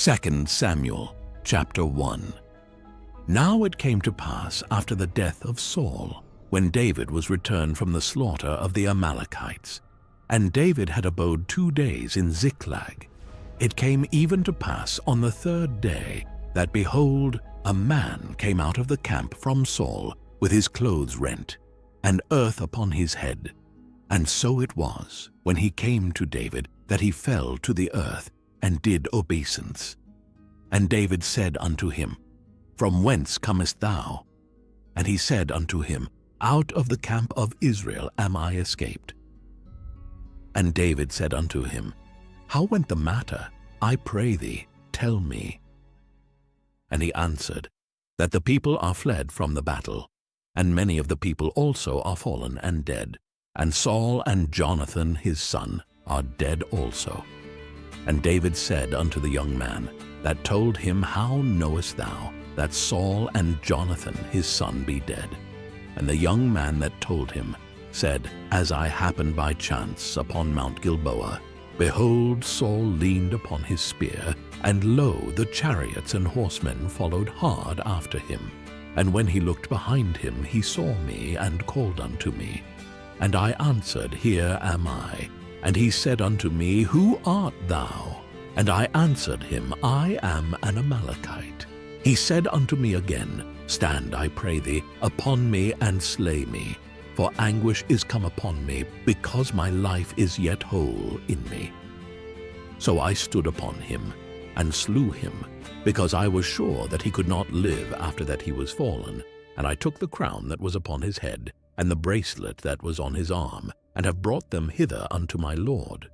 2 Samuel chapter 1. Now it came to pass after the death of Saul, when David was returned from the slaughter of the Amalekites, and David had abode 2 days in Ziklag. It came even to pass on the 3rd day that, behold, a man came out of the camp from Saul with his clothes rent, and earth upon his head. And so it was, when he came to David, that he fell to the earth, and did obeisance. And David said unto him, From whence comest thou? And he said unto him, Out of the camp of Israel am I escaped. And David said unto him, How went the matter? I pray thee, tell me. And he answered, That the people are fled from the battle, and many of the people also are fallen and dead, and Saul and Jonathan his son are dead also. And David said unto the young man that told him, How knowest thou that Saul and Jonathan his son be dead? And the young man that told him said, As I happened by chance upon Mount Gilboa, behold, Saul leaned upon his spear, and lo, the chariots and horsemen followed hard after him. And when he looked behind him, he saw me, and called unto me. And I answered, Here am I. And he said unto me, Who art thou? And I answered him, I am an Amalekite. He said unto me again, Stand, I pray thee, upon me, and slay me, for anguish is come upon me, because my life is yet whole in me. So I stood upon him, and slew him, because I was sure that he could not live after that he was fallen. And I took the crown that was upon his head, and the bracelet that was on his arm, and have brought them hither unto my lord.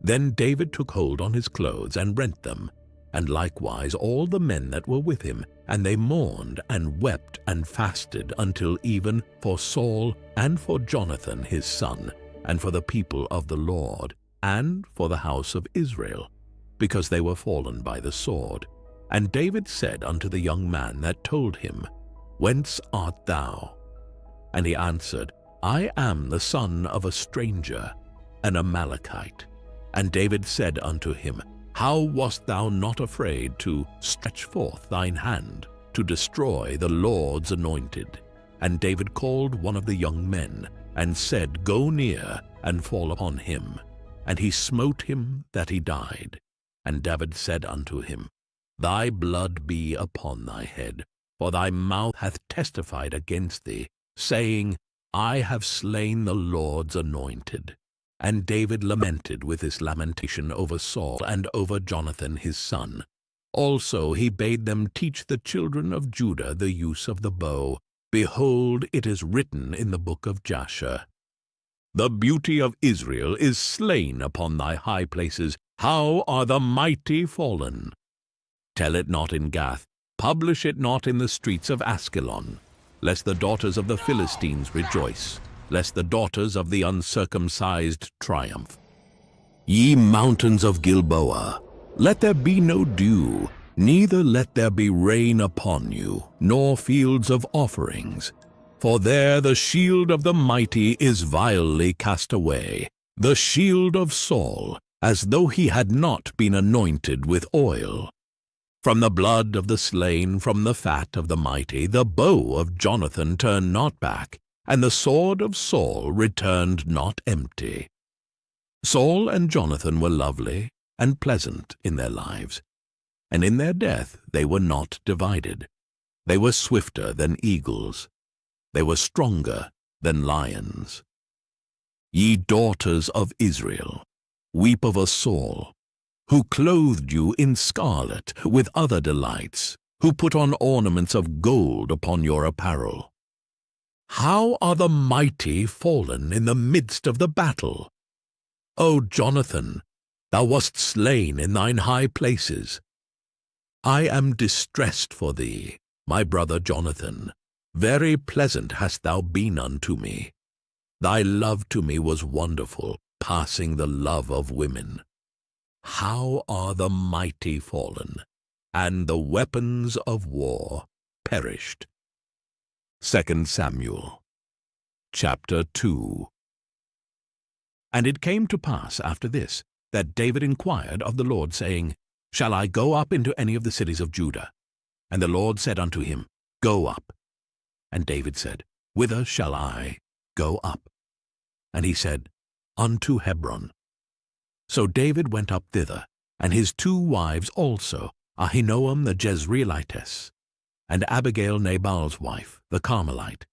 Then David took hold on his clothes, and rent them, and likewise all the men that were with him, and they mourned and wept and fasted until even for Saul and for Jonathan his son, and for the people of the Lord, and for the house of Israel, because they were fallen by the sword. And David said unto the young man that told him, Whence art thou? And he answered, I am the son of a stranger, an Amalekite. And David said unto him, How wast thou not afraid to stretch forth thine hand to destroy the Lord's anointed? And David called one of the young men, and said, Go near, and fall upon him. And he smote him that he died. And David said unto him, Thy blood be upon thy head, for thy mouth hath testified against thee, saying, I have slain the Lord's anointed. And David lamented with this lamentation over Saul and over Jonathan his son. Also he bade them teach the children of Judah the use of the bow. Behold, it is written in the book of Jasher, The beauty of Israel is slain upon thy high places. How are the mighty fallen? Tell it not in Gath, publish it not in the streets of Askelon, lest the daughters of the Philistines rejoice, lest the daughters of the uncircumcised triumph. Ye mountains of Gilboa, let there be no dew, neither let there be rain upon you, nor fields of offerings. For there the shield of the mighty is vilely cast away, the shield of Saul, as though he had not been anointed with oil. From the blood of the slain, from the fat of the mighty, the bow of Jonathan turned not back, and the sword of Saul returned not empty. Saul and Jonathan were lovely and pleasant in their lives, and in their death they were not divided. They were swifter than eagles. They were stronger than lions. Ye daughters of Israel, weep over Saul, who clothed you in scarlet with other delights, who put on ornaments of gold upon your apparel. How are the mighty fallen in the midst of the battle? O Jonathan, thou wast slain in thine high places. I am distressed for thee, my brother Jonathan. Very pleasant hast thou been unto me. Thy love to me was wonderful, passing the love of women. How are the mighty fallen, and the weapons of war perished. 2 Samuel chapter 2. And it came to pass after this, that David inquired of the Lord, saying, Shall I go up into any of the cities of Judah? And the Lord said unto him, Go up. And David said, Whither shall I go up? And he said, Unto Hebron. So David went up thither, and his 2 wives also, Ahinoam the Jezreelitess, and Abigail Nabal's wife, the Carmelite.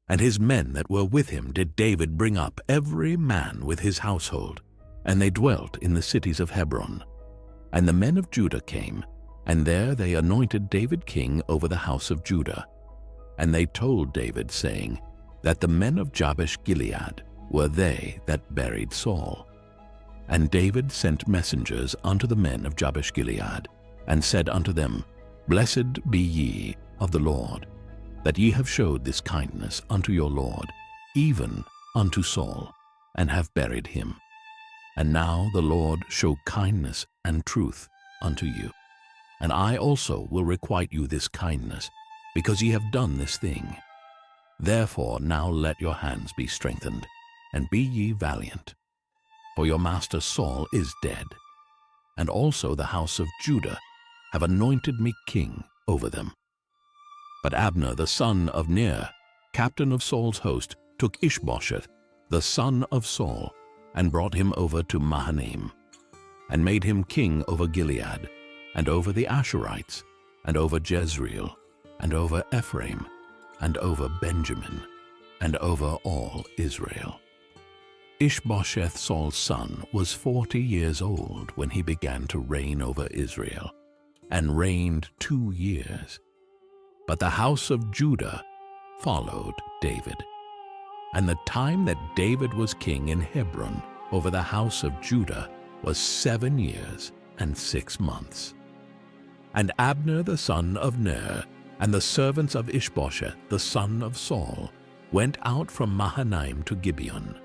And his men that were with him did David bring up, every man with his household, and they dwelt in the cities of Hebron. And the men of Judah came, and there they anointed David king over the house of Judah. And they told David, saying, that the men of Jabesh-Gilead were they that buried Saul. And David sent messengers unto the men of Jabesh-Gilead, and said unto them, Blessed be ye of the Lord, that ye have showed this kindness unto your Lord, even unto Saul, and have buried him. And now the Lord show kindness and truth unto you. And I also will requite you this kindness, because ye have done this thing. Therefore now let your hands be strengthened, and be ye valiant. For your master Saul is dead, and also the house of Judah have anointed me king over them. But Abner the son of Ner, captain of Saul's host, took Ishbosheth, the son of Saul, and brought him over to Mahanaim, and made him king over Gilead, and over the Asherites, and over Jezreel, and over Ephraim, and over Benjamin, and over all Israel. Ishbosheth Saul's son was 40 years old when he began to reign over Israel, and reigned 2 years. But the house of Judah followed David. And the time that David was king in Hebron over the house of Judah was 7 years and 6 months. And Abner the son of Ner, and the servants of Ishbosheth the son of Saul, went out from Mahanaim to Gibeon.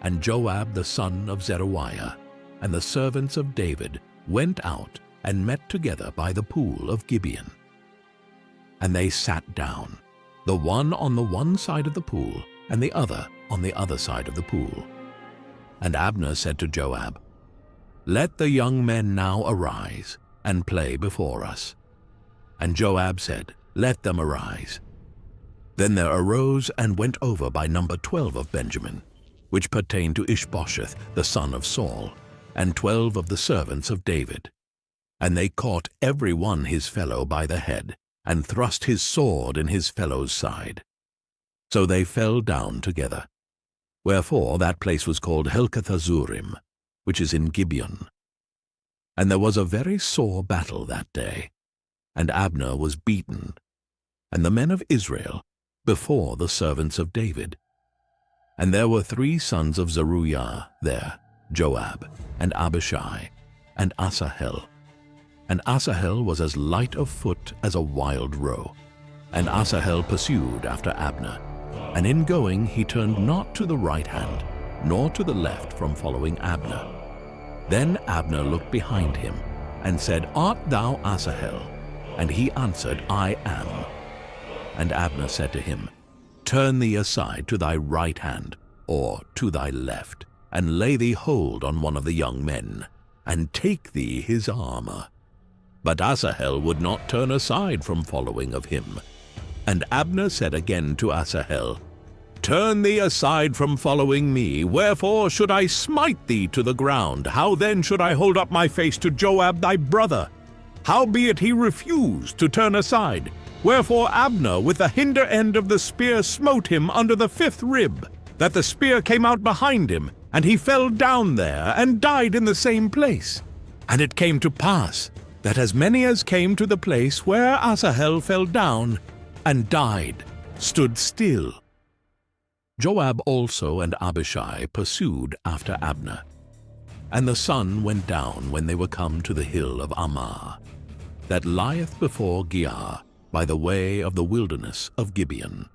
And Joab the son of Zeruiah, and the servants of David, went out and met together by the pool of Gibeon. And they sat down, the one on the one side of the pool, and the other on the other side of the pool. And Abner said to Joab, Let the young men now arise, and play before us. And Joab said, Let them arise. Then there arose and went over by number 12 of Benjamin, which pertained to Ishbosheth the son of Saul, and 12 of the servants of David. And they caught every one his fellow by the head, and thrust his sword in his fellow's side. So they fell down together. Wherefore that place was called Helkath-Hazurim, which is in Gibeon. And there was a very sore battle that day, and Abner was beaten, and the men of Israel before the servants of David. And there were 3 sons of Zeruiah there, Joab, and Abishai, and Asahel. And Asahel was as light of foot as a wild roe. And Asahel pursued after Abner, and in going he turned not to the right hand, nor to the left from following Abner. Then Abner looked behind him, and said, Art thou Asahel? And he answered, I am. And Abner said to him, Turn thee aside to thy right hand, or to thy left, and lay thee hold on one of the young men, and take thee his armor. But Asahel would not turn aside from following of him. And Abner said again to Asahel, Turn thee aside from following me, wherefore should I smite thee to the ground? How then should I hold up my face to Joab thy brother? Howbeit he refused to turn aside. Wherefore Abner with the hinder end of the spear smote him under the 5th rib, that the spear came out behind him, and he fell down there, and died in the same place. And it came to pass, that as many as came to the place where Asahel fell down, and died, stood still. Joab also and Abishai pursued after Abner. And the sun went down when they were come to the hill of Ammah, that lieth before Giah, by the way of the wilderness of Gibeon.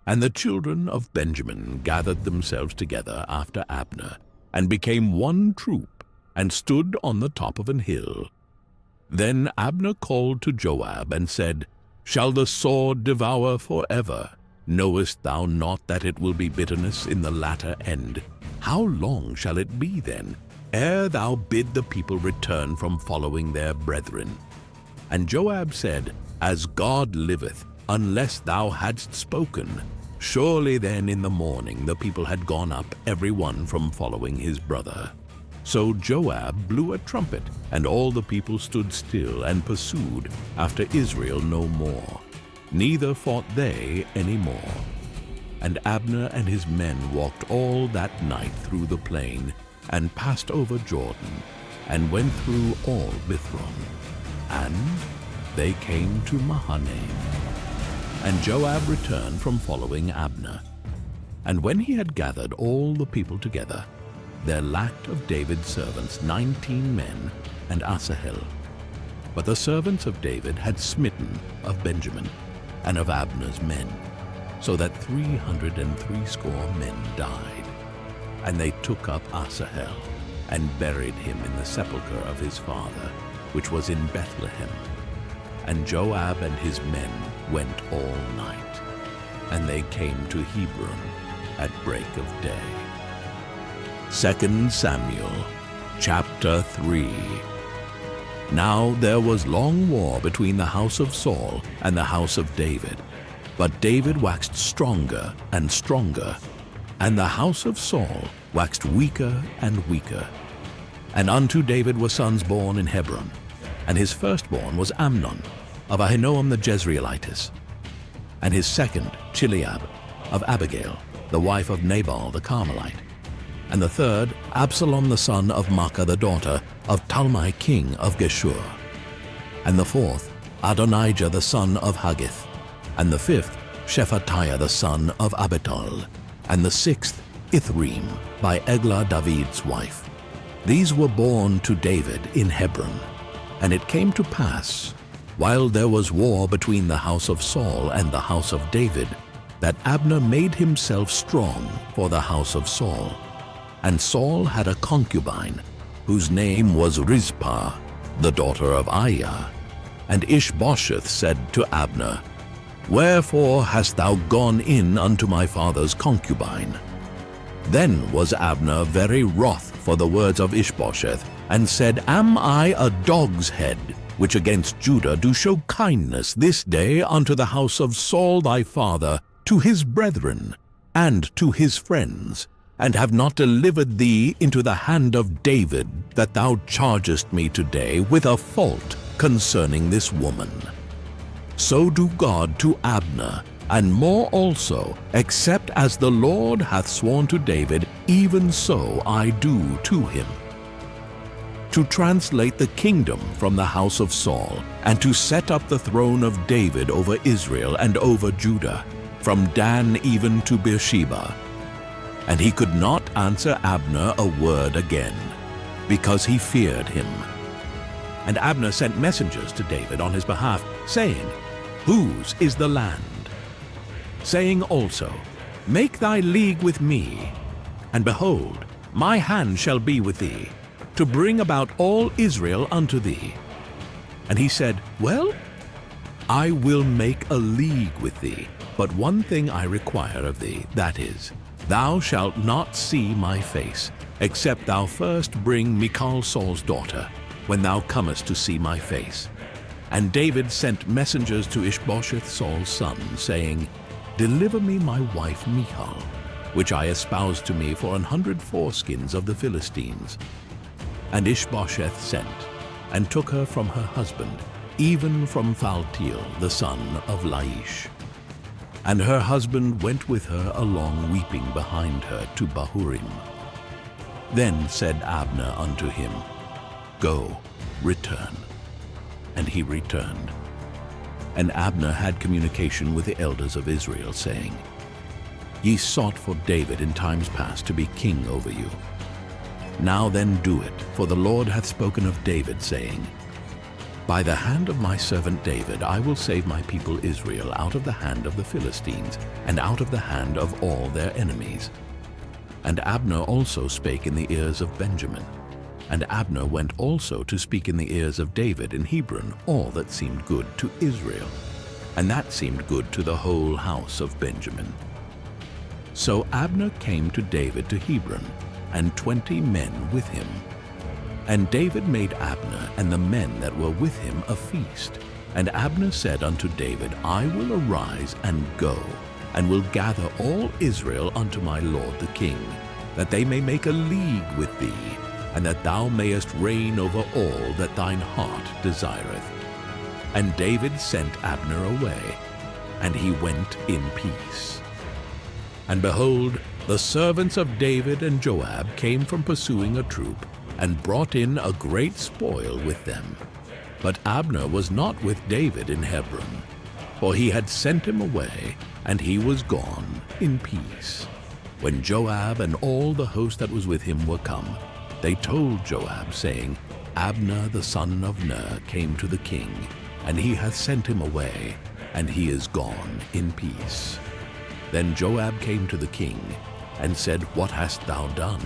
And the children of Benjamin gathered themselves together after Abner, and became one troop, and stood on the top of an hill. Then Abner called to Joab, and said, Shall the sword devour forever? Knowest thou not that it will be bitterness in the latter end? How long shall it be then, ere thou bid the people return from following their brethren. And Joab said, As God liveth, unless thou hadst spoken, surely then in the morning the people had gone up every one from following his brother. So Joab blew a trumpet, and all the people stood still and pursued after Israel no more, neither fought they any more. And Abner and his men walked all that night through the plain, and passed over Jordan, and went through all Bithron. And they came to Mahanaim. And Joab returned from following Abner. And when he had gathered all the people together, there lacked of David's servants 19 men and Asahel. But the servants of David had smitten of Benjamin and of Abner's men, so that 360 men died. And they took up Asahel and buried him in the sepulchre of his father, which was in Bethlehem. And Joab and his men went all night, and they came to Hebron at break of day. 2 Samuel chapter 3. Now there was long war between the house of Saul and the house of David. But David waxed stronger and stronger, and the house of Saul waxed weaker and weaker. And unto David were sons born in Hebron, and his firstborn was Amnon, of Ahinoam the Jezreelitess, and his second Chileab, of Abigail, the wife of Nabal the Carmelite, and the third Absalom the son of Maacah the daughter of Talmai king of Geshur, and the fourth Adonijah the son of Haggith, and the fifth Shephatiah the son of Abital, and the sixth Ithream by Eglah David's wife. These were born to David in Hebron. And it came to pass, while there was war between the house of Saul and the house of David, that Abner made himself strong for the house of Saul. And Saul had a concubine, whose name was Rizpah, the daughter of Aiah. And Ishbosheth said to Abner, Wherefore hast thou gone in unto my father's concubine? Then was Abner very wroth for the words of Ishbosheth, and said, Am I a dog's head, which against Judah do show kindness this day unto the house of Saul thy father, to his brethren, and to his friends, and have not delivered thee into the hand of David, that thou chargest me today with a fault concerning this woman? So do God to Abner, and more also, except as the Lord hath sworn to David, even so I do to him. To translate the kingdom from the house of Saul, and to set up the throne of David over Israel and over Judah, from Dan even to Beersheba. And he could not answer Abner a word again, because he feared him. And Abner sent messengers to David on his behalf, saying, Whose is the land? Saying also, Make thy league with me, and behold, my hand shall be with thee, to bring about all Israel unto thee. And he said, Well, I will make a league with thee, but one thing I require of thee, that is, thou shalt not see my face, except thou first bring Michal Saul's daughter, when thou comest to see my face. And David sent messengers to Ishbosheth Saul's son, saying, Deliver me my wife Michal, which I espoused to me for 100 foreskins of the Philistines. And Ishbosheth sent, and took her from her husband, even from Phaltiel the son of Laish. And her husband went with her along weeping behind her to Bahurim. Then said Abner unto him, Go, return. And he returned. And Abner had communication with the elders of Israel, saying, Ye sought for David in times past to be king over you. Now then do it, for the Lord hath spoken of David, saying, By the hand of my servant David I will save my people Israel out of the hand of the Philistines, and out of the hand of all their enemies. And Abner also spake in the ears of Benjamin. And Abner went also to speak in the ears of David in Hebron all that seemed good to Israel, and that seemed good to the whole house of Benjamin. So Abner came to David to Hebron, and 20 men with him, And David made Abner and the men that were with him a feast. And Abner said unto David, I will arise and go, and will gather all Israel unto my lord the king, that they may make a league with thee, and that thou mayest reign over all that thine heart desireth. And David sent Abner away, and he went in peace. And behold, the servants of David and Joab came from pursuing a troop, and brought in a great spoil with them. But Abner was not with David in Hebron, for he had sent him away, and he was gone in peace. When Joab and all the host that was with him were come, they told Joab, saying, Abner the son of Ner came to the king, and he hath sent him away, and he is gone in peace. Then Joab came to the king, and said, What hast thou done?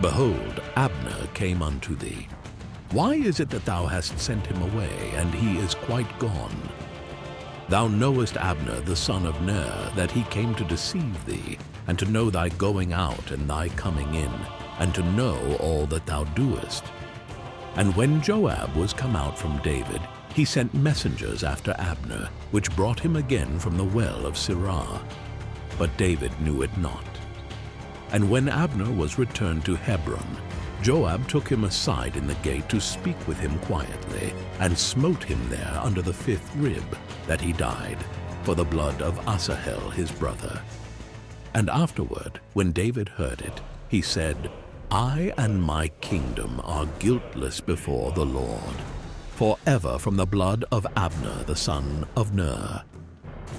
Behold, Abner came unto thee. Why is it that thou hast sent him away, and he is quite gone? Thou knowest Abner the son of Ner, that he came to deceive thee, and to know thy going out and thy coming in, and to know all that thou doest. And when Joab was come out from David, he sent messengers after Abner, which brought him again from the well of Sirah. But David knew it not. And when Abner was returned to Hebron, Joab took him aside in the gate to speak with him quietly, and smote him there under the 5th rib, that he died, for the blood of Asahel his brother. And afterward, when David heard it, he said, I and my kingdom are guiltless before the Lord, forever from the blood of Abner the son of Ner.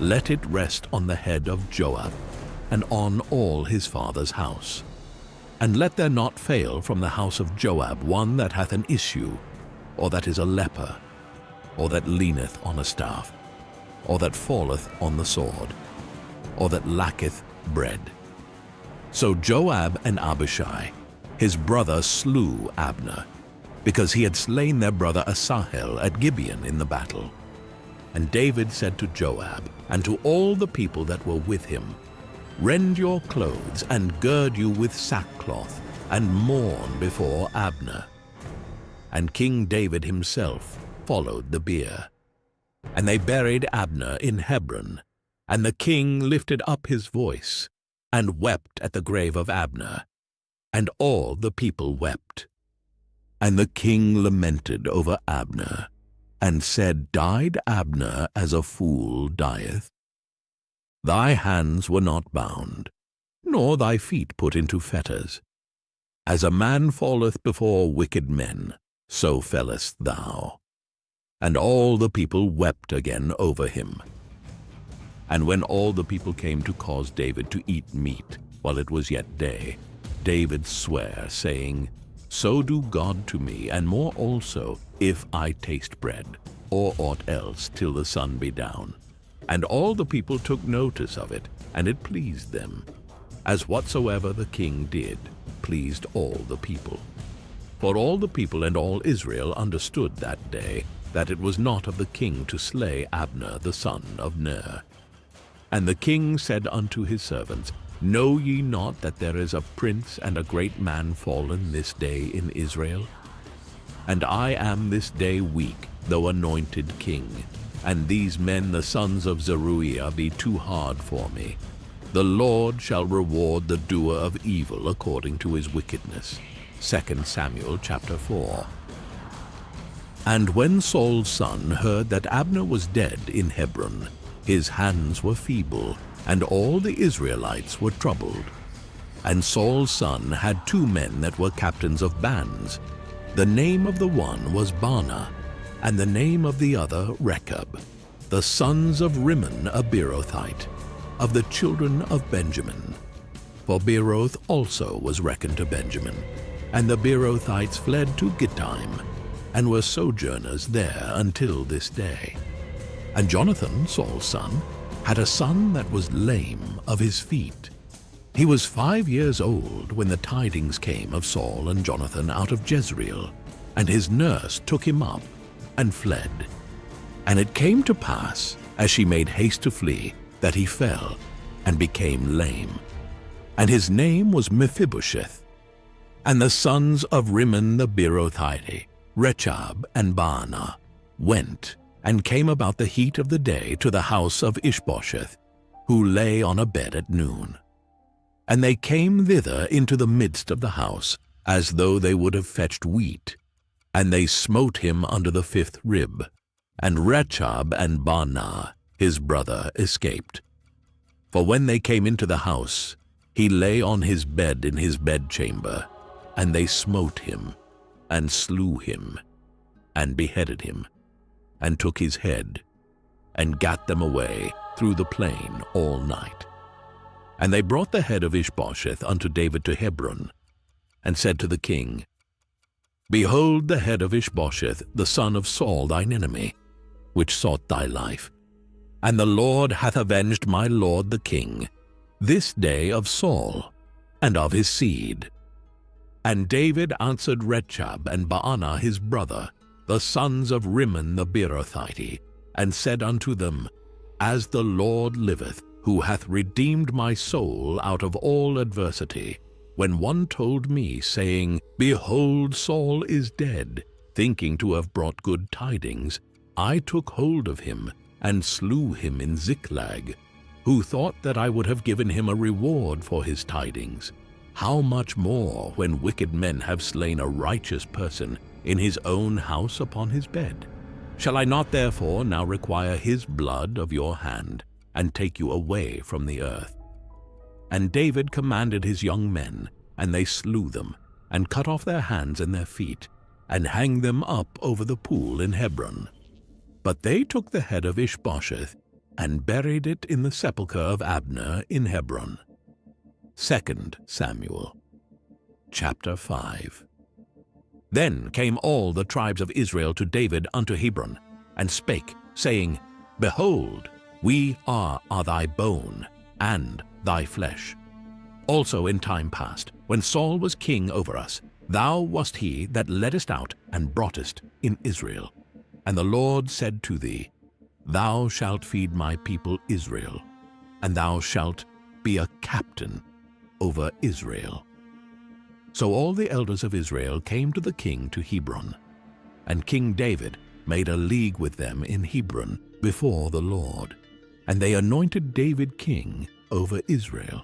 Let it rest on the head of Joab, and on all his father's house. And let there not fail from the house of Joab one that hath an issue, or that is a leper, or that leaneth on a staff, or that falleth on the sword, or that lacketh bread. So Joab and Abishai, his brother, slew Abner, because he had slain their brother Asahel at Gibeon in the battle. And David said to Joab, and to all the people that were with him, Rend your clothes, and gird you with sackcloth, and mourn before Abner. And King David himself followed the bier. And they buried Abner in Hebron, and the king lifted up his voice, and wept at the grave of Abner, and all the people wept. And the king lamented over Abner, and said, Died Abner as a fool dieth? Thy hands were not bound, nor thy feet put into fetters. As a man falleth before wicked men, so fellest thou. And all the people wept again over him. And when all the people came to cause David to eat meat, while it was yet day, David sware, saying, So do God to me, and more also, if I taste bread, or aught else, till the sun be down. And all the people took notice of it, and it pleased them, as whatsoever the king did pleased all the people. For all the people and all Israel understood that day that it was not of the king to slay Abner the son of Ner. And the king said unto his servants, Know ye not that there is a prince and a great man fallen this day in Israel? And I am this day weak, though anointed king, and these men the sons of Zeruiah be too hard for me. The Lord shall reward the doer of evil according to his wickedness. 2 Samuel chapter 4. And when Saul's son heard that Abner was dead in Hebron, his hands were feeble, and all the Israelites were troubled. And Saul's son had 2 men that were captains of bands. The name of the one was Baanah, and the name of the other Rechab, the sons of Rimmon a Beerothite, of the children of Benjamin. For Beeroth also was reckoned to Benjamin. And the Beerothites fled to Gittaim, and were sojourners there until this day. And Jonathan, Saul's son, had a son that was lame of his feet. He was 5 years old when the tidings came of Saul and Jonathan out of Jezreel, and his nurse took him up and fled. And it came to pass, as she made haste to flee, that he fell and became lame. And his name was Mephibosheth. And the sons of Rimmon the Beerothite, Rechab and Baanah, went and came about the heat of the day to the house of Ishbosheth, who lay on a bed at noon. And they came thither into the midst of the house, as though they would have fetched wheat. And they smote him under the 5th rib. And Rechab and Baanah, his brother, escaped. For when they came into the house, he lay on his bed in his bedchamber, and they smote him, and slew him, and beheaded him, and took his head, and gat them away through the plain all night. And they brought the head of Ishbosheth unto David to Hebron, and said to the king, Behold the head of Ishbosheth, the son of Saul thine enemy, which sought thy life. And the Lord hath avenged my lord the king, this day of Saul, and of his seed. And David answered Rechab and Baanah his brother, the sons of Rimmon the Beerothite, and said unto them, As the Lord liveth, who hath redeemed my soul out of all adversity, when one told me, saying, Behold, Saul is dead, thinking to have brought good tidings, I took hold of him, and slew him in Ziklag, who thought that I would have given him a reward for his tidings. How much more when wicked men have slain a righteous person in his own house upon his bed? Shall I not therefore now require his blood of your hand, and take you away from the earth? And David commanded his young men, and they slew them, and cut off their hands and their feet, and hanged them up over the pool in Hebron. But they took the head of Ishbosheth, and buried it in the sepulchre of Abner in Hebron. 2 Samuel chapter 5. Then came all the tribes of Israel to David unto Hebron, and spake, saying, Behold, we are thy bone, and thy flesh. Also in time past, when Saul was king over us, thou wast he that leddest out and broughtest in Israel. And the Lord said to thee, Thou shalt feed my people Israel, and thou shalt be a captain over Israel. So all the elders of Israel came to the king to Hebron, and King David made a league with them in Hebron before the Lord, and they anointed David king over Israel.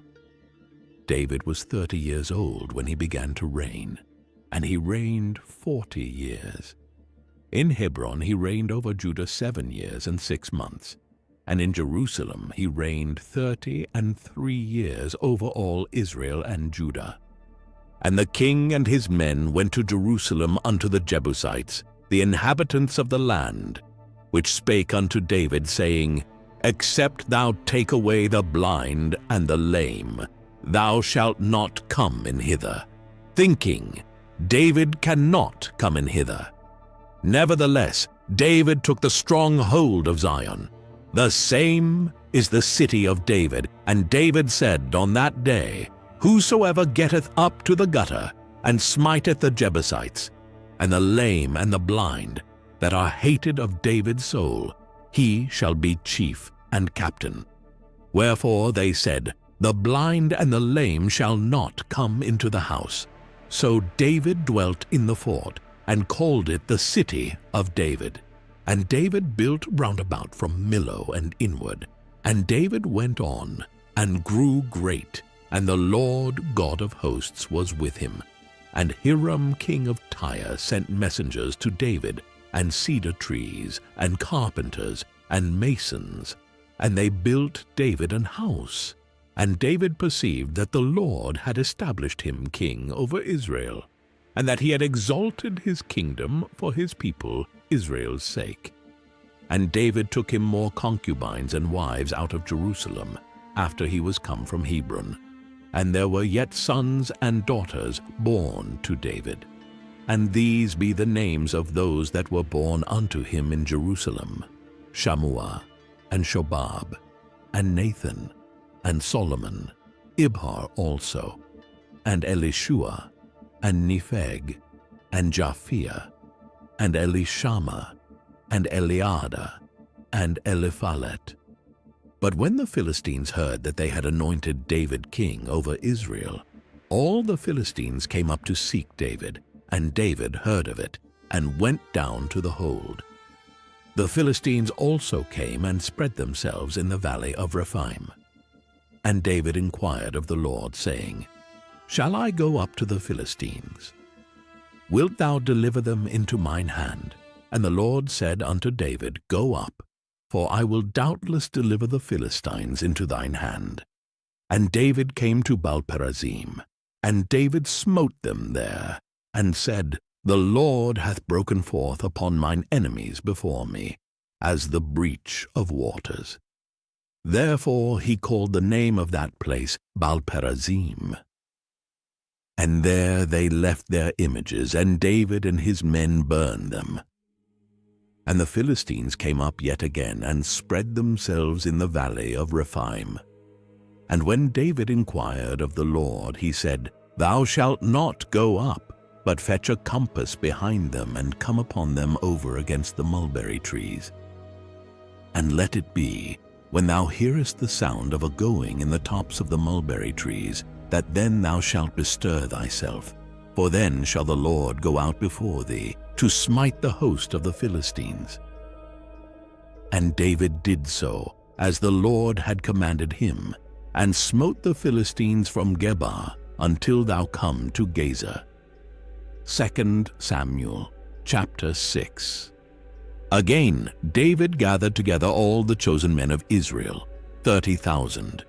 David was 30 years old when he began to reign, and he reigned 40 years. In Hebron he reigned over Judah 7 years and 6 months, and in Jerusalem he reigned 33 years over all Israel and Judah. And the king and his men went to Jerusalem unto the Jebusites, the inhabitants of the land, which spake unto David, saying, Except thou take away the blind and the lame, thou shalt not come in hither, thinking, David cannot come in hither. Nevertheless, David took the strong hold of Zion. The same is the city of David. And David said on that day, Whosoever getteth up to the gutter, and smiteth the Jebusites, and the lame and the blind, that are hated of David's soul, he shall be chief and captain. Wherefore they said, The blind and the lame shall not come into the house. So David dwelt in the fort, and called it the city of David. And David built round about from Millo and inward. And David went on, and grew great, and the Lord God of hosts was with him. And Hiram king of Tyre sent messengers to David, and cedar trees, and carpenters, and masons. And they built David an house. And David perceived that the Lord had established him king over Israel, and that he had exalted his kingdom for his people Israel's sake. And David took him more concubines and wives out of Jerusalem, after he was come from Hebron. And there were yet sons and daughters born to David. And these be the names of those that were born unto him in Jerusalem: Shammua, and Shobab, and Nathan, and Solomon, Ibhar also, and Elishua, and Nepheg, and Japhia, and Elishama, and Eliada, and Eliphalet. But when the Philistines heard that they had anointed David king over Israel, all the Philistines came up to seek David, and David heard of it, and went down to the hold. The Philistines also came and spread themselves in the valley of Rephaim. And David inquired of the Lord, saying, Shall I go up to the Philistines? Wilt thou deliver them into mine hand? And the Lord said unto David, Go up, for I will doubtless deliver the Philistines into thine hand. And David came to Baal-perazim, and David smote them there, and said, The Lord hath broken forth upon mine enemies before me, as the breach of waters. Therefore he called the name of that place Baal-perazim. And there they left their images, and David and his men burned them. And the Philistines came up yet again, and spread themselves in the valley of Rephaim. And when David inquired of the Lord, he said, Thou shalt not go up, but fetch a compass behind them, and come upon them over against the mulberry trees. And let it be, when thou hearest the sound of a going in the tops of the mulberry trees, that then thou shalt bestir thyself, for then shall the Lord go out before thee, to smite the host of the Philistines. And David did so, as the Lord had commanded him, and smote the Philistines from Geba until thou come to Gaza. 2 Samuel chapter 6. Again David gathered together all the chosen men of Israel, 30,000.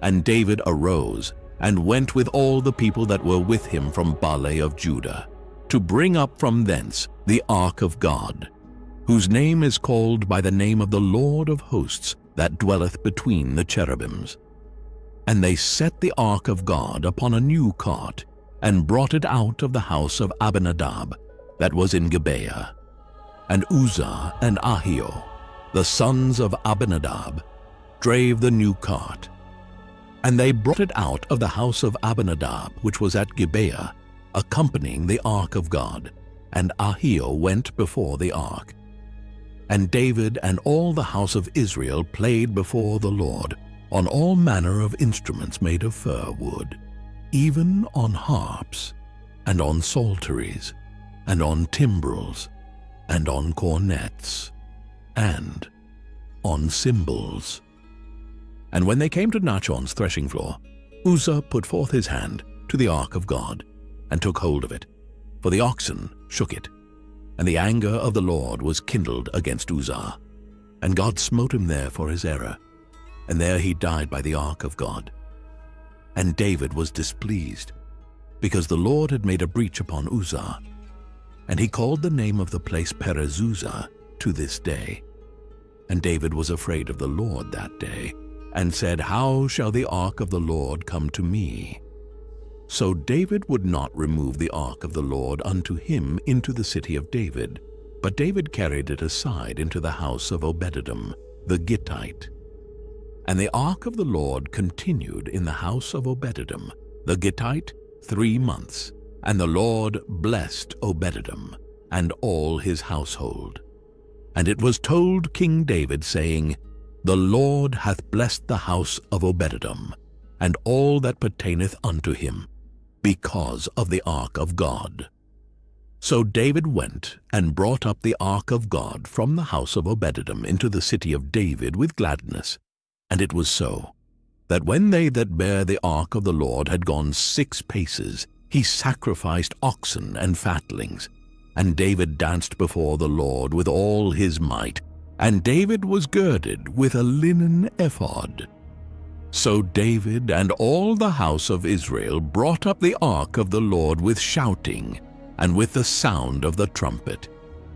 And David arose, and went with all the people that were with him from Baalah of Judah, to bring up from thence the ark of God, whose name is called by the name of the Lord of hosts, that dwelleth between the cherubims. And they set the ark of God upon a new cart, and brought it out of the house of Abinadab, that was in Gibeah. And Uzzah and Ahio, the sons of Abinadab, drave the new cart. And they brought it out of the house of Abinadab, which was at Gibeah, accompanying the ark of God, and Ahio went before the ark. And David and all the house of Israel played before the Lord on all manner of instruments made of fir wood, even on harps, and on psalteries, and on timbrels, and on cornets, and on cymbals. And when they came to Nachon's threshing floor, Uzzah put forth his hand to the ark of God, and took hold of it, for the oxen shook it. And the anger of the Lord was kindled against Uzzah, and God smote him there for his error, and there he died by the ark of God. And David was displeased, because the Lord had made a breach upon Uzzah, and he called the name of the place Perez-Uzzah to this day. And David was afraid of the Lord that day, and said, How shall the ark of the Lord come to me? So David would not remove the ark of the Lord unto him into the city of David, but David carried it aside into the house of Obed-Edom the Gittite. And the ark of the Lord continued in the house of Obed-Edom the Gittite 3 months, and the Lord blessed Obed-Edom and all his household. And it was told King David, saying, The Lord hath blessed the house of Obed-Edom, and all that pertaineth unto him, because of the ark of God. So David went and brought up the ark of God from the house of Obed-Edom into the city of David with gladness. And it was so, that when they that bare the ark of the Lord had gone 6 paces, he sacrificed oxen and fatlings. And David danced before the Lord with all his might, and David was girded with a linen ephod. So David and all the house of Israel brought up the ark of the Lord with shouting, and with the sound of the trumpet.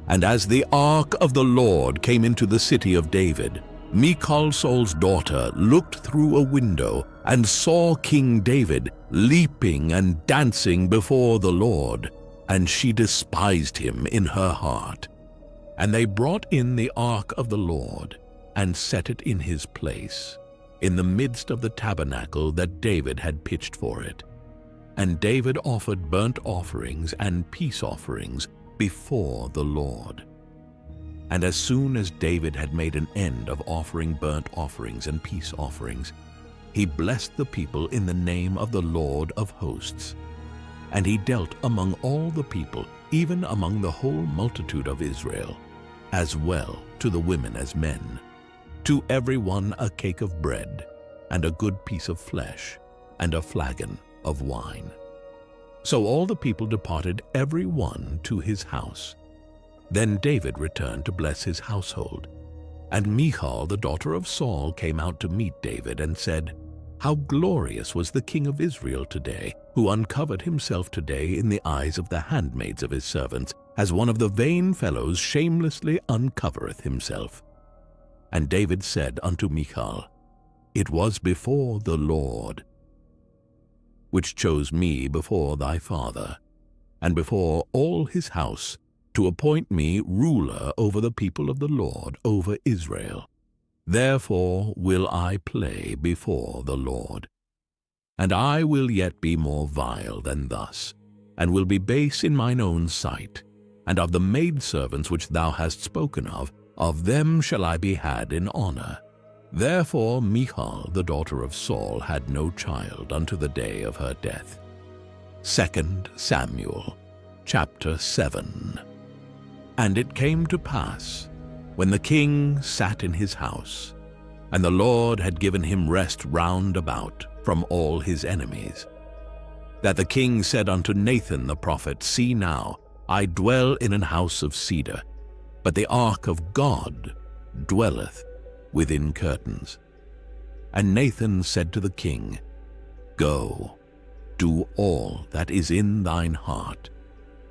And as the ark of the Lord came into the city of David, Michal, Saul's daughter, looked through a window, and saw King David leaping and dancing before the Lord, and she despised him in her heart. And they brought in the ark of the Lord, and set it in his place, in the midst of the tabernacle that David had pitched for it. And David offered burnt offerings and peace offerings before the Lord. And as soon as David had made an end of offering burnt offerings and peace offerings, he blessed the people in the name of the Lord of hosts. And he dealt among all the people, even among the whole multitude of Israel, as well to the women as men. To every one a cake of bread, and a good piece of flesh, and a flagon of wine. So all the people departed every one to his house. Then David returned to bless his household. And Michal, the daughter of Saul, came out to meet David and said, "How glorious was the king of Israel today, who uncovered himself today in the eyes of the handmaids of his servants, as one of the vain fellows shamelessly uncovereth himself." And David said unto Michal, "It was before the Lord, which chose me before thy father, and before all his house, to appoint me ruler over the people of the Lord, over Israel. Therefore will I play before the Lord. And I will yet be more vile than thus, and will be base in mine own sight. And of the maidservants which thou hast spoken of them shall I be had in honor." Therefore Michal, the daughter of Saul, had no child unto the day of her death. 2 Samuel chapter 7. And it came to pass, when the king sat in his house, and the Lord had given him rest round about from all his enemies, that the king said unto Nathan the prophet, "See now, I dwell in an house of cedar, but the ark of God dwelleth within curtains." And Nathan said to the king, "Go, do all that is in thine heart,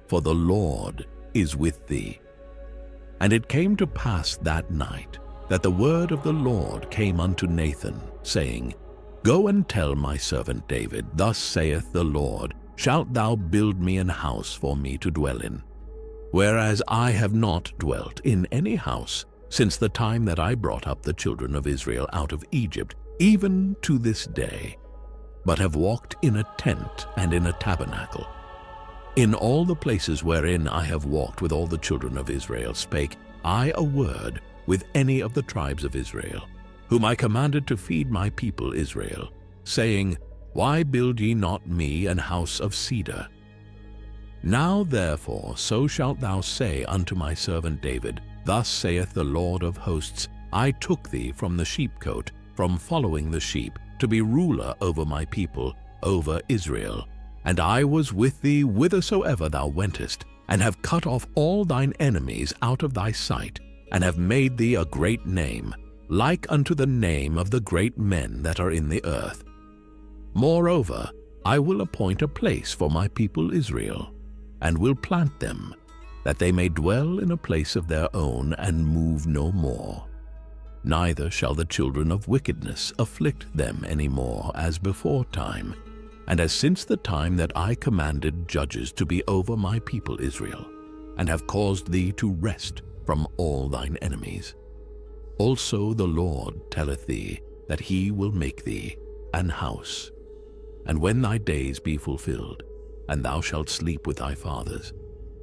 for the Lord is with thee." And it came to pass that night that the word of the Lord came unto Nathan, saying, "Go and tell my servant David, Thus saith the Lord, Shalt thou build me an house for me to dwell in? Whereas I have not dwelt in any house since the time that I brought up the children of Israel out of Egypt, even to this day, but have walked in a tent and in a tabernacle. In all the places wherein I have walked with all the children of Israel spake I a word with any of the tribes of Israel, whom I commanded to feed my people Israel, saying, Why build ye not me an house of cedar? Now therefore so shalt thou say unto my servant David, Thus saith the Lord of hosts, I took thee from the sheepcote, from following the sheep, to be ruler over my people, over Israel. And I was with thee whithersoever thou wentest, and have cut off all thine enemies out of thy sight, and have made thee a great name, like unto the name of the great men that are in the earth. Moreover, I will appoint a place for my people Israel, and will plant them, that they may dwell in a place of their own and move no more. Neither shall the children of wickedness afflict them any more as before time, and as since the time that I commanded judges to be over my people Israel, and have caused thee to rest from all thine enemies. Also the Lord telleth thee that he will make thee an house. And when thy days be fulfilled, and thou shalt sleep with thy fathers,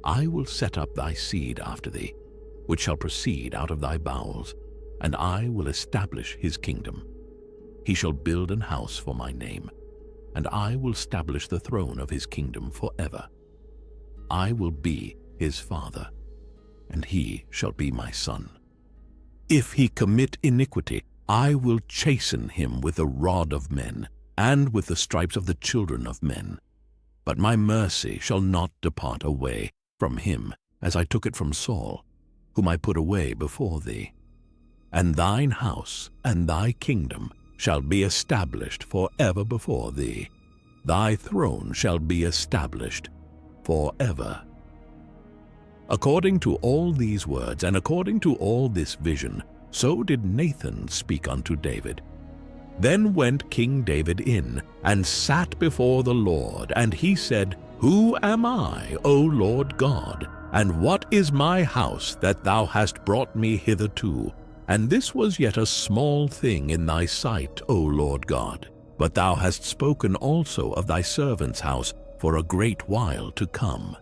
I will set up thy seed after thee, which shall proceed out of thy bowels, and I will establish his kingdom. He shall build an house for my name, and I will establish the throne of his kingdom forever. I will be his father, and he shall be my son. If he commit iniquity, I will chasten him with the rod of men, and with the stripes of the children of men. But my mercy shall not depart away from him, as I took it from Saul, whom I put away before thee. And thine house and thy kingdom shall be established forever before thee. Thy throne shall be established forever. According to all these words, and according to all this vision, so did Nathan speak unto David. Then went King David in, and sat before the Lord, and he said, Who am I, O Lord God? And what is my house that thou hast brought me hitherto? And this was yet a small thing in thy sight, O Lord God. But thou hast spoken also of thy servant's house for a great while to come.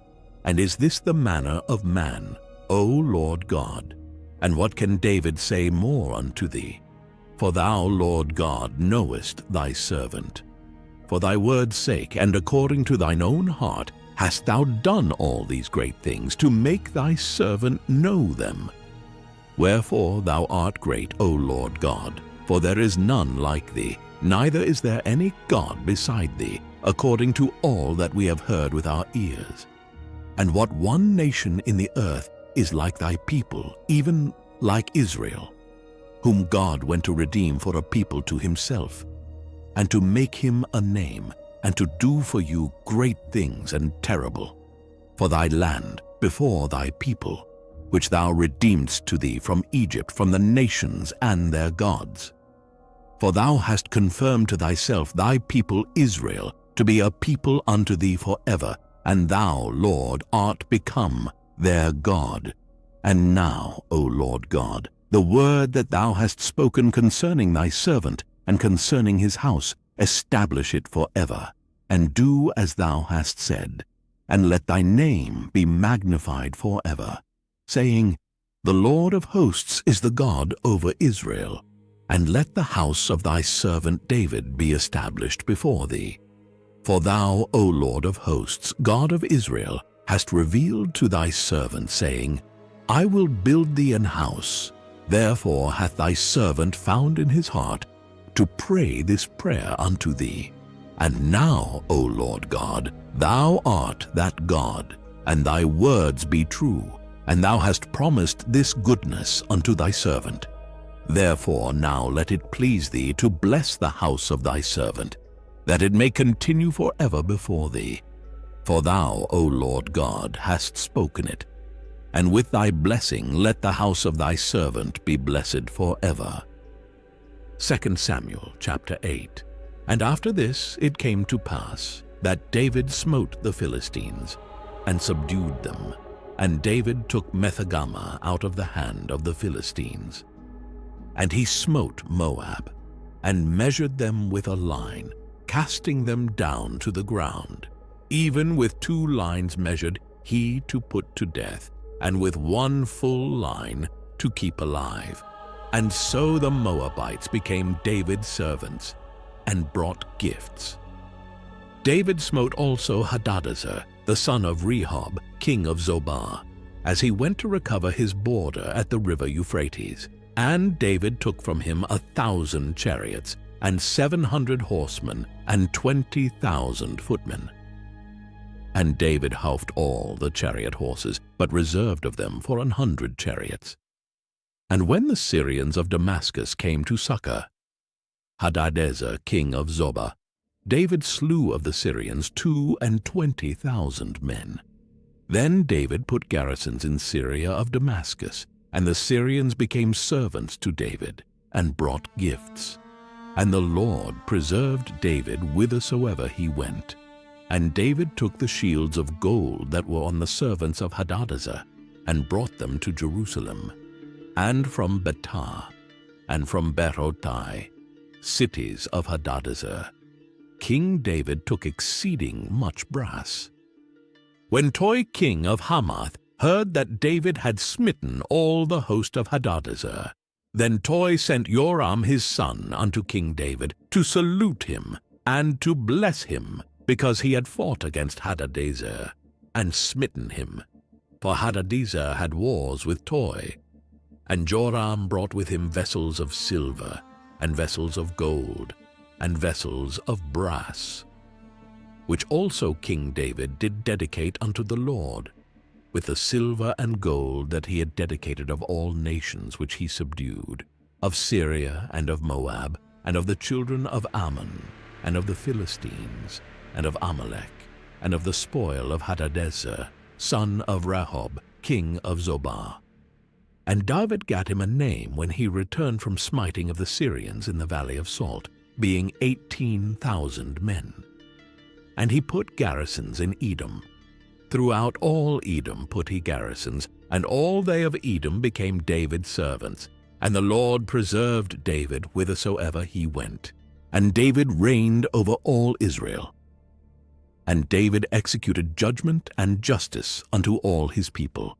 And is this the manner of man, O Lord God? And what can David say more unto thee? For thou, Lord God, knowest thy servant. For thy word's sake, and according to thine own heart, hast thou done all these great things, to make thy servant know them. Wherefore thou art great, O Lord God, for there is none like thee, neither is there any God beside thee, according to all that we have heard with our ears. And what one nation in the earth is like thy people, even like Israel, whom God went to redeem for a people to himself, and to make him a name, and to do for you great things and terrible, for thy land before thy people, which thou redeemedst to thee from Egypt, from the nations and their gods. For thou hast confirmed to thyself thy people Israel to be a people unto thee forever, and thou, Lord, art become their God. And now, O Lord God, the word that thou hast spoken concerning thy servant and concerning his house, establish it forever, and do as thou hast said, and let thy name be magnified forever, saying, The Lord of hosts is the God over Israel, and let the house of thy servant David be established before thee. For thou, O Lord of hosts, God of Israel, hast revealed to thy servant, saying, I will build thee an house. Therefore hath thy servant found in his heart to pray this prayer unto thee. And now, O Lord God, thou art that God, and thy words be true, and thou hast promised this goodness unto thy servant. Therefore now let it please thee to bless the house of thy servant, that it may continue forever before thee. For thou, O Lord God, hast spoken it, and with thy blessing let the house of thy servant be blessed forever. 2 Samuel chapter 8. And after this it came to pass that David smote the Philistines, and subdued them. And David took Methegama out of the hand of the Philistines. And he smote Moab, and measured them with a line, casting them down to the ground, even with 2 lines measured he to put to death, and with 1 full line to keep alive. And so the Moabites became David's servants, and brought gifts. David smote also Hadadezer, the son of Rehob, king of Zobah, as he went to recover his border at the river Euphrates. And David took from him 1,000 chariots, and 700 horsemen, and 20,000 footmen. And David houghed all the chariot horses, but reserved of them for 100 chariots. And when the Syrians of Damascus came to succor Hadadezer, king of Zobah, David slew of the Syrians 22,000 men. Then David put garrisons in Syria of Damascus, and the Syrians became servants to David, and brought gifts. And the Lord preserved David whithersoever he went. And David took the shields of gold that were on the servants of Hadadezer, and brought them to Jerusalem, and from Betah, and from Berotai, cities of Hadadezer. King David took exceeding much brass. When Toi king of Hamath heard that David had smitten all the host of Hadadezer, then Toi sent Joram his son unto King David to salute him and to bless him, because he had fought against Hadadezer and smitten him. For Hadadezer had wars with Toi. And Joram brought with him vessels of silver, and vessels of gold, and vessels of brass, which also King David did dedicate unto the Lord, with the silver and gold that he had dedicated of all nations which he subdued, of Syria and of Moab, and of the children of Ammon, and of the Philistines, and of Amalek, and of the spoil of Hadadezer, son of Rehob, king of Zobah. And David gat him a name when he returned from smiting of the Syrians in the valley of Salt, being 18,000 men. And he put garrisons in Edom. Throughout all Edom put he garrisons, and all they of Edom became David's servants. And the Lord preserved David whithersoever he went. And David reigned over all Israel. And David executed judgment and justice unto all his people.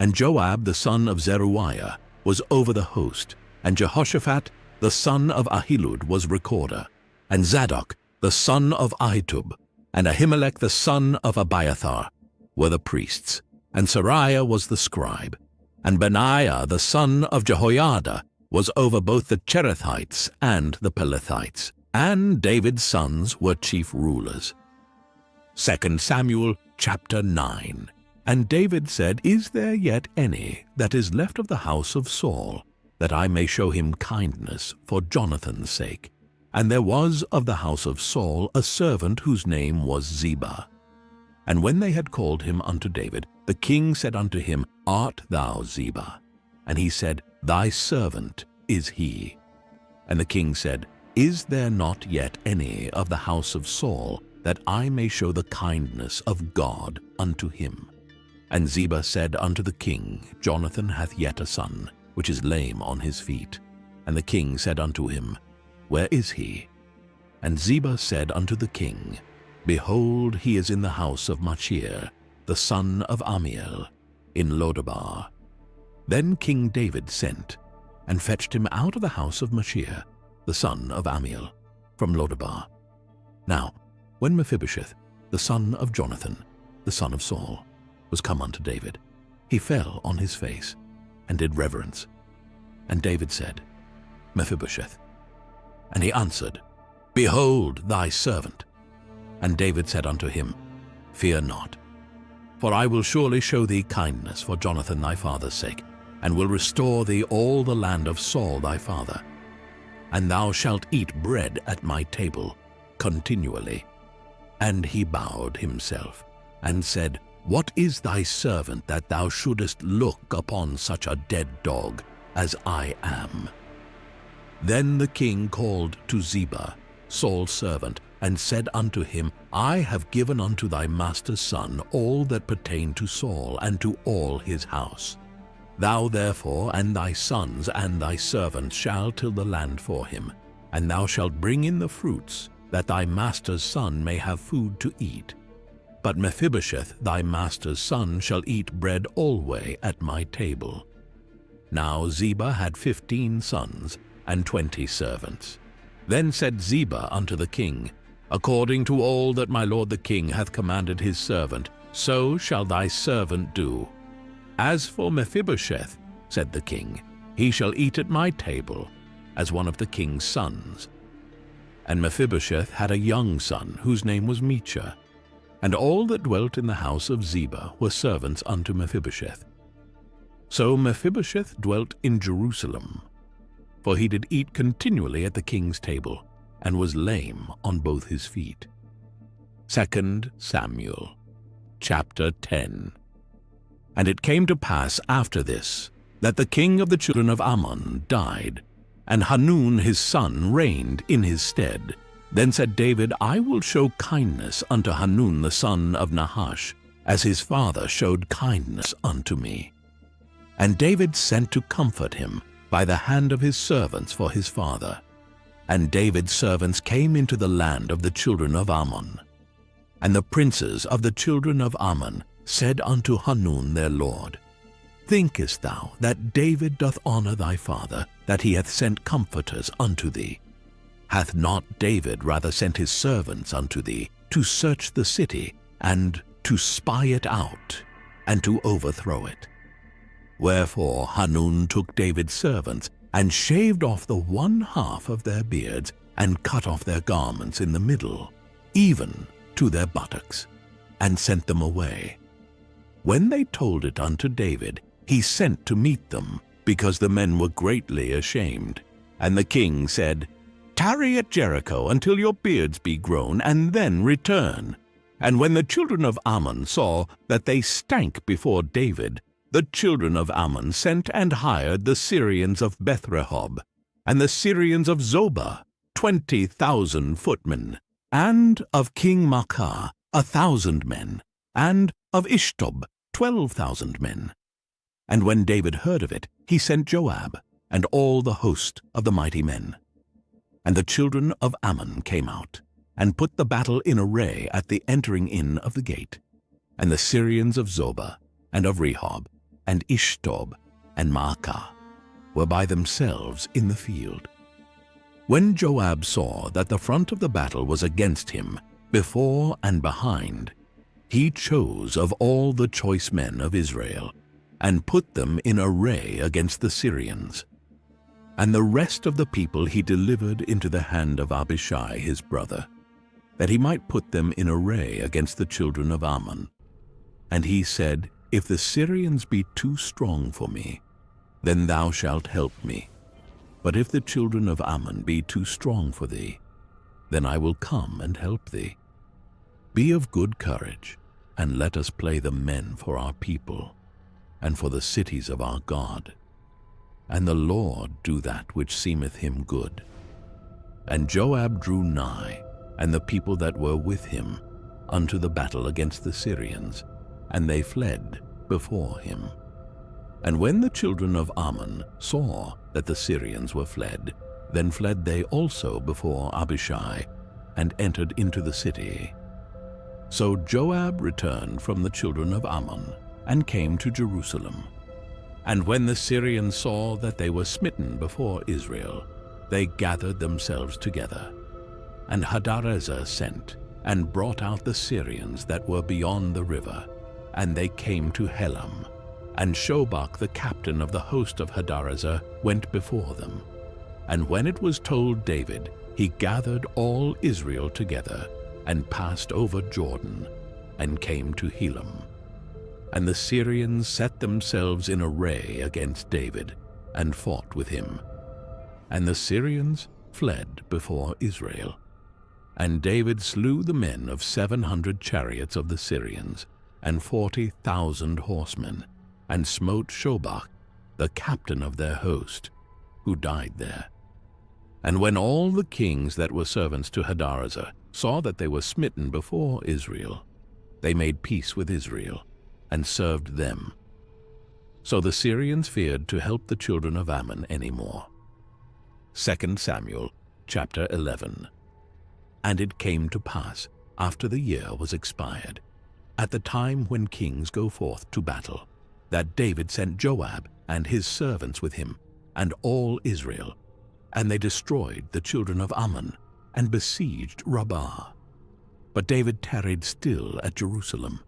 And Joab the son of Zeruiah was over the host, and Jehoshaphat the son of Ahilud, was recorder, and Zadok, the son of Ahitub, and Ahimelech, the son of Abiathar, were the priests, and Sariah was the scribe, and Benaiah, the son of Jehoiada, was over both the Cherethites and the Pelethites, and David's sons were chief rulers. 2 Samuel chapter 9. And David said, Is there yet any that is left of the house of Saul, that I may show him kindness for Jonathan's sake? And there was of the house of Saul a servant whose name was Ziba. And when they had called him unto David, the king said unto him, Art thou Ziba? And he said, Thy servant is he. And the king said, Is there not yet any of the house of Saul, that I may show the kindness of God unto him? And Ziba said unto the king, Jonathan hath yet a son, which is lame on his feet. And the king said unto him, Where is he? And Ziba said unto the king, Behold, he is in the house of Machir, the son of Amiel, in Lodabar. Then King David sent, and fetched him out of the house of Machir, the son of Amiel, from Lodabar. Now, when Mephibosheth, the son of Jonathan, the son of Saul, was come unto David, he fell on his face, and did reverence. And David said, Mephibosheth. And he answered, Behold thy servant. And David said unto him, Fear not, for I will surely show thee kindness for Jonathan thy father's sake, and will restore thee all the land of Saul thy father. And thou shalt eat bread at my table continually. And he bowed himself, and said, What is thy servant that thou shouldest look upon such a dead dog as I am? Then the king called to Ziba, Saul's servant, and said unto him, I have given unto thy master's son all that pertain to Saul and to all his house. Thou therefore and thy sons and thy servants shall till the land for him, and thou shalt bring in the fruits, that thy master's son may have food to eat. But Mephibosheth thy master's son shall eat bread alway at my table. Now Ziba had 15 sons and 20 servants. Then said Ziba unto the king, According to all that my lord the king hath commanded his servant, so shall thy servant do. As for Mephibosheth, said the king, he shall eat at my table, as one of the king's sons. And Mephibosheth had a young son, whose name was Micha. And all that dwelt in the house of Ziba were servants unto Mephibosheth. So Mephibosheth dwelt in Jerusalem, for he did eat continually at the king's table, and was lame on both his feet. 2 Samuel chapter 10. And it came to pass after this, that the king of the children of Ammon died, and Hanun his son reigned in his stead. Then said David, I will show kindness unto Hanun the son of Nahash, as his father showed kindness unto me. And David sent to comfort him by the hand of his servants for his father. And David's servants came into the land of the children of Ammon. And the princes of the children of Ammon said unto Hanun their lord, Thinkest thou that David doth honor thy father, that he hath sent comforters unto thee? Hath not David rather sent his servants unto thee, to search the city, and to spy it out, and to overthrow it? Wherefore Hanun took David's servants, and shaved off the 1/2 of their beards, and cut off their garments in the middle, even to their buttocks, and sent them away. When they told it unto David, he sent to meet them, because the men were greatly ashamed. And the king said, Tarry at Jericho until your beards be grown, and then return. And when the children of Ammon saw that they stank before David, the children of Ammon sent and hired the Syrians of Bethrehob, and the Syrians of Zobah, 20,000 footmen, and of King Maachah 1,000 men, and of Ishtob 12,000 men. And when David heard of it, he sent Joab, and all the host of the mighty men. And the children of Ammon came out, and put the battle in array at the entering in of the gate. And the Syrians of Zobah, and of Rehob, and Ishtob, and Maachah, were by themselves in the field. When Joab saw that the front of the battle was against him, before and behind, he chose of all the choice men of Israel, and put them in array against the Syrians. And the rest of the people he delivered into the hand of Abishai his brother, that he might put them in array against the children of Ammon. And he said, If the Syrians be too strong for me, then thou shalt help me. But if the children of Ammon be too strong for thee, then I will come and help thee. Be of good courage, and let us play the men for our people, and for the cities of our God. And the Lord do that which seemeth him good. And Joab drew nigh, and the people that were with him, unto the battle against the Syrians, and they fled before him. And when the children of Ammon saw that the Syrians were fled, then fled they also before Abishai, and entered into the city. So Joab returned from the children of Ammon, and came to Jerusalem. And when the Syrians saw that they were smitten before Israel, they gathered themselves together. And Hadarezer sent, and brought out the Syrians that were beyond the river, and they came to Helam. And Shobach the captain of the host of Hadarezer went before them. And when it was told David, he gathered all Israel together, and passed over Jordan, and came to Helam. And the Syrians set themselves in array against David, and fought with him. And the Syrians fled before Israel. And David slew the men of 700 chariots of the Syrians, and 40,000 horsemen, and smote Shobach, the captain of their host, who died there. And when all the kings that were servants to Hadarezer saw that they were smitten before Israel, they made peace with Israel, and served them. So the Syrians feared to help the children of Ammon any more. 2 Samuel chapter 11. And it came to pass, after the year was expired, at the time when kings go forth to battle, that David sent Joab and his servants with him, and all Israel, and they destroyed the children of Ammon, and besieged Rabbah. But David tarried still at Jerusalem.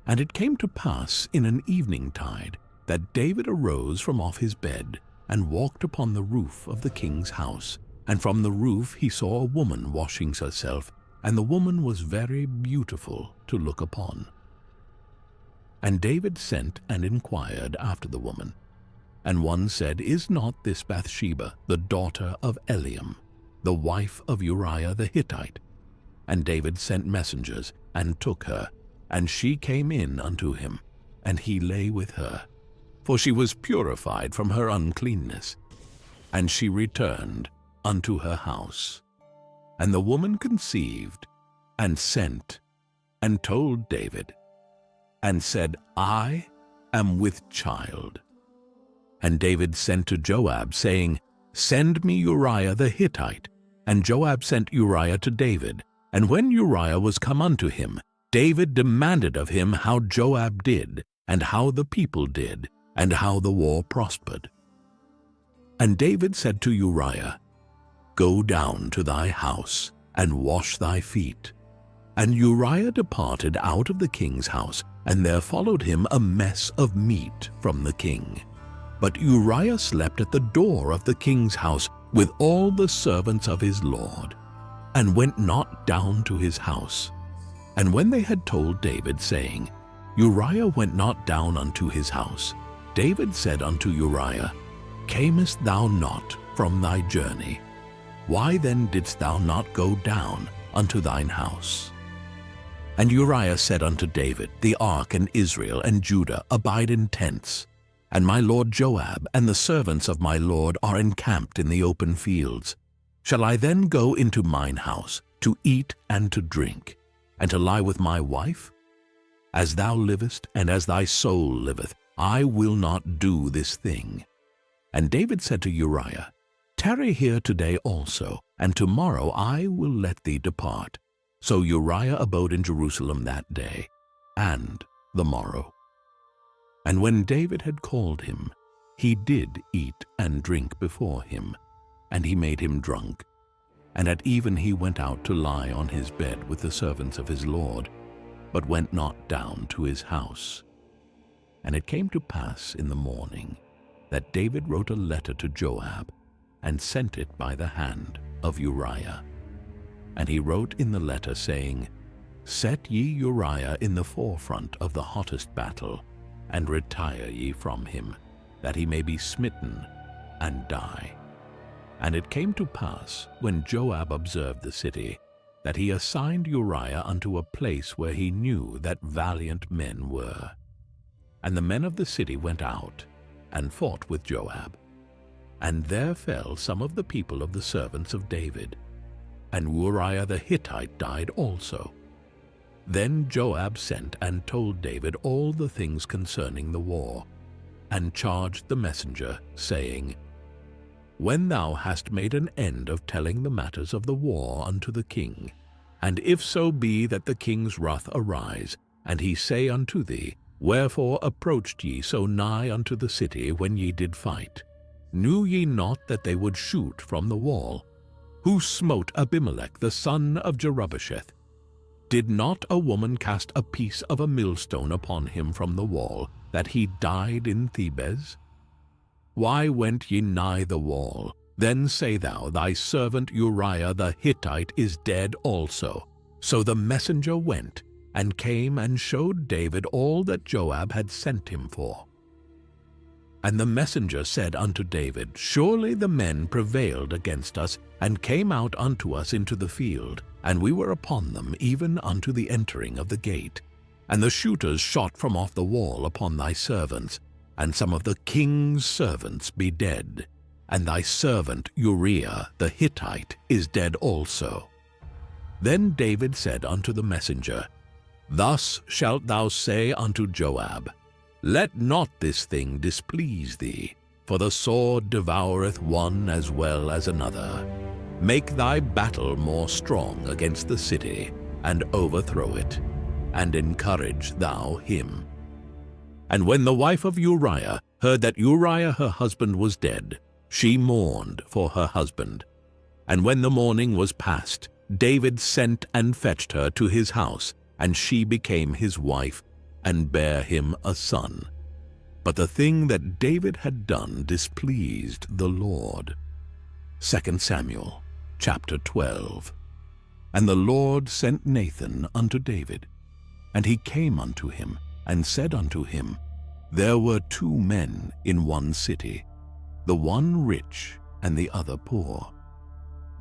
And it came to pass in an evening tide, that David arose from off his bed, and walked upon the roof of the king's house. And from the roof he saw a woman washing herself, and the woman was very beautiful to look upon. And David sent and inquired after the woman. And one said, Is not this Bathsheba, the daughter of Eliam, the wife of Uriah the Hittite? And David sent messengers, and took her, and she came in unto him, and he lay with her, for she was purified from her uncleanness. And she returned unto her house. And the woman conceived, and sent, and told David, and said, I am with child. And David sent to Joab, saying, Send me Uriah the Hittite. And Joab sent Uriah to David. And when Uriah was come unto him, David demanded of him how Joab did, and how the people did, and how the war prospered. And David said to Uriah, Go down to thy house, and wash thy feet. And Uriah departed out of the king's house, and there followed him a mess of meat from the king. But Uriah slept at the door of the king's house with all the servants of his lord, and went not down to his house. And when they had told David, saying, Uriah went not down unto his house, David said unto Uriah, Camest thou not from thy journey? Why then didst thou not go down unto thine house? And Uriah said unto David, The ark and Israel and Judah abide in tents, and my lord Joab and the servants of my lord are encamped in the open fields. Shall I then go into mine house to eat and to drink, and to lie with my wife? As thou livest, and as thy soul liveth, I will not do this thing. And David said to Uriah, Tarry here today also, and tomorrow I will let thee depart. So Uriah abode in Jerusalem that day, and the morrow. And when David had called him, he did eat and drink before him. and he made him drunk. And at even he went out to lie on his bed with the servants of his lord, but went not down to his house. And it came to pass in the morning that David wrote a letter to Joab, and sent it by the hand of Uriah. And he wrote in the letter, saying, Set ye Uriah in the forefront of the hottest battle, and retire ye from him, that he may be smitten and die. And it came to pass, when Joab observed the city, that he assigned Uriah unto a place where he knew that valiant men were. And the men of the city went out, and fought with Joab. And there fell some of the people of the servants of David, and Uriah the Hittite died also. Then Joab sent and told David all the things concerning the war, and charged the messenger, saying, When thou hast made an end of telling the matters of the war unto the king, and if so be that the king's wrath arise, and he say unto thee, Wherefore approached ye so nigh unto the city when ye did fight? Knew ye not that they would shoot from the wall? Who smote Abimelech the son of Jerubbesheth? Did not a woman cast a piece of a millstone upon him from the wall, that he died in Thebez? Why went ye nigh the wall? Then say thou, Thy servant Uriah the Hittite is dead also. So the messenger went, and came and showed David all that Joab had sent him for. And the messenger said unto David, Surely the men prevailed against us, and came out unto us into the field, and we were upon them even unto the entering of the gate. And the shooters shot from off the wall upon thy servants, and some of the king's servants be dead, and thy servant Uriah the Hittite is dead also. Then David said unto the messenger, Thus shalt thou say unto Joab, Let not this thing displease thee, for the sword devoureth one as well as another. Make thy battle more strong against the city, and overthrow it, and encourage thou him. And when the wife of Uriah heard that Uriah her husband was dead, she mourned for her husband. And when the mourning was past, David sent and fetched her to his house, and she became his wife, and bare him a son. But the thing that David had done displeased the Lord. 2 Samuel chapter 12. And the Lord sent Nathan unto David, and he came unto him, and said unto him, There were 2 men in one city, the one rich and the other poor.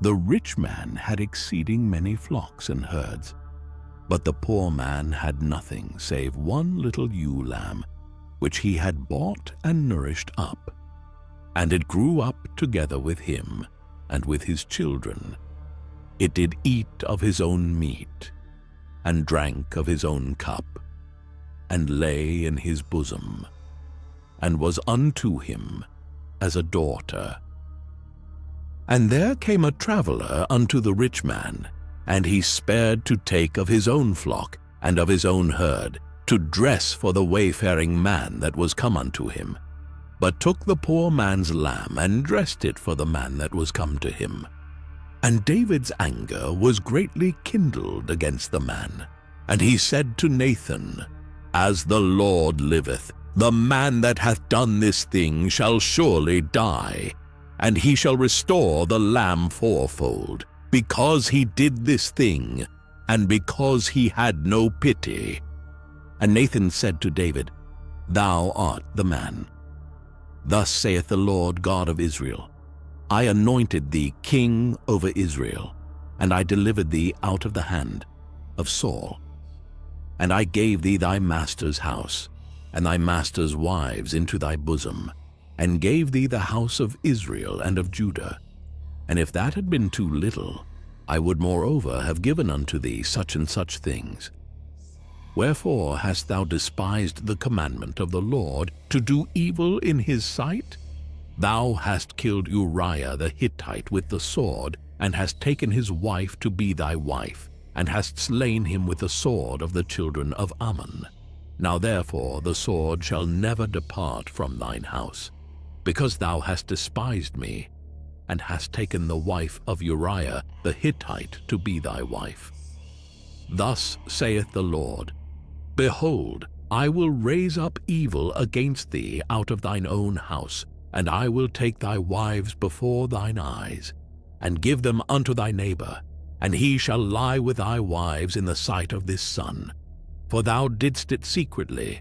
The rich man had exceeding many flocks and herds, but the poor man had nothing save one little ewe lamb, which he had bought and nourished up. And it grew up together with him, and with his children. It did eat of his own meat, and drank of his own cup, and lay in his bosom, and was unto him as a daughter. And there came a traveler unto the rich man, and he spared to take of his own flock and of his own herd, to dress for the wayfaring man that was come unto him, but took the poor man's lamb, and dressed it for the man that was come to him. And David's anger was greatly kindled against the man. And he said to Nathan, As the Lord liveth, the man that hath done this thing shall surely die, and he shall restore the lamb fourfold, because he did this thing, and because he had no pity. And Nathan said to David, Thou art the man. Thus saith the Lord God of Israel, I anointed thee king over Israel, and I delivered thee out of the hand of Saul. And I gave thee thy master's house, and thy master's wives into thy bosom, and gave thee the house of Israel and of Judah. And if that had been too little, I would moreover have given unto thee such and such things. Wherefore hast thou despised the commandment of the Lord, to do evil in his sight? Thou hast killed Uriah the Hittite with the sword, and hast taken his wife to be thy wife, and hast slain him with the sword of the children of Ammon. Now therefore the sword shall never depart from thine house, because thou hast despised me, and hast taken the wife of Uriah the Hittite to be thy wife. Thus saith the Lord, Behold, I will raise up evil against thee out of thine own house, and I will take thy wives before thine eyes, and give them unto thy neighbor, and he shall lie with thy wives in the sight of this sun. For thou didst it secretly,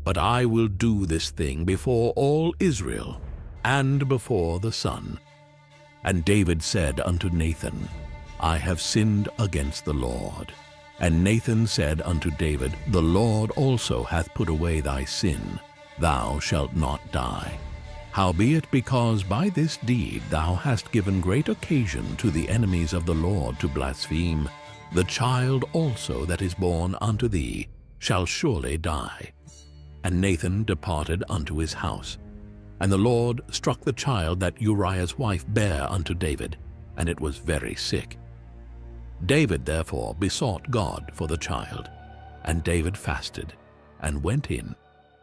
but I will do this thing before all Israel, and before the sun. And David said unto Nathan, I have sinned against the Lord. And Nathan said unto David, The Lord also hath put away thy sin, thou shalt not die. Howbeit, because by this deed thou hast given great occasion to the enemies of the Lord to blaspheme, the child also that is born unto thee shall surely die. And Nathan departed unto his house. And the Lord struck the child that Uriah's wife bare unto David, and it was very sick. David therefore besought God for the child, and David fasted, and went in,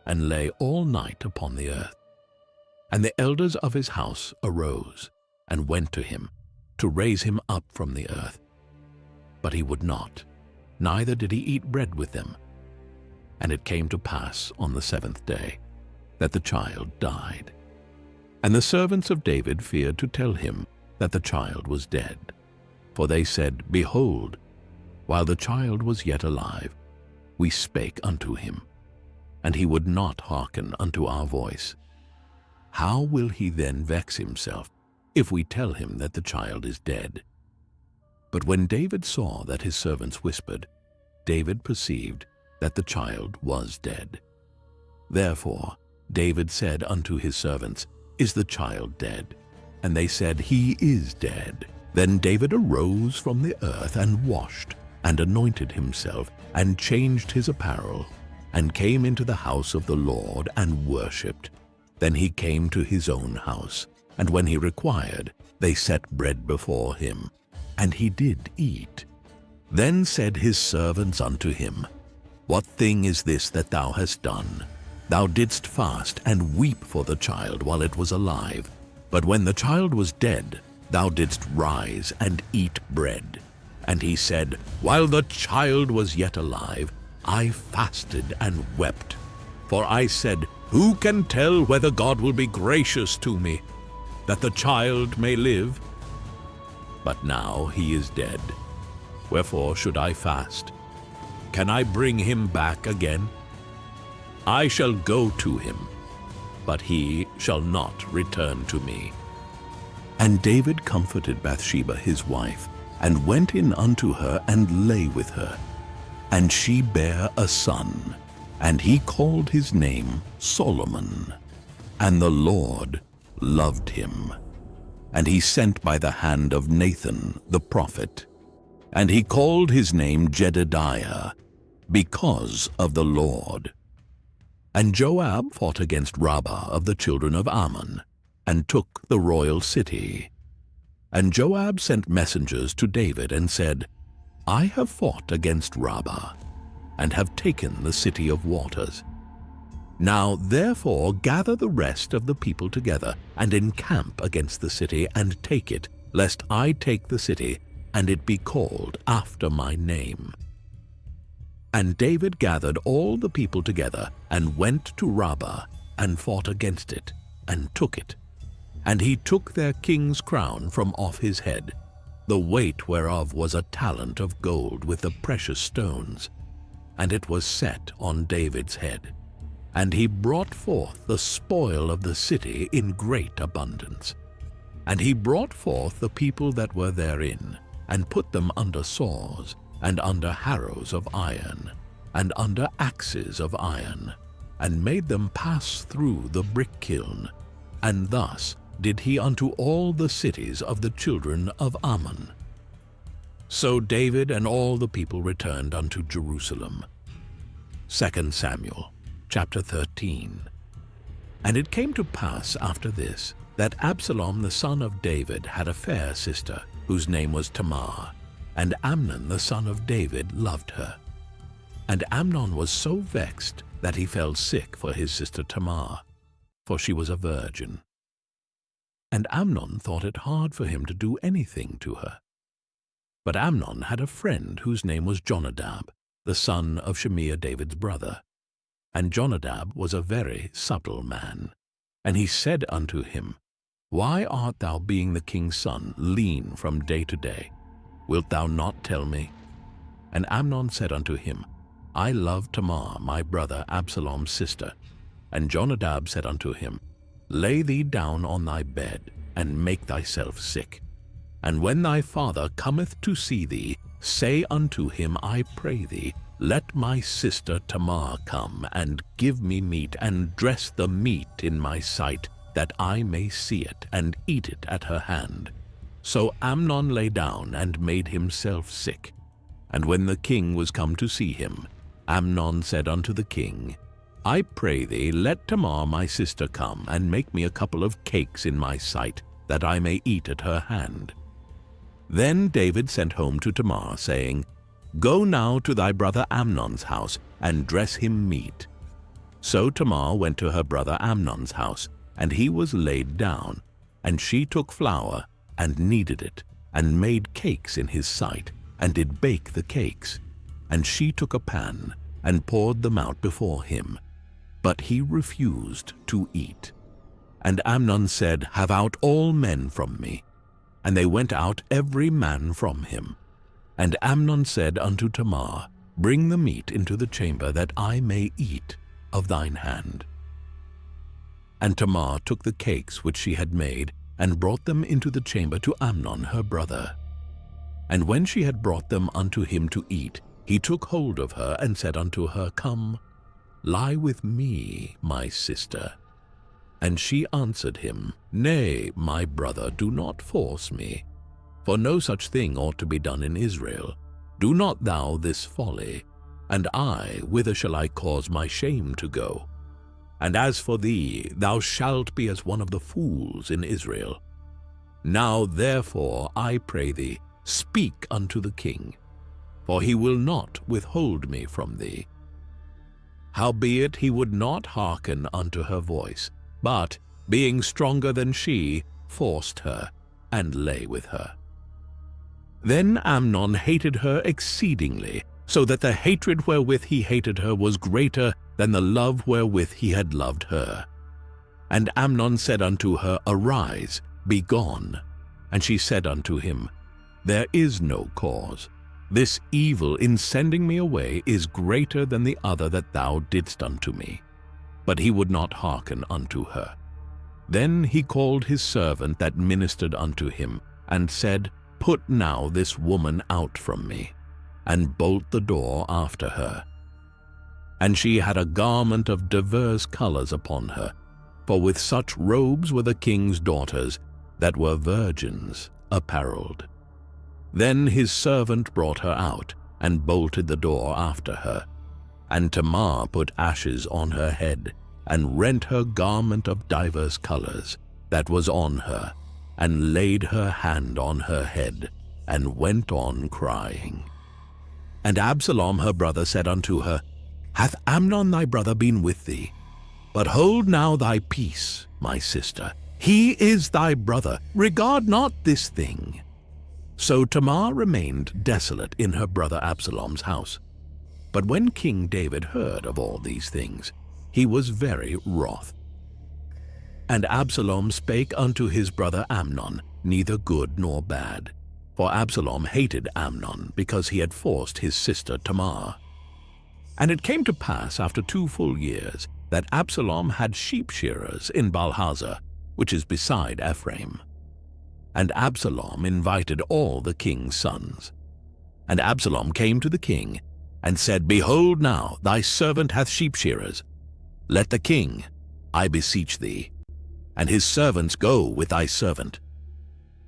and lay all night upon the earth. And the elders of his house arose, and went to him, to raise him up from the earth. But he would not, neither did he eat bread with them. And it came to pass on the 7th day, that the child died. And the servants of David feared to tell him that the child was dead. For they said, Behold, while the child was yet alive, we spake unto him, and he would not hearken unto our voice. How will he then vex himself, if we tell him that the child is dead? But when David saw that his servants whispered, David perceived that the child was dead. Therefore David said unto his servants, Is the child dead? And they said, He is dead. Then David arose from the earth, and washed, and anointed himself, and changed his apparel, and came into the house of the Lord, and worshipped. Then he came to his own house, and when he required, they set bread before him, and he did eat. Then said his servants unto him, What thing is this that thou hast done? Thou didst fast and weep for the child while it was alive, but when the child was dead, thou didst rise and eat bread. And he said, While the child was yet alive, I fasted and wept. For I said, Who can tell whether God will be gracious to me, that the child may live? But now he is dead. Wherefore should I fast? Can I bring him back again? I shall go to him, but he shall not return to me. And David comforted Bathsheba his wife, and went in unto her, and lay with her. And she bare a son, and he called his name Solomon. And the Lord loved him. And he sent by the hand of Nathan the prophet. And he called his name Jedidiah, because of the Lord. And Joab fought against Rabbah of the children of Ammon, and took the royal city. And Joab sent messengers to David, and said, I have fought against Rabbah, and have taken the city of waters. Now therefore gather the rest of the people together, and encamp against the city, and take it, lest I take the city, and it be called after my name. And David gathered all the people together, and went to Rabbah, and fought against it, and took it. And he took their king's crown from off his head, the weight whereof was a talent of gold with the precious stones, and it was set on David's head. And he brought forth the spoil of the city in great abundance. And he brought forth the people that were therein, and put them under saws, and under harrows of iron, and under axes of iron, and made them pass through the brick kiln. And thus did he unto all the cities of the children of Ammon. So David and all the people returned unto Jerusalem. 2 Samuel chapter 13. And it came to pass after this, that Absalom the son of David had a fair sister, whose name was Tamar, and Amnon the son of David loved her. And Amnon was so vexed that he fell sick for his sister Tamar, for she was a virgin. and Amnon thought it hard for him to do anything to her. But Amnon had a friend whose name was Jonadab, the son of Shimea David's brother. And Jonadab was a very subtle man. And he said unto him, Why art thou, being the king's son, lean from day to day? Wilt thou not tell me? And Amnon said unto him, I love Tamar, my brother Absalom's sister. And Jonadab said unto him, Lay thee down on thy bed, and make thyself sick. And when thy father cometh to see thee, say unto him, I pray thee, let my sister Tamar come, and give me meat, and dress the meat in my sight, that I may see it, and eat it at her hand. So Amnon lay down, and made himself sick. And when the king was come to see him, Amnon said unto the king, I pray thee, let Tamar my sister come, and make me a couple of cakes in my sight, that I may eat at her hand. Then David sent home to Tamar, saying, Go now to thy brother Amnon's house, and dress him meat. So Tamar went to her brother Amnon's house, and he was laid down, and she took flour, and kneaded it, and made cakes in his sight, and did bake the cakes. And she took a pan, and poured them out before him. But he refused to eat. And Amnon said, Have out all men from me. And they went out every man from him. And Amnon said unto Tamar, Bring the meat into the chamber, that I may eat of thine hand. And Tamar took the cakes which she had made, and brought them into the chamber to Amnon her brother. And when she had brought them unto him to eat, he took hold of her, and said unto her, Come, lie with me, my sister. And she answered him, Nay, my brother, do not force me, for no such thing ought to be done in Israel. Do not thou this folly, and I, whither shall I cause my shame to go? And as for thee, thou shalt be as one of the fools in Israel. Now therefore, I pray thee, speak unto the king, for he will not withhold me from thee. Howbeit he would not hearken unto her voice, but, being stronger than she, forced her, and lay with her. Then Amnon hated her exceedingly, so that the hatred wherewith he hated her was greater than the love wherewith he had loved her. And Amnon said unto her, Arise, be gone. And she said unto him, There is no cause. This evil in sending me away is greater than the other that thou didst unto me. But he would not hearken unto her. Then he called his servant that ministered unto him, and said, Put now this woman out from me, and bolt the door after her. And she had a garment of divers colors upon her, for with such robes were the king's daughters, that were virgins apparelled. Then his servant brought her out, and bolted the door after her. And Tamar put ashes on her head, and rent her garment of divers colors that was on her, and laid her hand on her head, and went on crying. And Absalom her brother said unto her, Hath Amnon thy brother been with thee? But hold now thy peace, my sister. He is thy brother. Regard not this thing. So Tamar remained desolate in her brother Absalom's house. But when King David heard of all these things, he was very wroth. And Absalom spake unto his brother Amnon, neither good nor bad. For Absalom hated Amnon, because he had forced his sister Tamar. And it came to pass after 2 full years, that Absalom had sheep shearers in Baalhazor, which is beside Ephraim. And Absalom invited all the king's sons. And Absalom came to the king, and said, Behold now, thy servant hath sheep shearers. Let the king, I beseech thee, and his servants go with thy servant.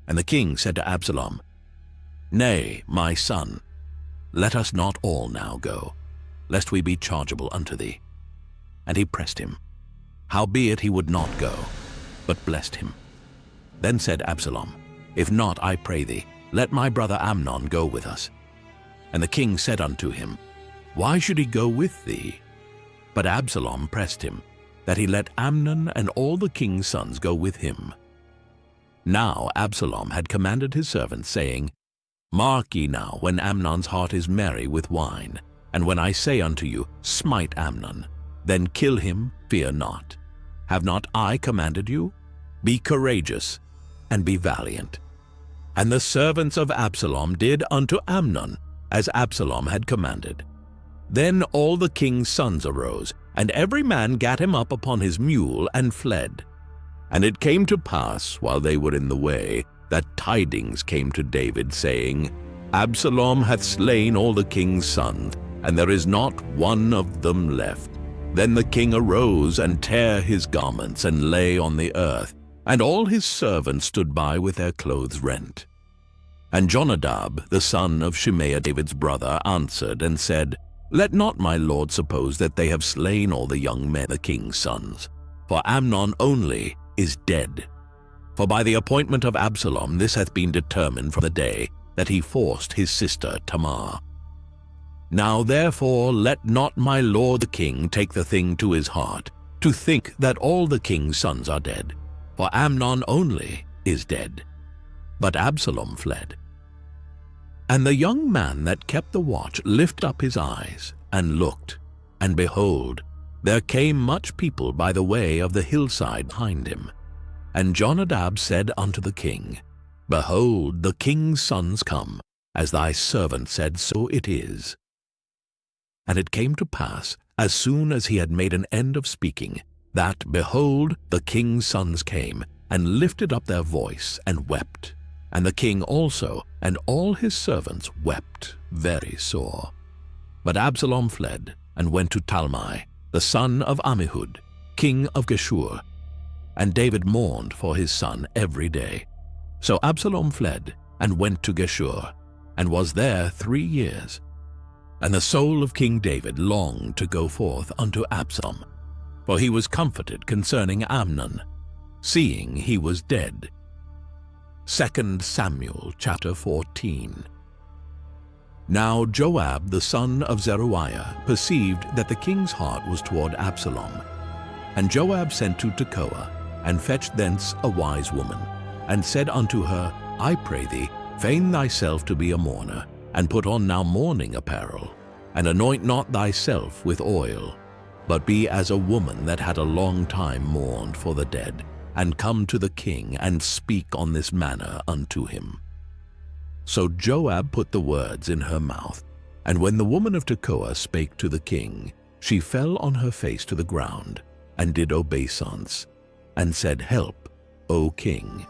And the king said to Absalom, Nay, my son, let us not all now go, lest we be chargeable unto thee. And he pressed him. Howbeit he would not go, but blessed him. Then said Absalom, If not, I pray thee, let my brother Amnon go with us. And the king said unto him, Why should he go with thee? But Absalom pressed him, that he let Amnon and all the king's sons go with him. Now Absalom had commanded his servants, saying, Mark ye now, when Amnon's heart is merry with wine, and when I say unto you, Smite Amnon, then kill him, fear not. Have not I commanded you? Be courageous, and be valiant. And the servants of Absalom did unto Amnon as Absalom had commanded. Then all the king's sons arose, and every man gat him up upon his mule and fled. And it came to pass, while they were in the way, that tidings came to David, saying, Absalom hath slain all the king's sons, and there is not one of them left. Then the king arose and tare his garments, and lay on the earth, and all his servants stood by with their clothes rent. And Jonadab, the son of Shimei, David's brother, answered and said, Let not my lord suppose that they have slain all the young men, the king's sons, for Amnon only is dead. For by the appointment of Absalom this hath been determined from the day that he forced his sister Tamar. Now therefore let not my lord the king take the thing to his heart, to think that all the king's sons are dead, for Amnon only is dead. But Absalom fled. And the young man that kept the watch lifted up his eyes, and looked, and behold, there came much people by the way of the hillside behind him. And Jonadab said unto the king, Behold, the king's sons come, as thy servant said, so it is. And it came to pass, as soon as he had made an end of speaking, that, behold, the king's sons came, and lifted up their voice, and wept. And the king also, and all his servants, wept very sore. But Absalom fled, and went to Talmai, the son of Ammihud, king of Geshur. And David mourned for his son every day. So Absalom fled, and went to Geshur, and was there 3 years. And the soul of King David longed to go forth unto Absalom, for he was comforted concerning Amnon, seeing he was dead. 2 Samuel chapter 14. Now Joab the son of Zeruiah perceived that the king's heart was toward Absalom. And Joab sent to Tekoa, and fetched thence a wise woman, and said unto her, I pray thee, feign thyself to be a mourner, and put on now mourning apparel, and anoint not thyself with oil, but be as a woman that had a long time mourned for the dead, and come to the king, and speak on this manner unto him. So Joab put the words in her mouth, and when the woman of Tekoa spake to the king, she fell on her face to the ground, and did obeisance, and said, Help, O king.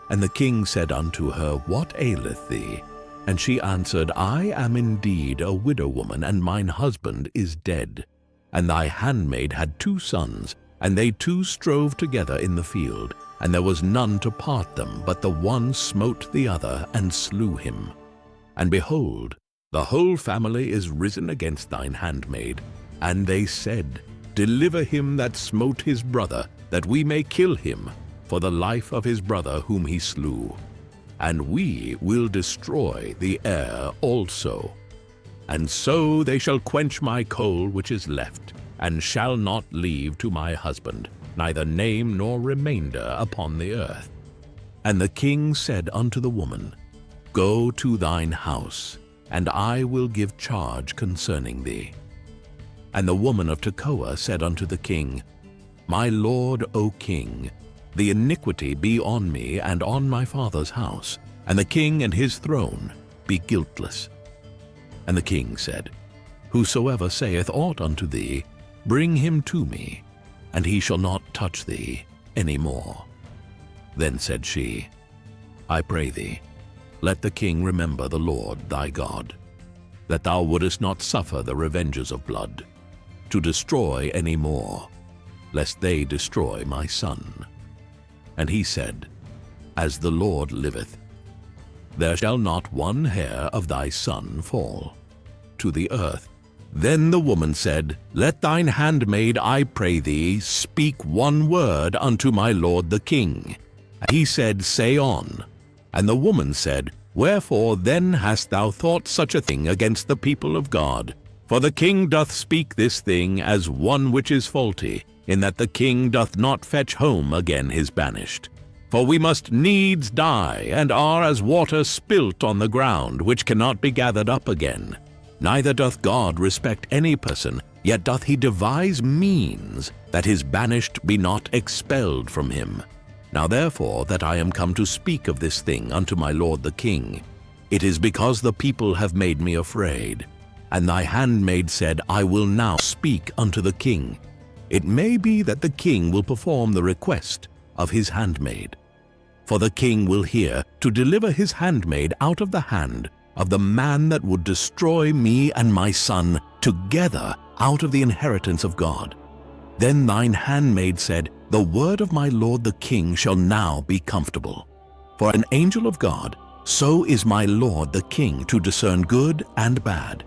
And the king said unto her, What aileth thee? And she answered, I am indeed a widow woman, and mine husband is dead. And thy handmaid had 2 sons, and they 2 strove together in the field, and there was none to part them, but the one smote the other, and slew him. And behold, the whole family is risen against thine handmaid. And they said, Deliver him that smote his brother, that we may kill him, for the life of his brother whom he slew. And we will destroy the heir also. And so they shall quench my coal which is left, and shall not leave to my husband neither name nor remainder upon the earth. And the king said unto the woman, Go to thine house, and I will give charge concerning thee. And the woman of Tekoa said unto the king, My lord, O king, the iniquity be on me and on my father's house, and the king and his throne be guiltless. And the king said, Whosoever saith aught unto thee, bring him to me, and he shall not touch thee any more. Then said she, I pray thee, let the king remember the Lord thy God, that thou wouldest not suffer the revengers of blood, to destroy any more, lest they destroy my son. And he said, As the Lord liveth, there shall not one hair of thy son fall to the earth. Then the woman said, Let thine handmaid, I pray thee, speak one word unto my lord the king. And he said, Say on. And the woman said, Wherefore then hast thou thought such a thing against the people of God? For the king doth speak this thing as one which is faulty, in that the king doth not fetch home again his banished. For we must needs die, and are as water spilt on the ground, which cannot be gathered up again. Neither doth God respect any person, yet doth he devise means that his banished be not expelled from him. Now therefore that I am come to speak of this thing unto my lord the king, it is because the people have made me afraid. And thy handmaid said, I will now speak unto the king. It may be that the king will perform the request of his handmaid. For the king will hear to deliver his handmaid out of the hand of the man that would destroy me and my son together out of the inheritance of God. Then thine handmaid said, The word of my lord the king shall now be comfortable. For an angel of God, so is my lord the king to discern good and bad.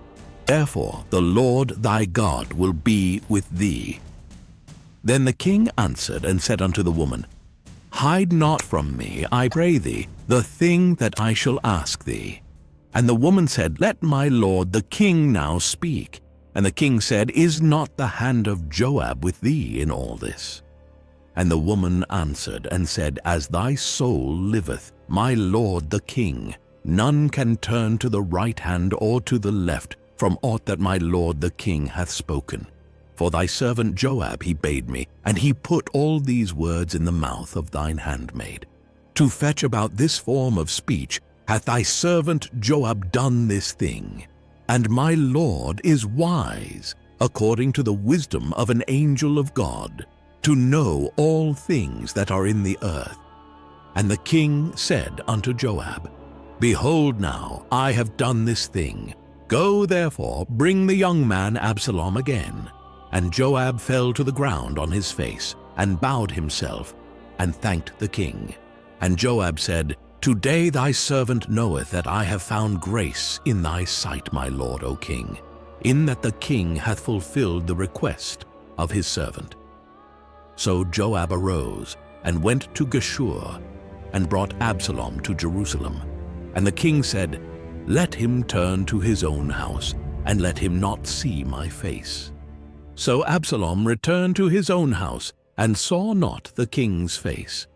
Therefore the Lord thy God will be with thee. Then the king answered and said unto the woman, Hide not from me, I pray thee, the thing that I shall ask thee. And the woman said, Let my lord the king now speak. And the king said, Is not the hand of Joab with thee in all this? And the woman answered and said, As thy soul liveth, my lord the king, none can turn to the right hand or to the left from aught that my lord the king hath spoken. For thy servant Joab he bade me, and he put all these words in the mouth of thine handmaid. To fetch about this form of speech hath thy servant Joab done this thing. And my lord is wise, according to the wisdom of an angel of God, to know all things that are in the earth. And the king said unto Joab, Behold now, I have done this thing. Go therefore, bring the young man Absalom again. And Joab fell to the ground on his face, and bowed himself, and thanked the king. And Joab said, Today thy servant knoweth that I have found grace in thy sight, my lord, O king, in that the king hath fulfilled the request of his servant. So Joab arose, and went to Geshur, and brought Absalom to Jerusalem. And the king said, Let him turn to his own house, and let him not see my face. So Absalom returned to his own house, and saw not the king's face.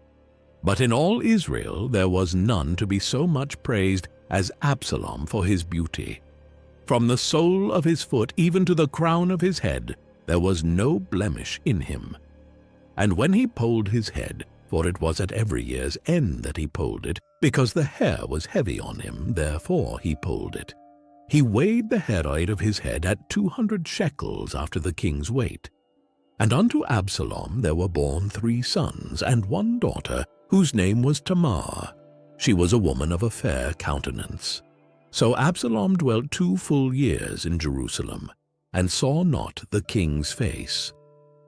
But in all Israel there was none to be so much praised as Absalom for his beauty. From the sole of his foot even to the crown of his head there was no blemish in him. And when he polled his head, for it was at every year's end that he polled it, because the hair was heavy on him, therefore he polled it. He weighed the hairoid of his head at 200 shekels after the king's weight. And unto Absalom there were born 3 sons and 1 daughter, whose name was Tamar. She was a woman of a fair countenance. So Absalom dwelt 2 full years in Jerusalem, and saw not the king's face.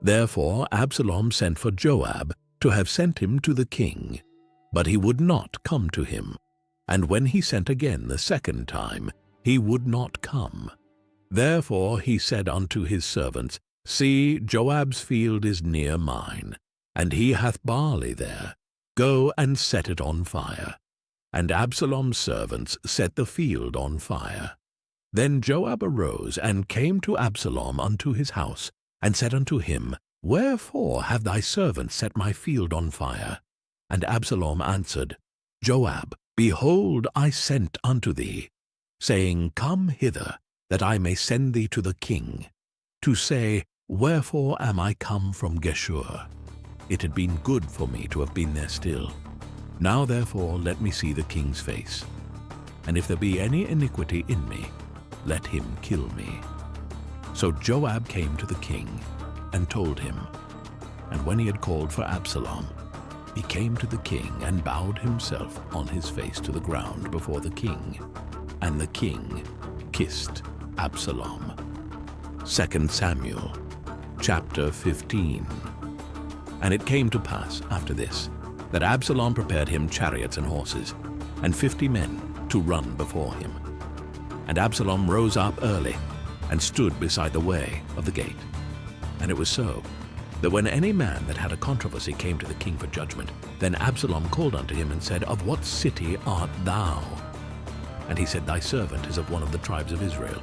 Therefore Absalom sent for Joab to have sent him to the king, but he would not come to him. And when he sent again the 2nd time, he would not come. Therefore he said unto his servants, See, Joab's field is near mine, and he hath barley there. Go and set it on fire. And Absalom's servants set the field on fire. Then Joab arose and came to Absalom unto his house, and said unto him, Wherefore have thy servants set my field on fire? And Absalom answered, Joab, behold, I sent unto thee, saying, Come hither, that I may send thee to the king, to say, Wherefore am I come from Geshur? It had been good for me to have been there still. Now therefore let me see the king's face. And if there be any iniquity in me, let him kill me. So Joab came to the king, and told him. And when he had called for Absalom, he came to the king, and bowed himself on his face to the ground before the king. And the king kissed Absalom. 2 Samuel chapter 15. And it came to pass after this, that Absalom prepared him chariots and horses, and 50 men to run before him. And Absalom rose up early, and stood beside the way of the gate. And it was so, that when any man that had a controversy came to the king for judgment, then Absalom called unto him and said, Of what city art thou? And he said, Thy servant is of one of the tribes of Israel.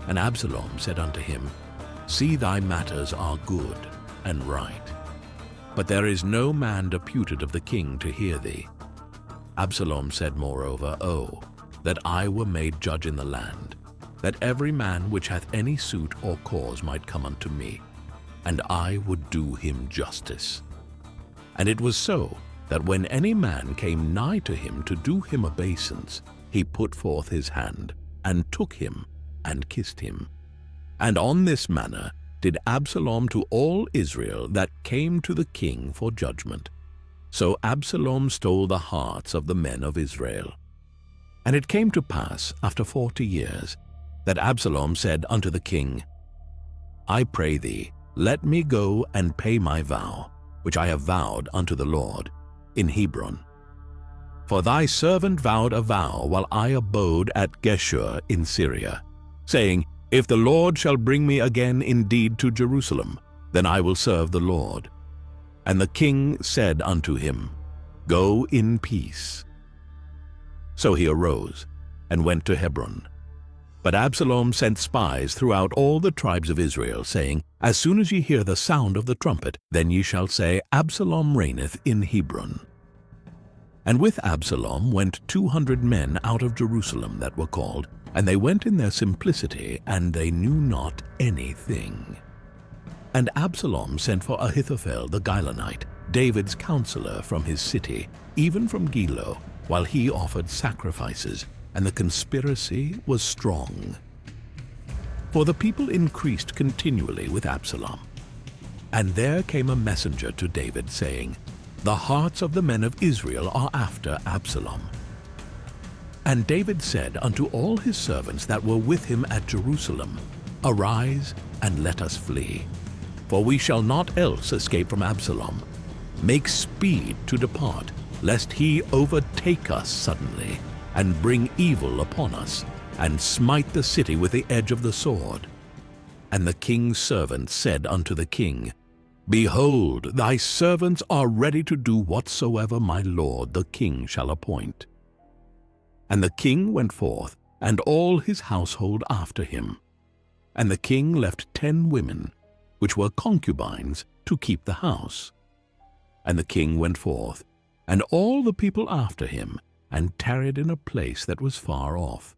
And Absalom said unto him, See, thy matters are good and right. but there is no man deputed of the king to hear thee. Absalom said moreover, Oh, that I were made judge in the land, that every man which hath any suit or cause might come unto me, and I would do him justice. And it was so, that when any man came nigh to him to do him obeisance, he put forth his hand, and took him, and kissed him. And on this manner did Absalom to all Israel that came to the king for judgment. So Absalom stole the hearts of the men of Israel. And it came to pass, after 40 years, that Absalom said unto the king, I pray thee, let me go and pay my vow, which I have vowed unto the Lord, in Hebron. For thy servant vowed a vow while I abode at Geshur in Syria, saying, If the Lord shall bring me again indeed to Jerusalem, then I will serve the Lord. And the king said unto him, Go in peace. So he arose and went to Hebron. But Absalom sent spies throughout all the tribes of Israel, saying, As soon as ye hear the sound of the trumpet, then ye shall say, Absalom reigneth in Hebron. And with Absalom went 200 men out of Jerusalem that were called, and they went in their simplicity, and they knew not anything. And Absalom sent for Ahithophel the Gilonite, David's counselor from his city, even from Gilo, while he offered sacrifices, and the conspiracy was strong. For the people increased continually with Absalom. And there came a messenger to David, saying, The hearts of the men of Israel are after Absalom. And David said unto all his servants that were with him at Jerusalem, Arise, and let us flee, for we shall not else escape from Absalom. Make speed to depart, lest he overtake us suddenly, and bring evil upon us, and smite the city with the edge of the sword. And the king's servants said unto the king, Behold, thy servants are ready to do whatsoever my lord the king shall appoint. And the king went forth, and all his household after him. And the king left 10 women, which were concubines, to keep the house. And the king went forth, and all the people after him, and tarried in a place that was far off.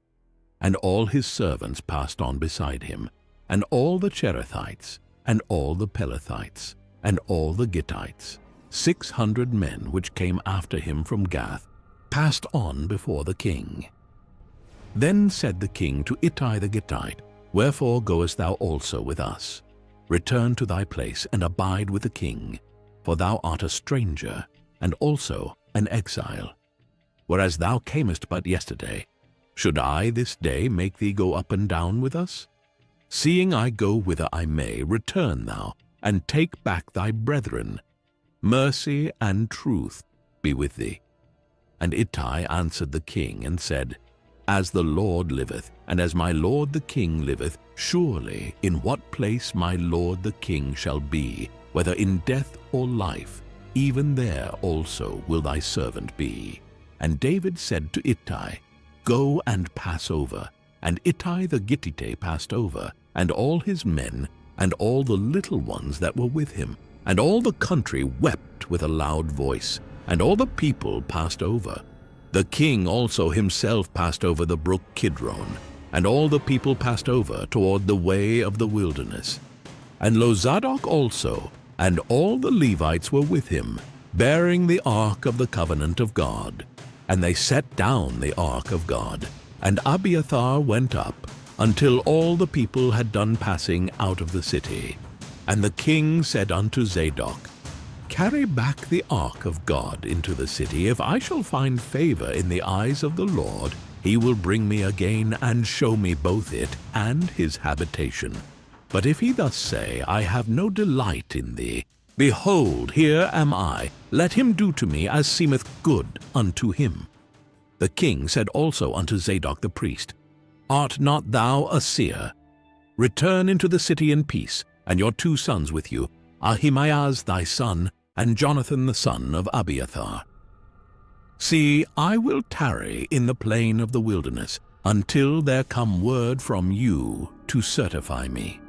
And all his servants passed on beside him, and all the Cherethites, and all the Pelethites, and all the Gittites, 600 men which came after him from Gath, passed on before the king. Then said the king to Ittai the Gittite, Wherefore goest thou also with us? Return to thy place, and abide with the king, for thou art a stranger, and also an exile. Whereas thou camest but yesterday, should I this day make thee go up and down with us? Seeing I go whither I may, return thou, and take back thy brethren. Mercy and truth be with thee. And Ittai answered the king, and said, As the Lord liveth, and as my lord the king liveth, surely in what place my lord the king shall be, whether in death or life, even there also will thy servant be. And David said to Ittai, Go and pass over. And Ittai the Gittite passed over, and all his men, and all the little ones that were with him. And all the country wept with a loud voice, and all the people passed over. The king also himself passed over the brook Kidron, and all the people passed over toward the way of the wilderness. And Lozadok also, and all the Levites were with him, bearing the ark of the covenant of God. And they set down the ark of God, and Abiathar went up, until all the people had done passing out of the city. And the king said unto Zadok, Carry back the ark of God into the city. If I shall find favor in the eyes of the Lord, he will bring me again, and show me both it and his habitation. But if he thus say, I have no delight in thee, behold, here am I, let him do to me as seemeth good unto him. The king said also unto Zadok the priest, Art not thou a seer? Return into the city in peace, and your 2 sons with you, Ahimaaz thy son, and Jonathan the son of Abiathar. See, I will tarry in the plain of the wilderness, until there come word from you to certify me.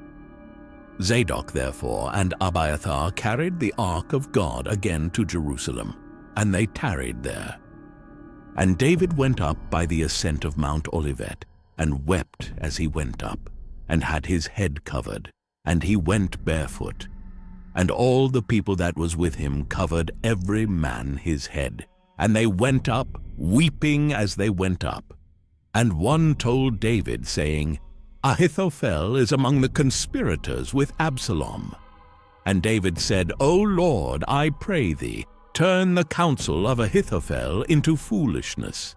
Zadok therefore and Abiathar carried the ark of God again to Jerusalem, and they tarried there. And David went up by the ascent of Mount Olivet, and wept as he went up, and had his head covered, and he went barefoot. And all the people that was with him covered every man his head, and they went up, weeping as they went up. And one told David, saying, Ahithophel is among the conspirators with Absalom. And David said, O Lord, I pray thee, turn the counsel of Ahithophel into foolishness.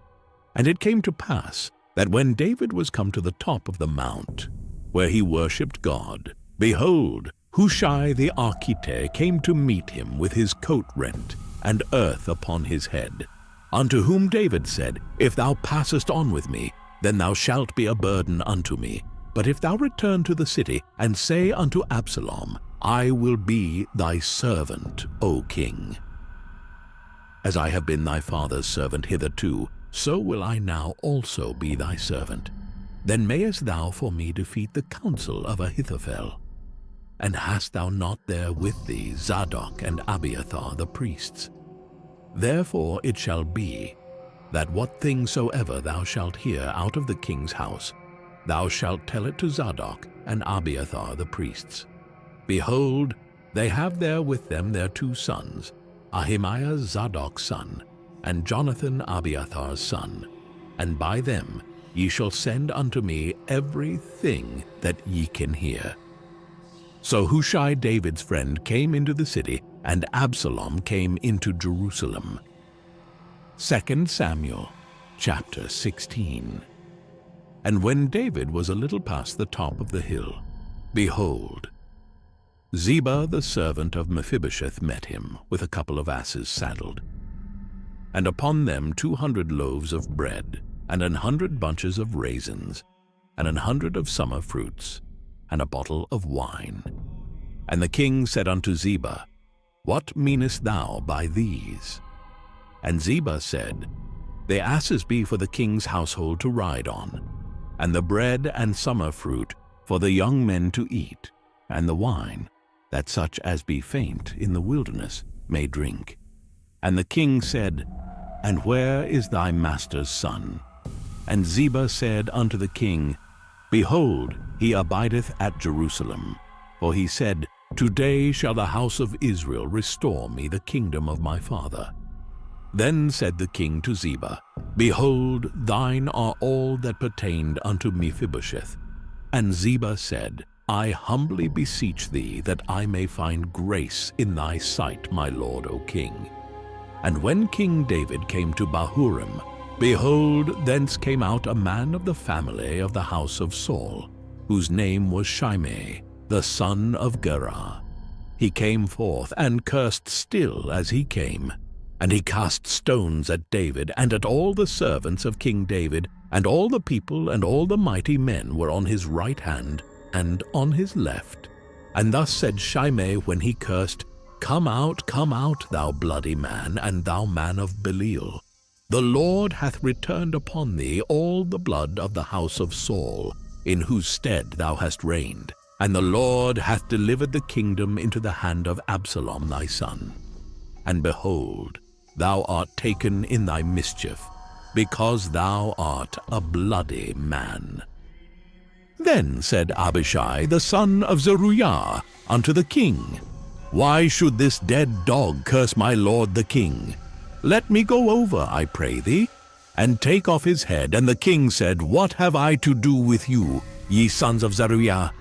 And it came to pass that when David was come to the top of the mount, where he worshipped God, behold, Hushai the Archite came to meet him with his coat rent, and earth upon his head. Unto whom David said, If thou passest on with me, then thou shalt be a burden unto me. But if thou return to the city, and say unto Absalom, I will be thy servant, O king. As I have been thy father's servant hitherto, so will I now also be thy servant. Then mayest thou for me defeat the counsel of Ahithophel. And hast thou not there with thee Zadok and Abiathar the priests? Therefore it shall be, that what thing soever thou shalt hear out of the king's house, thou shalt tell it to Zadok and Abiathar the priests. Behold, they have there with them their two sons, Ahimaaz Zadok's son, and Jonathan Abiathar's son, and by them ye shall send unto me everything that ye can hear. So Hushai David's friend came into the city, and Absalom came into Jerusalem. 2 Samuel chapter 16. And when David was a little past the top of the hill, behold, Ziba the servant of Mephibosheth met him with a couple of asses saddled, and upon them 200 loaves of bread, and 100 bunches of raisins, and 100 of summer fruits, and a bottle of wine. And the king said unto Ziba, What meanest thou by these? And Ziba said, The asses be for the king's household to ride on, and the bread and summer fruit for the young men to eat, and the wine, that such as be faint in the wilderness may drink. And the king said, And where is thy master's son? And Ziba said unto the king, Behold, he abideth at Jerusalem. For he said, Today shall the house of Israel restore me the kingdom of my father. Then said the king to Ziba, Behold, thine are all that pertained unto Mephibosheth. And Ziba said, I humbly beseech thee that I may find grace in thy sight, my lord, O king. And when King David came to Bahurim, behold, thence came out a man of the family of the house of Saul, whose name was Shimei, the son of Gerah. He came forth and cursed still as he came. And he cast stones at David and at all the servants of King David, and all the people and all the mighty men were on his right hand and on his left. And thus said Shimei when he cursed, come out, thou bloody man, and thou man of Belial. The Lord hath returned upon thee all the blood of the house of Saul, in whose stead thou hast reigned. And the Lord hath delivered the kingdom into the hand of Absalom thy son. And behold, thou art taken in thy mischief, because thou art a bloody man. Then said Abishai the son of Zeruiah unto the king, Why should this dead dog curse my lord the king? Let me go over, I pray thee, and take off his head. And the king said, What have I to do with you, ye sons of Zeruiah?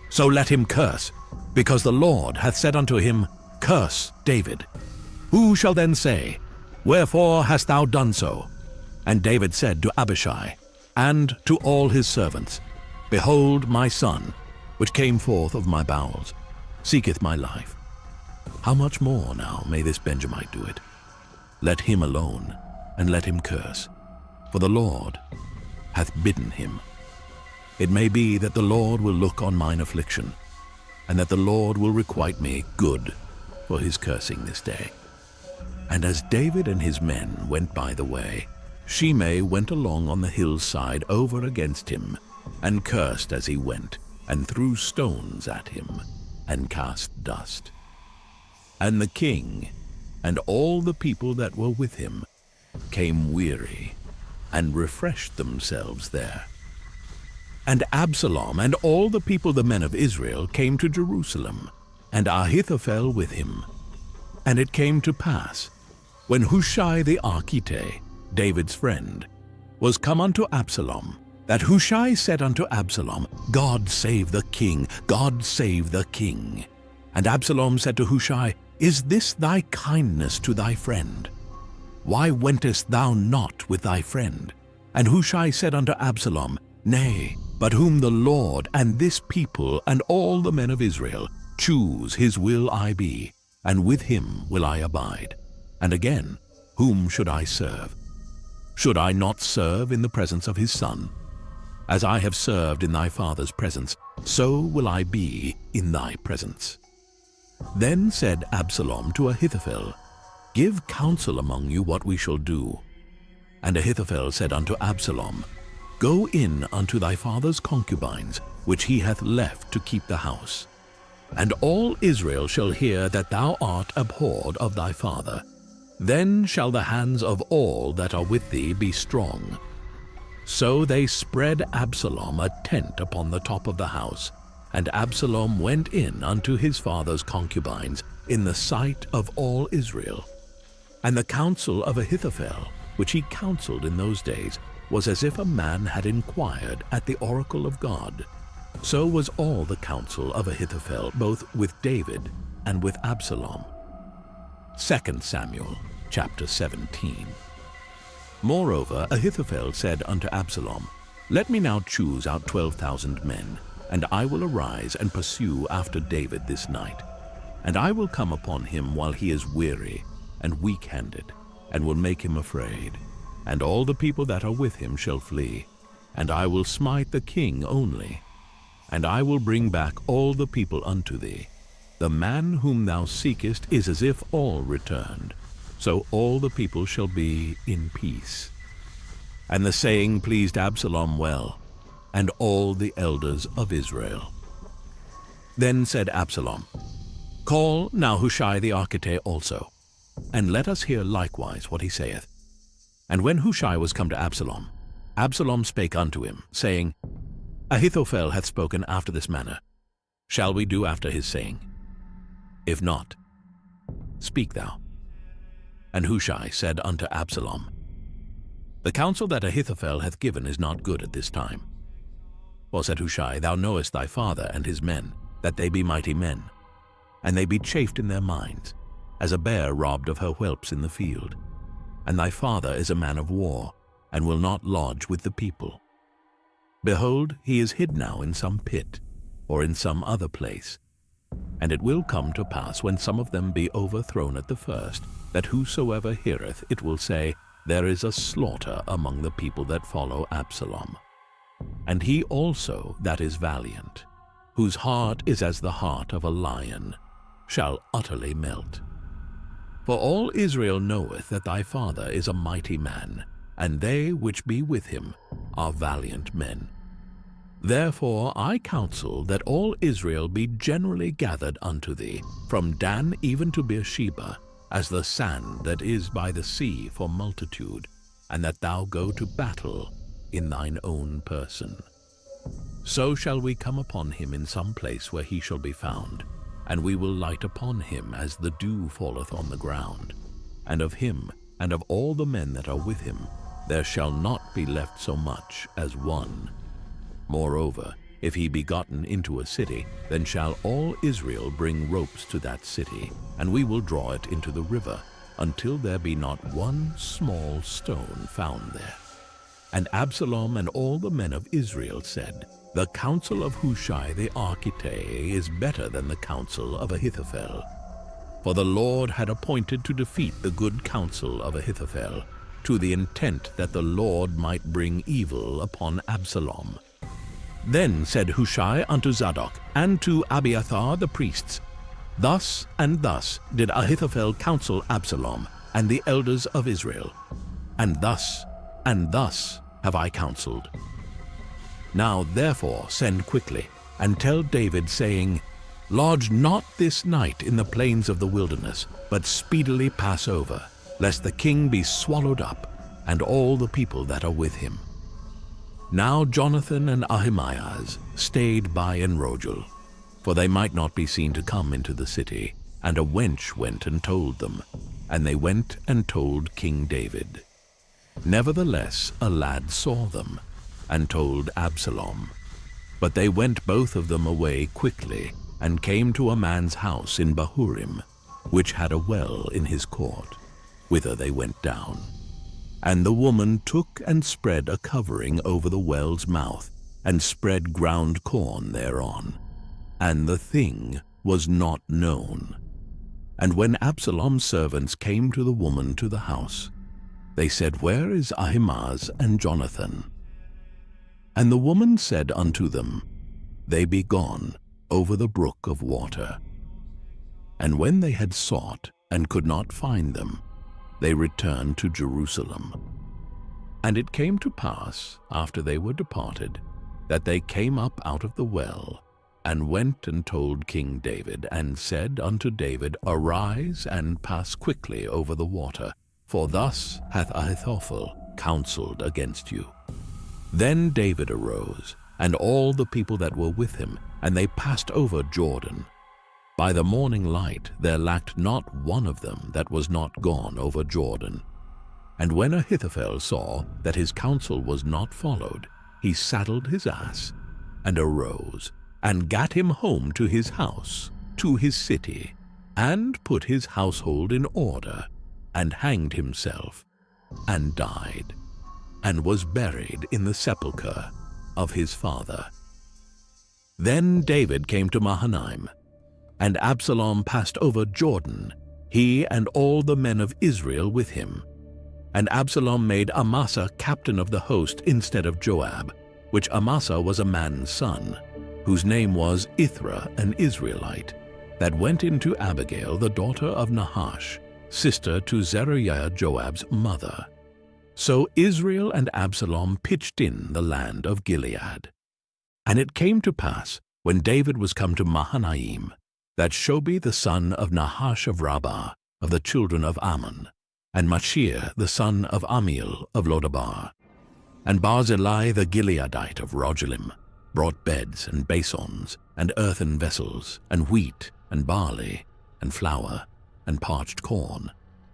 So let him curse, because the Lord hath said unto him, Curse David. Who shall then say, Wherefore hast thou done so? And David said to Abishai, and to all his servants, Behold, my son, which came forth of my bowels, seeketh my life. How much more now may this Benjamite do it? Let him alone, and let him curse, for the Lord hath bidden him. It may be that the Lord will look on mine affliction, and that the Lord will requite me good for his cursing this day. And as David and his men went by the way, Shimei went along on the hillside over against him, and cursed as he went, and threw stones at him. and cast dust. And the king and all the people that were with him came weary and refreshed themselves there. And Absalom and all the people, the men of Israel, came to Jerusalem, and Ahithophel with him. And it came to pass, when Hushai the Archite, David's friend, was come unto Absalom, that Hushai said unto Absalom, God save the king, God save the king. And Absalom said to Hushai, Is this thy kindness to thy friend? Why wentest thou not with thy friend? And Hushai said unto Absalom, Nay, but whom the Lord and this people and all the men of Israel choose, his will I be, and with him will I abide. And again, whom should I serve? Should I not serve in the presence of his son? As I have served in thy father's presence, so will I be in thy presence. Then said Absalom to Ahithophel, Give counsel among you what we shall do. And Ahithophel said unto Absalom, Go in unto thy father's concubines, which he hath left to keep the house. And all Israel shall hear that thou art abhorred of thy father. Then shall the hands of all that are with thee be strong. So they spread Absalom a tent upon the top of the house, and Absalom went in unto his father's concubines in the sight of all Israel. And the counsel of Ahithophel, which he counseled in those days, was as if a man had inquired at the oracle of God. So was all the counsel of Ahithophel, both with David and with Absalom. 2 Samuel chapter 17. Moreover, Ahithophel said unto Absalom, Let me now choose out 12,000 men, and I will arise and pursue after David this night. And I will come upon him while he is weary and weak-handed, and will make him afraid. And all the people that are with him shall flee, and I will smite the king only. And I will bring back all the people unto thee. The man whom thou seekest is as if all returned, so all the people shall be in peace. And the saying pleased Absalom well, and all the elders of Israel. Then said Absalom, Call now Hushai the Archite also, and let us hear likewise what he saith. And when Hushai was come to Absalom, Absalom spake unto him, saying, Ahithophel hath spoken after this manner. Shall we do after his saying? If not, speak thou. And Hushai said unto Absalom, The counsel that Ahithophel hath given is not good at this time. For said Hushai, Thou knowest thy father and his men, that they be mighty men, and they be chafed in their minds, as a bear robbed of her whelps in the field. And thy father is a man of war, and will not lodge with the people. Behold, he is hid now in some pit, or in some other place. And it will come to pass, when some of them be overthrown at the first, that whosoever heareth it will say, There is a slaughter among the people that follow Absalom. And he also that is valiant, whose heart is as the heart of a lion, shall utterly melt. For all Israel knoweth that thy father is a mighty man, and they which be with him are valiant men. Therefore I counsel that all Israel be generally gathered unto thee, from Dan even to Beersheba, as the sand that is by the sea for multitude, and that thou go to battle in thine own person. So shall we come upon him in some place where he shall be found, and we will light upon him as the dew falleth on the ground. And of him and of all the men that are with him there shall not be left so much as one. Moreover, if he be gotten into a city, then shall all Israel bring ropes to that city, and we will draw it into the river, until there be not one small stone found there. And Absalom and all the men of Israel said, The counsel of Hushai the Archite is better than the counsel of Ahithophel. For the Lord had appointed to defeat the good counsel of Ahithophel, to the intent that the Lord might bring evil upon Absalom. Then said Hushai unto Zadok and to Abiathar the priests, Thus and thus did Ahithophel counsel Absalom and the elders of Israel, and thus have I counseled. Now therefore send quickly, and tell David, saying, Lodge not this night in the plains of the wilderness, but speedily pass over, lest the king be swallowed up, and all the people that are with him. Now Jonathan and Ahimaaz stayed by Enrogel, for they might not be seen to come into the city, and a wench went and told them, and they went and told King David. Nevertheless a lad saw them, and told Absalom. But they went both of them away quickly, and came to a man's house in Bahurim, which had a well in his court, whither they went down. And the woman took and spread a covering over the well's mouth, and spread ground corn thereon. And the thing was not known. And when Absalom's servants came to the woman to the house, they said, Where is Ahimaaz and Jonathan? And the woman said unto them, They be gone over the brook of water. And when they had sought and could not find them, they returned to Jerusalem. And it came to pass, after they were departed, that they came up out of the well, and went and told King David, and said unto David, Arise and pass quickly over the water, for thus hath Ahithophel counseled against you. Then David arose, and all the people that were with him, and they passed over Jordan. By the morning light there lacked not one of them that was not gone over Jordan. And when Ahithophel saw that his counsel was not followed, he saddled his ass, and arose, and gat him home to his house, to his city, and put his household in order, and hanged himself, and died, and was buried in the sepulchre of his father. Then David came to Mahanaim, and Absalom passed over Jordan, he and all the men of Israel with him. And Absalom made Amasa captain of the host instead of Joab, which Amasa was a man's son, whose name was Ithra, an Israelite, that went into Abigail, the daughter of Nahash, sister to Zeruiah Joab's mother. So Israel and Absalom pitched in the land of Gilead. And it came to pass, when David was come to Mahanaim, that Shobi the son of Nahash of Rabbah, of the children of Ammon, and Machir the son of Amiel of Lodabar, and Barzillai the Gileadite of Rogelim, brought beds and basons, and earthen vessels, and wheat, and barley, and flour, and parched corn,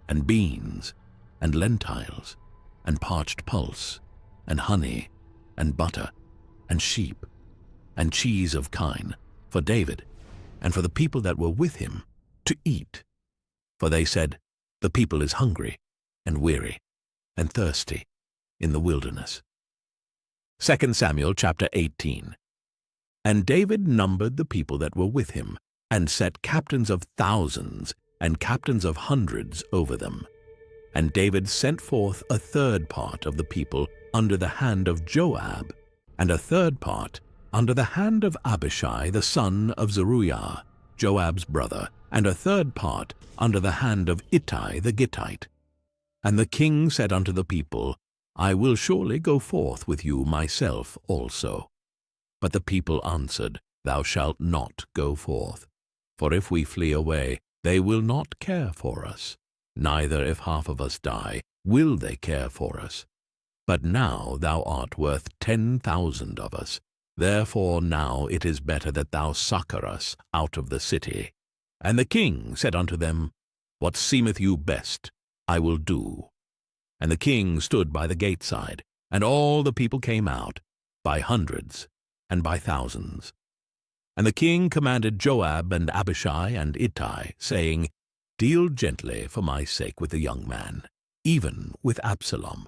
and beans, and lentiles, and parched pulse, and honey, and butter, and sheep, and cheese of kine, for David, and for the people that were with him, to eat. For they said, The people is hungry, and weary, and thirsty, in the wilderness. 2 Samuel chapter 18. And David numbered the people that were with him, and set captains of thousands, and captains of hundreds over them. And David sent forth a third part of the people under the hand of Joab, and a third part under the hand of Abishai the son of Zeruiah, Joab's brother, and a third part under the hand of Ittai the Gittite. And the king said unto the people, I will surely go forth with you myself also. But the people answered, Thou shalt not go forth. For if we flee away, they will not care for us. Neither if half of us die, will they care for us. But now thou art worth 10,000 of us. Therefore now it is better that thou succor us out of the city. And the king said unto them, What seemeth you best, I will do. And the king stood by the gate side, and all the people came out, by hundreds and by thousands. And the king commanded Joab and Abishai and Ittai, saying, Deal gently for my sake with the young man, even with Absalom.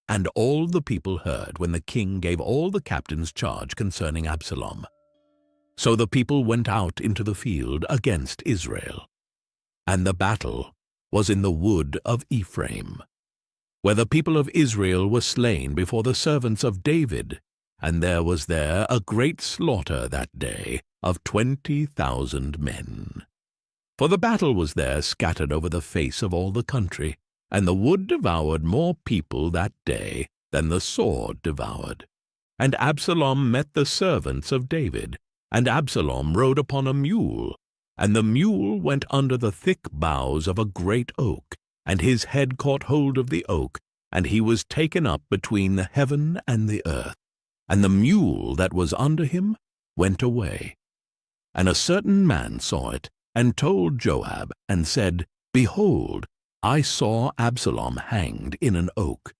And all the people heard when the king gave all the captains charge concerning Absalom. So the people went out into the field against Israel. And the battle was in the wood of Ephraim, where the people of Israel were slain before the servants of David, and there was there a great slaughter that day of 20,000 men. For the battle was there scattered over the face of all the country, and the wood devoured more people that day than the sword devoured. And Absalom met the servants of David, And Absalom rode upon a mule, and the mule went under the thick boughs of a great oak, and his head caught hold of the oak, and he was taken up between the heaven and the earth. And the mule that was under him went away. And a certain man saw it, and told Joab, and said, Behold, I saw Absalom hanged in an oak.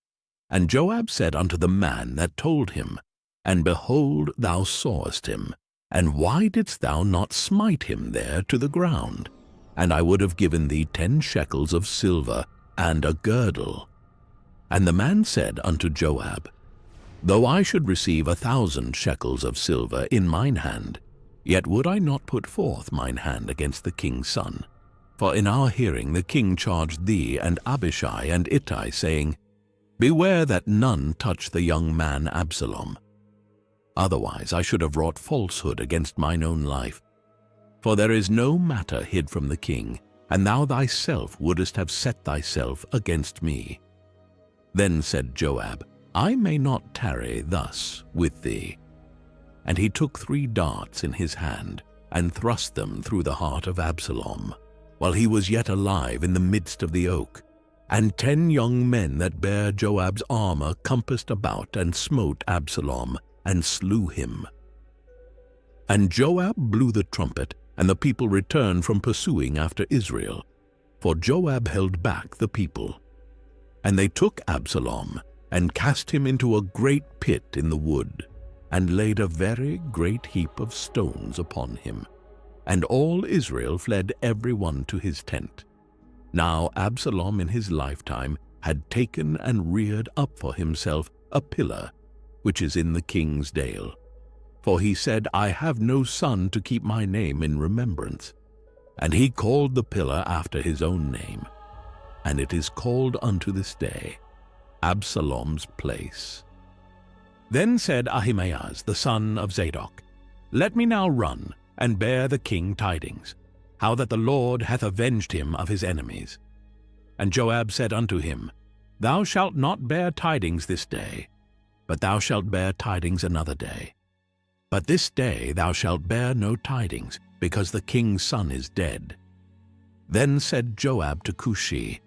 And Joab said unto the man that told him, And behold, thou sawest him, and why didst thou not smite him there to the ground? And I would have given thee 10 shekels of silver, and a girdle. And the man said unto Joab, Though I should receive 1,000 shekels of silver in mine hand, yet would I not put forth mine hand against the king's son. For in our hearing the king charged thee and Abishai and Ittai, saying, Beware that none touch the young man Absalom. Otherwise I should have wrought falsehood against mine own life. For there is no matter hid from the king, and thou thyself wouldest have set thyself against me. Then said Joab, I may not tarry thus with thee. And he took 3 darts in his hand, and thrust them through the heart of Absalom, while he was yet alive in the midst of the oak. And 10 young men that bare Joab's armor compassed about, and smote Absalom, and slew him. And Joab blew the trumpet, and the people returned from pursuing after Israel, for Joab held back the people. And they took Absalom, and cast him into a great pit in the wood, and laid a very great heap of stones upon him. And all Israel fled every one to his tent. Now Absalom in his lifetime had taken and reared up for himself a pillar, which is in the king's dale. For he said, I have no son to keep my name in remembrance. And he called the pillar after his own name, and it is called unto this day Absalom's place. Then said Ahimaaz the son of Zadok, Let me now run, and bear the king tidings, how that the Lord hath avenged him of his enemies. And Joab said unto him, Thou shalt not bear tidings this day, but thou shalt bear tidings another day. But this day thou shalt bear no tidings, because the king's son is dead. Then said Joab to Cushi,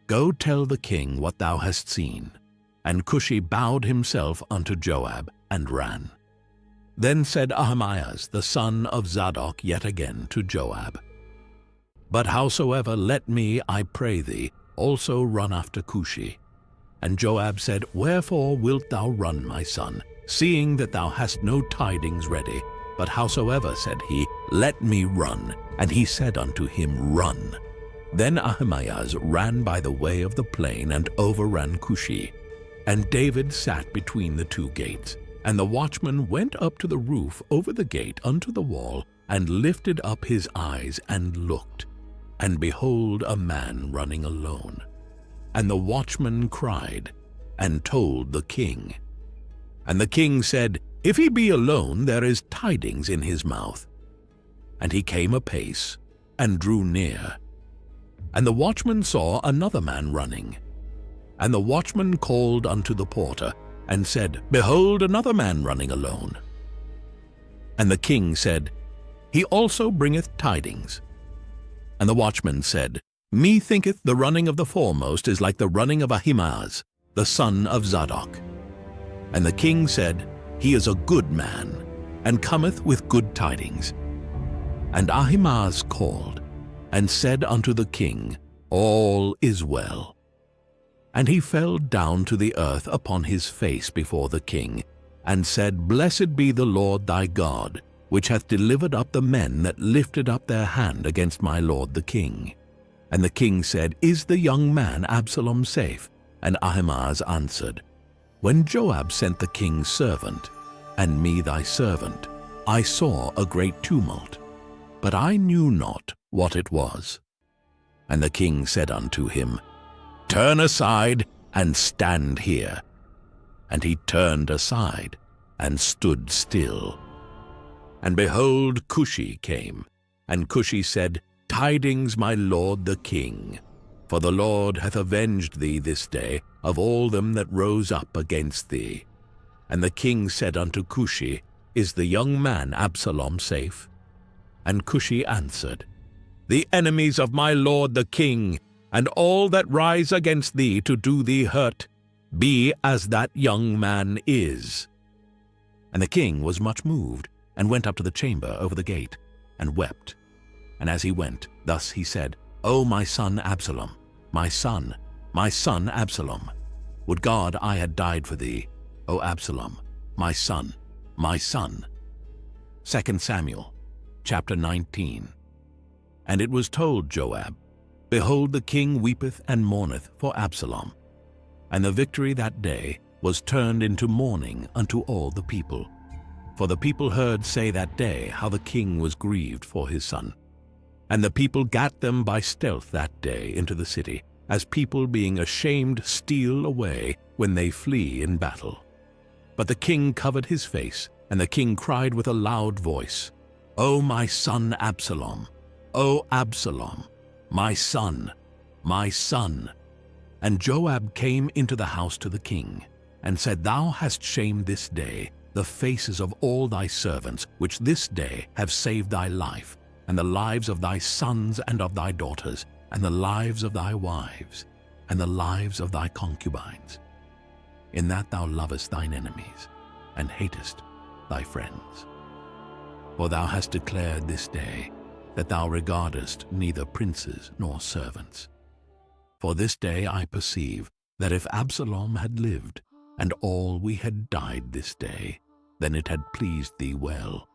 Go tell the king what thou hast seen. And Cushi bowed himself unto Joab, and ran. Then said Ahimaaz the son of Zadok yet again to Joab, But howsoever let me, I pray thee, also run after Cushi. And Joab said, Wherefore wilt thou run, my son, seeing that thou hast no tidings ready? But howsoever, said he, let me run. And he said unto him, Run. Then Ahimaaz ran by the way of the plain, and overran Cushi. And David sat between the 2 gates. And the watchman went up to the roof over the gate unto the wall, and lifted up his eyes, and looked. And behold, a man running alone. And the watchman cried, and told the king. And the king said, If he be alone, there is tidings in his mouth. And he came apace, and drew near. And the watchman saw another man running. And the watchman called unto the porter, and said, Behold, another man running alone. And the king said, He also bringeth tidings. And the watchman said, Methinketh the running of the foremost is like the running of Ahimaaz, the son of Zadok. And the king said, He is a good man, and cometh with good tidings. And Ahimaaz called, and said unto the king, All is well. And he fell down to the earth upon his face before the king, and said, Blessed be the Lord thy God, which hath delivered up the men that lifted up their hand against my lord the king. And the king said, Is the young man Absalom safe? And Ahimaaz answered, When Joab sent the king's servant, and me thy servant, I saw a great tumult, but I knew not what it was. And the king said unto him, Turn aside, and stand here. And he turned aside, and stood still. And behold, Cushi came. And Cushi said, Tidings, my lord the king, for the Lord hath avenged thee this day of all them that rose up against thee. And the king said unto Cushi, Is the young man Absalom safe?" And Cushi answered, "The enemies of my lord the king, and all that rise against thee to do thee hurt, be as that young man is." And the king was much moved, and went up to the chamber over the gate, and wept. And as he went, thus he said, "O my son Absalom, my son Absalom, would God I had died for thee, O Absalom, my son, my son." 2 Samuel, chapter 19. And it was told Joab, "Behold, the king weepeth and mourneth for Absalom." And the victory that day was turned into mourning unto all the people. For the people heard say that day how the king was grieved for his son. And the people gat them by stealth that day into the city, as people being ashamed steal away when they flee in battle. But the king covered his face, and the king cried with a loud voice, "O my son Absalom, O Absalom, my son, my son." And Joab came into the house to the king, and said, "Thou hast shamed this day the faces of all thy servants, which this day have saved thy life, and the lives of thy sons and of thy daughters, and the lives of thy wives, and the lives of thy concubines, in that thou lovest thine enemies, and hatest thy friends. For thou hast declared this day that thou regardest neither princes nor servants. For this day I perceive that if Absalom had lived, and all we had died this day, then it had pleased thee well.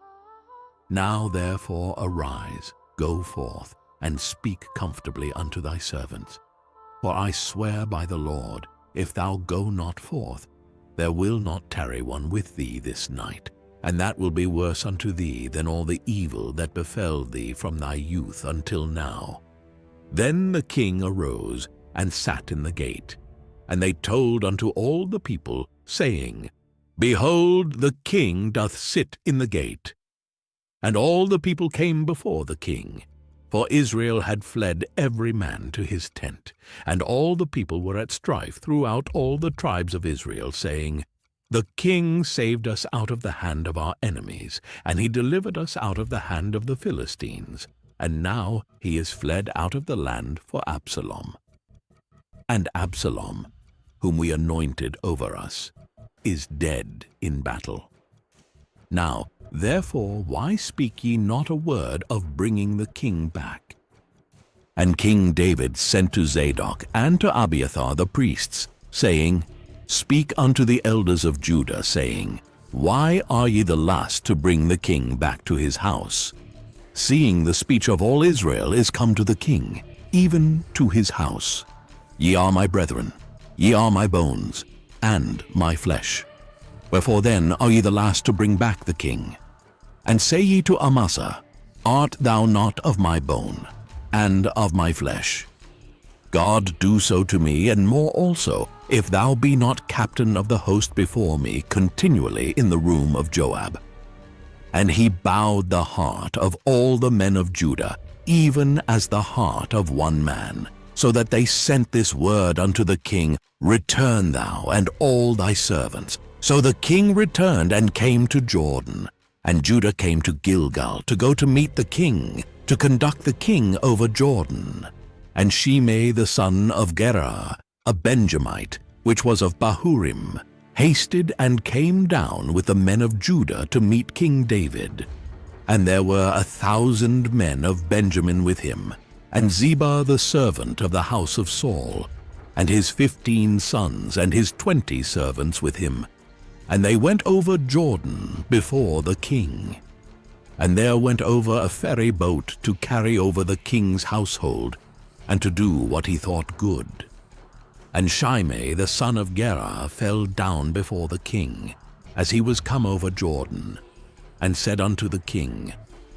Now therefore arise, go forth, and speak comfortably unto thy servants. For I swear by the Lord, if thou go not forth, there will not tarry one with thee this night, and that will be worse unto thee than all the evil that befell thee from thy youth until now." Then the king arose and sat in the gate. And they told unto all the people, saying, "Behold, the king doth sit in the gate." And all the people came before the king, for Israel had fled every man to his tent. And all the people were at strife throughout all the tribes of Israel, saying, "The king saved us out of the hand of our enemies, and he delivered us out of the hand of the Philistines. And now he is fled out of the land for Absalom. And Absalom, whom we anointed over us, is dead in battle. Now, therefore, why speak ye not a word of bringing the king back?" And King David sent to Zadok and to Abiathar the priests, saying, "Speak unto the elders of Judah, saying, Why are ye the last to bring the king back to his house? Seeing the speech of all Israel is come to the king, even to his house. Ye are my brethren, ye are my bones, and my flesh. Wherefore then are ye the last to bring back the king? And say ye to Amasa, Art thou not of my bone, and of my flesh? God do so to me, and more also, if thou be not captain of the host before me continually in the room of Joab. And he bowed the heart of all the men of Judah, even as the heart of one man, so that they sent this word unto the king, Return thou and all thy servants. So the king returned and came to Jordan, and Judah came to Gilgal to go to meet the king, to conduct the king over Jordan. And Shimei the son of Gera, a Benjamite, which was of Bahurim, hasted and came down with the men of Judah to meet King David. And there were 1,000 men of Benjamin with him, and Ziba the servant of the house of Saul, and his 15 sons and his 20 servants with him. And they went over Jordan before the king. And there went over a ferry boat to carry over the king's household, and to do what he thought good. And Shimei the son of Gera fell down before the king, as he was come over Jordan, and said unto the king,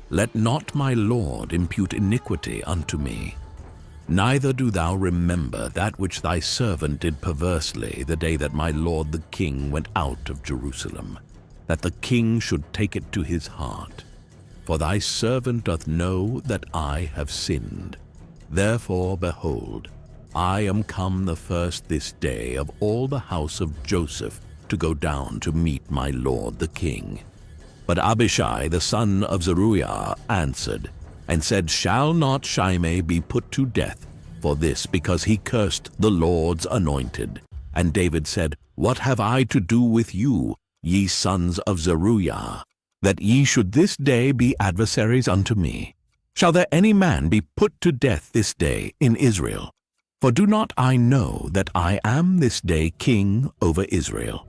Let not my lord impute iniquity unto me. Neither do thou remember that which thy servant did perversely the day that my lord the king went out of Jerusalem, that the king should take it to his heart. For thy servant doth know that I have sinned. Therefore, behold, I am come the first this day of all the house of Joseph to go down to meet my lord the king. But Abishai the son of Zeruiah answered and said, Shall not Shimei be put to death for this, because he cursed the Lord's anointed? And David said, What have I to do with you, ye sons of Zeruiah, that ye should this day be adversaries unto me? Shall there any man be put to death this day in Israel? For do not I know that I am this day king over Israel?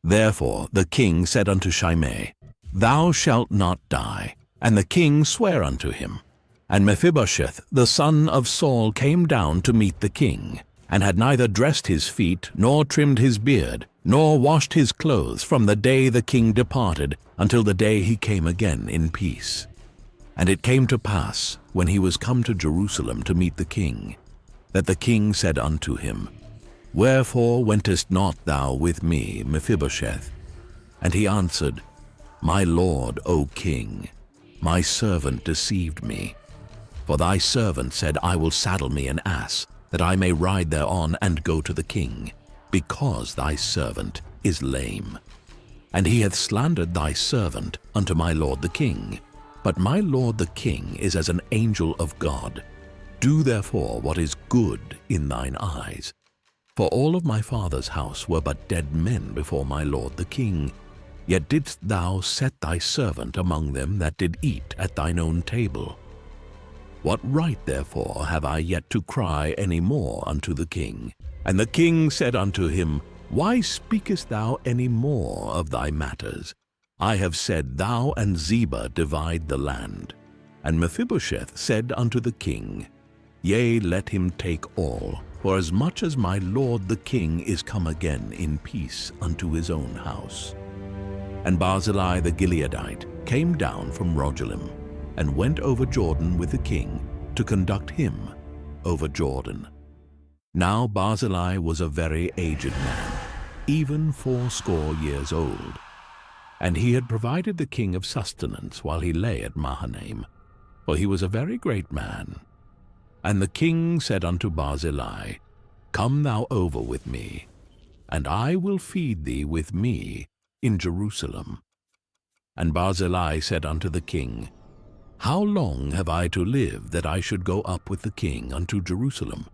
Therefore the king said unto Shimei, Thou shalt not die. And the king sware unto him. And Mephibosheth the son of Saul came down to meet the king, and had neither dressed his feet, nor trimmed his beard, nor washed his clothes from the day the king departed until the day he came again in peace. And it came to pass, when he was come to Jerusalem to meet the king, that the king said unto him, Wherefore wentest not thou with me, Mephibosheth? And he answered, My lord, O king, my servant deceived me. For thy servant said, I will saddle me an ass, that I may ride thereon and go to the king, because thy servant is lame. And he hath slandered thy servant unto my lord the king. But my lord the king is as an angel of God. Do therefore what is good in thine eyes. For all of my father's house were but dead men before my lord the king. Yet didst thou set thy servant among them that did eat at thine own table. What right therefore have I yet to cry any more unto the king? And the king said unto him, Why speakest thou any more of thy matters? I have said, Thou and Ziba divide the land. And Mephibosheth said unto the king, Yea, let him take all, for as much as my lord the king is come again in peace unto his own house. And Barzillai the Gileadite came down from Rogelim, and went over Jordan with the king, to conduct him over Jordan. Now Barzillai was a very aged man, even 80 years old. And he had provided the king of sustenance while he lay at Mahanaim, for he was a very great man. And the king said unto Barzillai, Come thou over with me, and I will feed thee with me in Jerusalem. And Barzillai said unto the king, How long have I to live that I should go up with the king unto Jerusalem?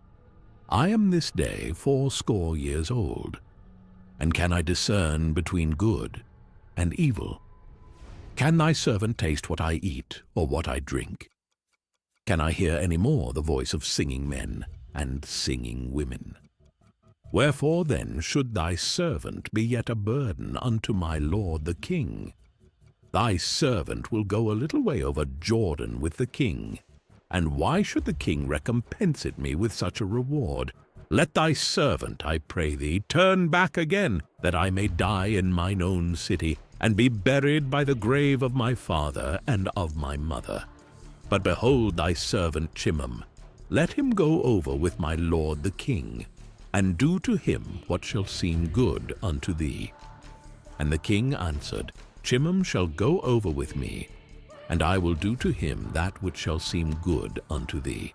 I am this day 80 years old, and can I discern between good and evil? Can thy servant taste what I eat or what I drink? Can I hear any more the voice of singing men and singing women? Wherefore then should thy servant be yet a burden unto my lord the king? Thy servant will go a little way over Jordan with the king. And why should the king recompense it me with such a reward? Let thy servant, I pray thee, turn back again, that I may die in mine own city, and be buried by the grave of my father and of my mother. But behold thy servant Chimham, let him go over with my lord the king, and do to him what shall seem good unto thee. And the king answered, Chimham shall go over with me, and I will do to him that which shall seem good unto thee.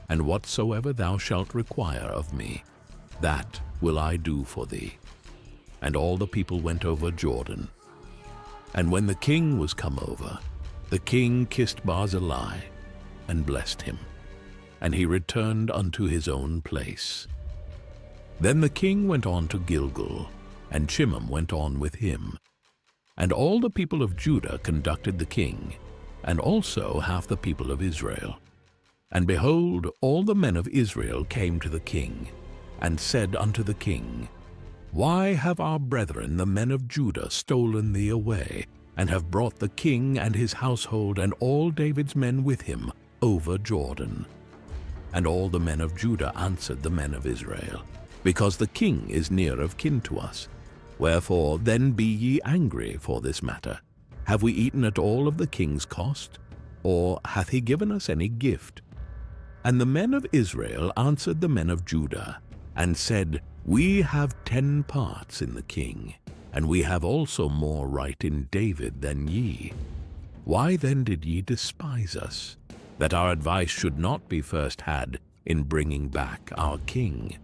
And whatsoever thou shalt require of me, that will I do for thee. And all the people went over Jordan. And when the king was come over, the king kissed Barzillai, and blessed him, and he returned unto his own place. Then the king went on to Gilgal, and Chimham went on with him. And all the people of Judah conducted the king, and also half the people of Israel. And behold, all the men of Israel came to the king, and said unto the king, Why have our brethren the men of Judah stolen thee away, and have brought the king and his household and all David's men with him over Jordan? And all the men of Judah answered the men of Israel, Because the king is near of kin to us. Wherefore then be ye angry for this matter? Have we eaten at all of the king's cost? Or hath he given us any gift? And the men of Israel answered the men of Judah, and said, We have 10 parts in the king, and we have also more right in David than ye. Why then did ye despise us, that our advice should not be first had in bringing back our king?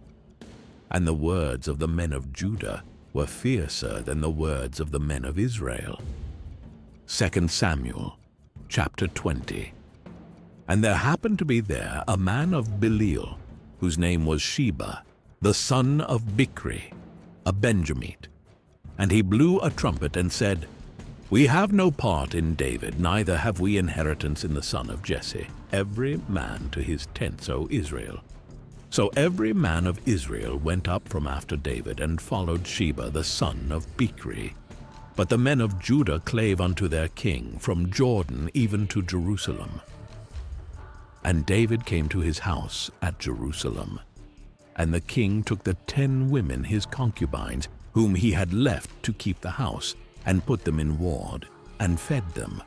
And the words of the men of Judah were fiercer than the words of the men of Israel. 2 Samuel, chapter 20. And there happened to be there a man of Belial, whose name was Sheba, the son of Bichri, a Benjamite. And he blew a trumpet and said, We have no part in David, neither have we inheritance in the son of Jesse. Every man to his tents, O Israel. So every man of Israel went up from after David, and followed Sheba the son of Bichri. But the men of Judah clave unto their king, from Jordan even to Jerusalem. And David came to his house at Jerusalem. And the king took the 10 women his concubines, whom he had left to keep the house, and put them in ward, and fed them,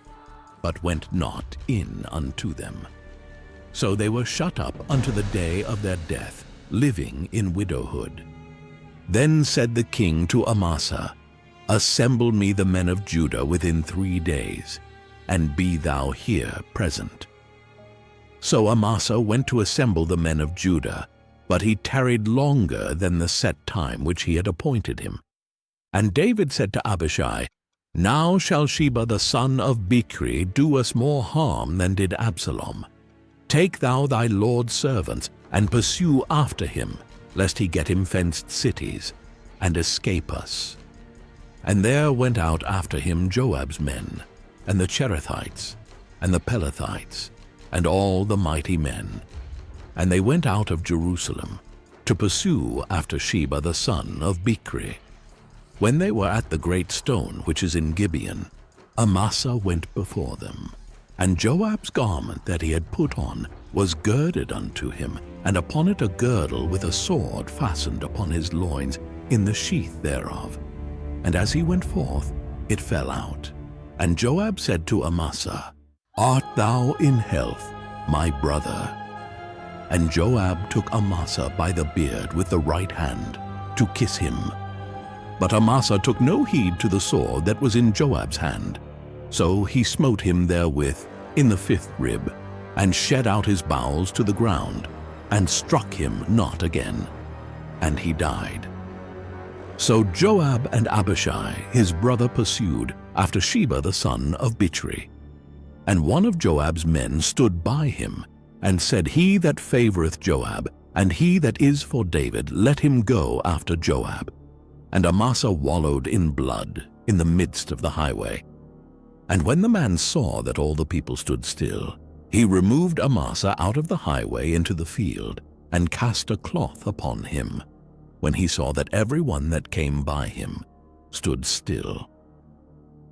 but went not in unto them. So they were shut up unto the day of their death, living in widowhood. Then said the king to Amasa, Assemble me the men of Judah within 3 days, and be thou here present. So Amasa went to assemble the men of Judah, but he tarried longer than the set time which he had appointed him. And David said to Abishai, Now shall Sheba the son of Bichri do us more harm than did Absalom. Take thou thy lord's servants, and pursue after him, lest he get him fenced cities, and escape us. And there went out after him Joab's men, and the Cherethites, and the Pelethites, and all the mighty men. And they went out of Jerusalem, to pursue after Sheba the son of Bichri. When they were at the great stone which is in Gibeon, Amasa went before them. And Joab's garment that he had put on was girded unto him, and upon it a girdle with a sword fastened upon his loins in the sheath thereof. And as he went forth, it fell out. And Joab said to Amasa, Art thou in health, my brother? And Joab took Amasa by the beard with the right hand, to kiss him. But Amasa took no heed to the sword that was in Joab's hand. So he smote him therewith in the 5th rib, and shed out his bowels to the ground, and struck him not again. And he died. So Joab and Abishai his brother pursued after Sheba the son of Bichri. And one of Joab's men stood by him, and said, He that favoureth Joab, and he that is for David, let him go after Joab. And Amasa wallowed in blood in the midst of the highway. And when the man saw that all the people stood still, he removed Amasa out of the highway into the field, and cast a cloth upon him, when he saw that every one that came by him stood still.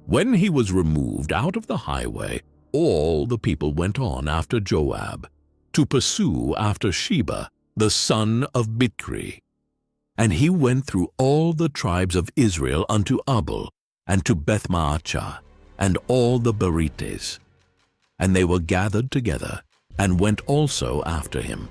When he was removed out of the highway, all the people went on after Joab, to pursue after Sheba, the son of Bichri. And he went through all the tribes of Israel unto Abel, and to Bethmaachah, and all the Berites. And they were gathered together, and went also after him.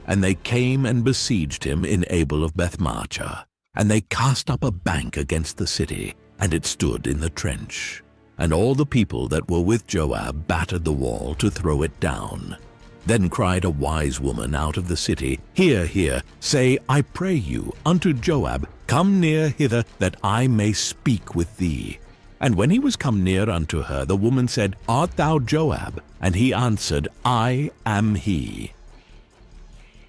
And they came and besieged him in Abel of Bethmaachah. And they cast up a bank against the city, and it stood in the trench. And all the people that were with Joab battered the wall to throw it down. Then cried a wise woman out of the city, Hear, hear, say, I pray you, unto Joab, Come near hither, that I may speak with thee. And when he was come near unto her, the woman said, Art thou Joab? And he answered, I am he.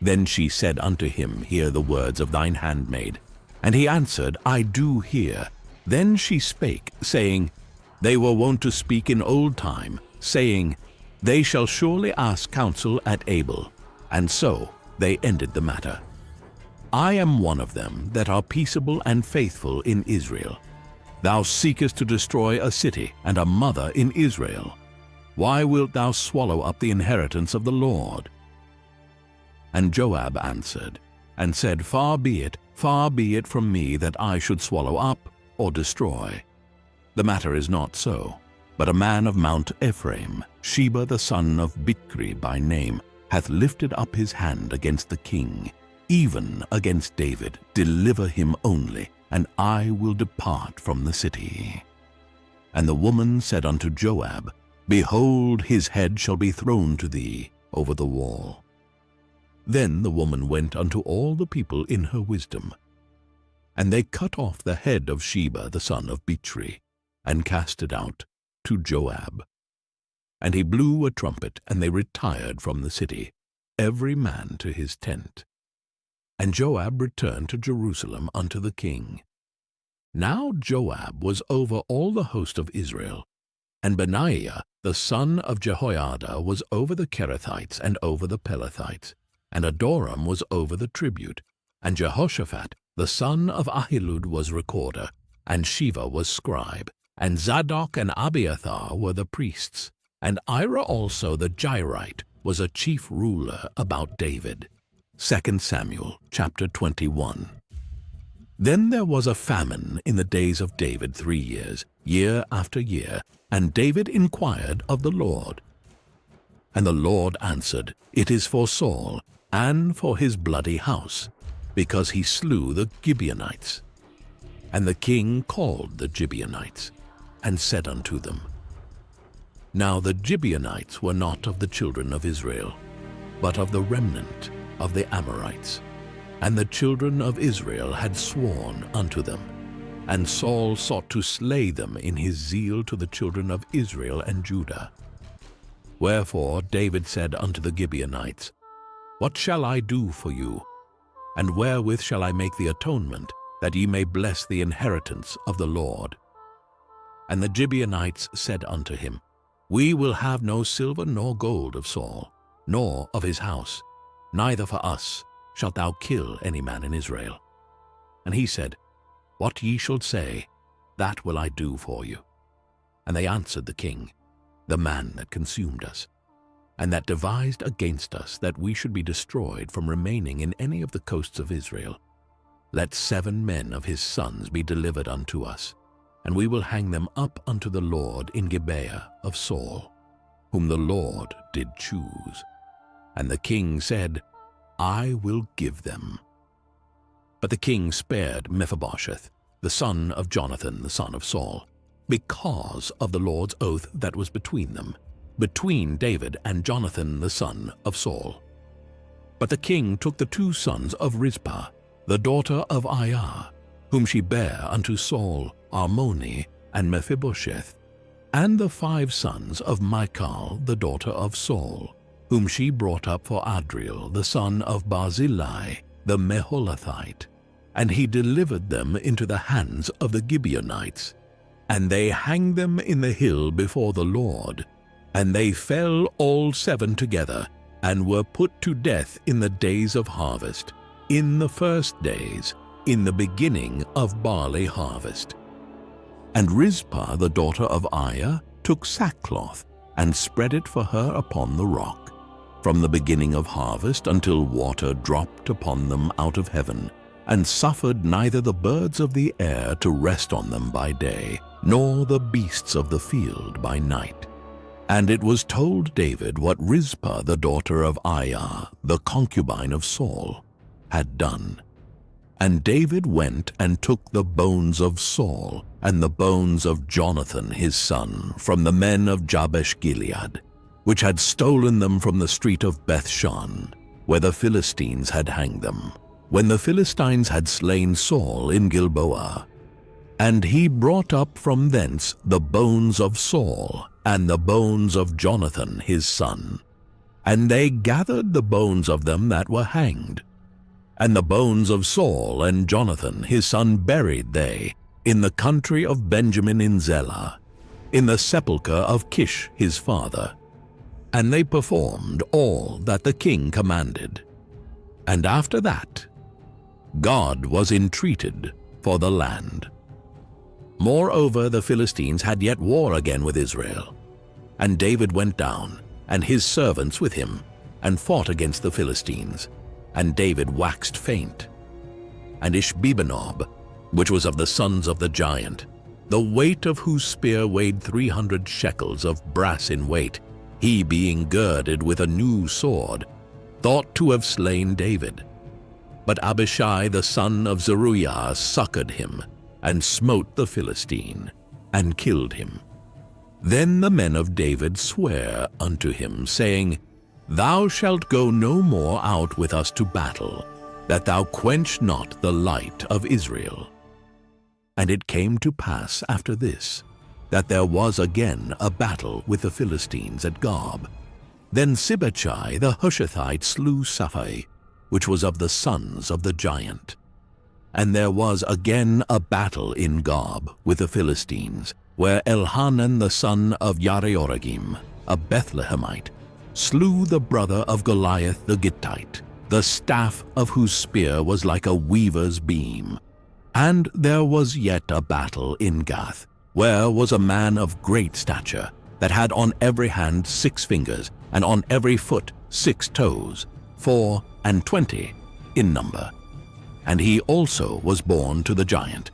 Then she said unto him, Hear the words of thine handmaid. And he answered, I do hear. Then she spake, saying, They were wont to speak in old time, saying, They shall surely ask counsel at Abel. And so they ended the matter. I am one of them that are peaceable and faithful in Israel. Thou seekest to destroy a city and a mother in Israel. Why wilt thou swallow up the inheritance of the Lord? And Joab answered, and said, far be it from me that I should swallow up or destroy. The matter is not so, but a man of Mount Ephraim, Sheba the son of Bichri by name, hath lifted up his hand against the king, even against David. Deliver him only, and I will depart from the city. And the woman said unto Joab, Behold, his head shall be thrown to thee over the wall. Then the woman went unto all the people in her wisdom. And they cut off the head of Sheba the son of Bichri, and cast it out to Joab. And he blew a trumpet, and they retired from the city, every man to his tent. And Joab returned to Jerusalem unto the king. Now Joab was over all the host of Israel, and Benaiah the son of Jehoiada was over the Kerethites and over the Pelethites, and Adoram was over the tribute, and Jehoshaphat the son of Ahilud was recorder, and Sheva was scribe, and Zadok and Abiathar were the priests, and Ira also the Jairite was a chief ruler about David. 2 Samuel chapter 21. Then there was a famine in the days of David 3 years, year after year, and David inquired of the Lord. And the Lord answered, It is for Saul, and for his bloody house, because he slew the Gibeonites. And the king called the Gibeonites, and said unto them, Now the Gibeonites were not of the children of Israel, but of the remnant of the Amorites. And the children of Israel had sworn unto them. And Saul sought to slay them in his zeal to the children of Israel and Judah. Wherefore David said unto the Gibeonites, What shall I do for you? And wherewith shall I make the atonement, that ye may bless the inheritance of the Lord? And the Gibeonites said unto him, We will have no silver nor gold of Saul, nor of his house, neither for us shalt thou kill any man in Israel. And he said, What ye shall say, that will I do for you. And they answered the king, The man that consumed us, and that devised against us that we should be destroyed from remaining in any of the coasts of Israel, let 7 men of his sons be delivered unto us, and we will hang them up unto the Lord in Gibeah of Saul, whom the Lord did choose. And the king said, I will give them. But the king spared Mephibosheth, the son of Jonathan the son of Saul, because of the Lord's oath that was between them, between David and Jonathan the son of Saul. But the king took the 2 sons of Rizpah, the daughter of Aiah, whom she bare unto Saul, Armoni, and Mephibosheth, and the 5 sons of Michal, the daughter of Saul, whom she brought up for Adriel, the son of Barzillai, the Meholathite. And he delivered them into the hands of the Gibeonites. And they hanged them in the hill before the Lord. And they fell all 7 together, and were put to death in the days of harvest, in the first days, in the beginning of barley harvest. And Rizpah, the daughter of Aiah, took sackcloth, and spread it for her upon the rock, from the beginning of harvest until water dropped upon them out of heaven, and suffered neither the birds of the air to rest on them by day, nor the beasts of the field by night. And it was told David what Rizpah the daughter of Aiah, the concubine of Saul, had done. And David went and took the bones of Saul and the bones of Jonathan his son from the men of Jabesh-Gilead, which had stolen them from the street of Bethshan, where the Philistines had hanged them, when the Philistines had slain Saul in Gilboa. And he brought up from thence the bones of Saul and the bones of Jonathan his son. And they gathered the bones of them that were hanged. And the bones of Saul and Jonathan his son buried they in the country of Benjamin in Zelah, in the sepulchre of Kish his father. And they performed all that the king commanded. And after that, God was entreated for the land. Moreover, the Philistines had yet war again with Israel. And David went down, and his servants with him, and fought against the Philistines. And David waxed faint. And Ishbi-benob, which was of the sons of the giant, the weight of whose spear weighed 300 shekels of brass in weight, he being girded with a new sword, thought to have slain David. But Abishai the son of Zeruiah succored him, and smote the Philistine, and killed him. Then the men of David sware unto him, saying, Thou shalt go no more out with us to battle, that thou quench not the light of Israel. And it came to pass after this, that there was again a battle with the Philistines at Gob. Then Sibbechai the Hushathite slew Sapphai, which was of the sons of the giant. And there was again a battle in Gob with the Philistines, where Elhanan the son of Yareoragim, a Bethlehemite, slew the brother of Goliath the Gittite, the staff of whose spear was like a weaver's beam. And there was yet a battle in Gath, where was a man of great stature, that had on every hand 6 fingers, and on every foot 6 toes, 24 in number. And he also was born to the giant.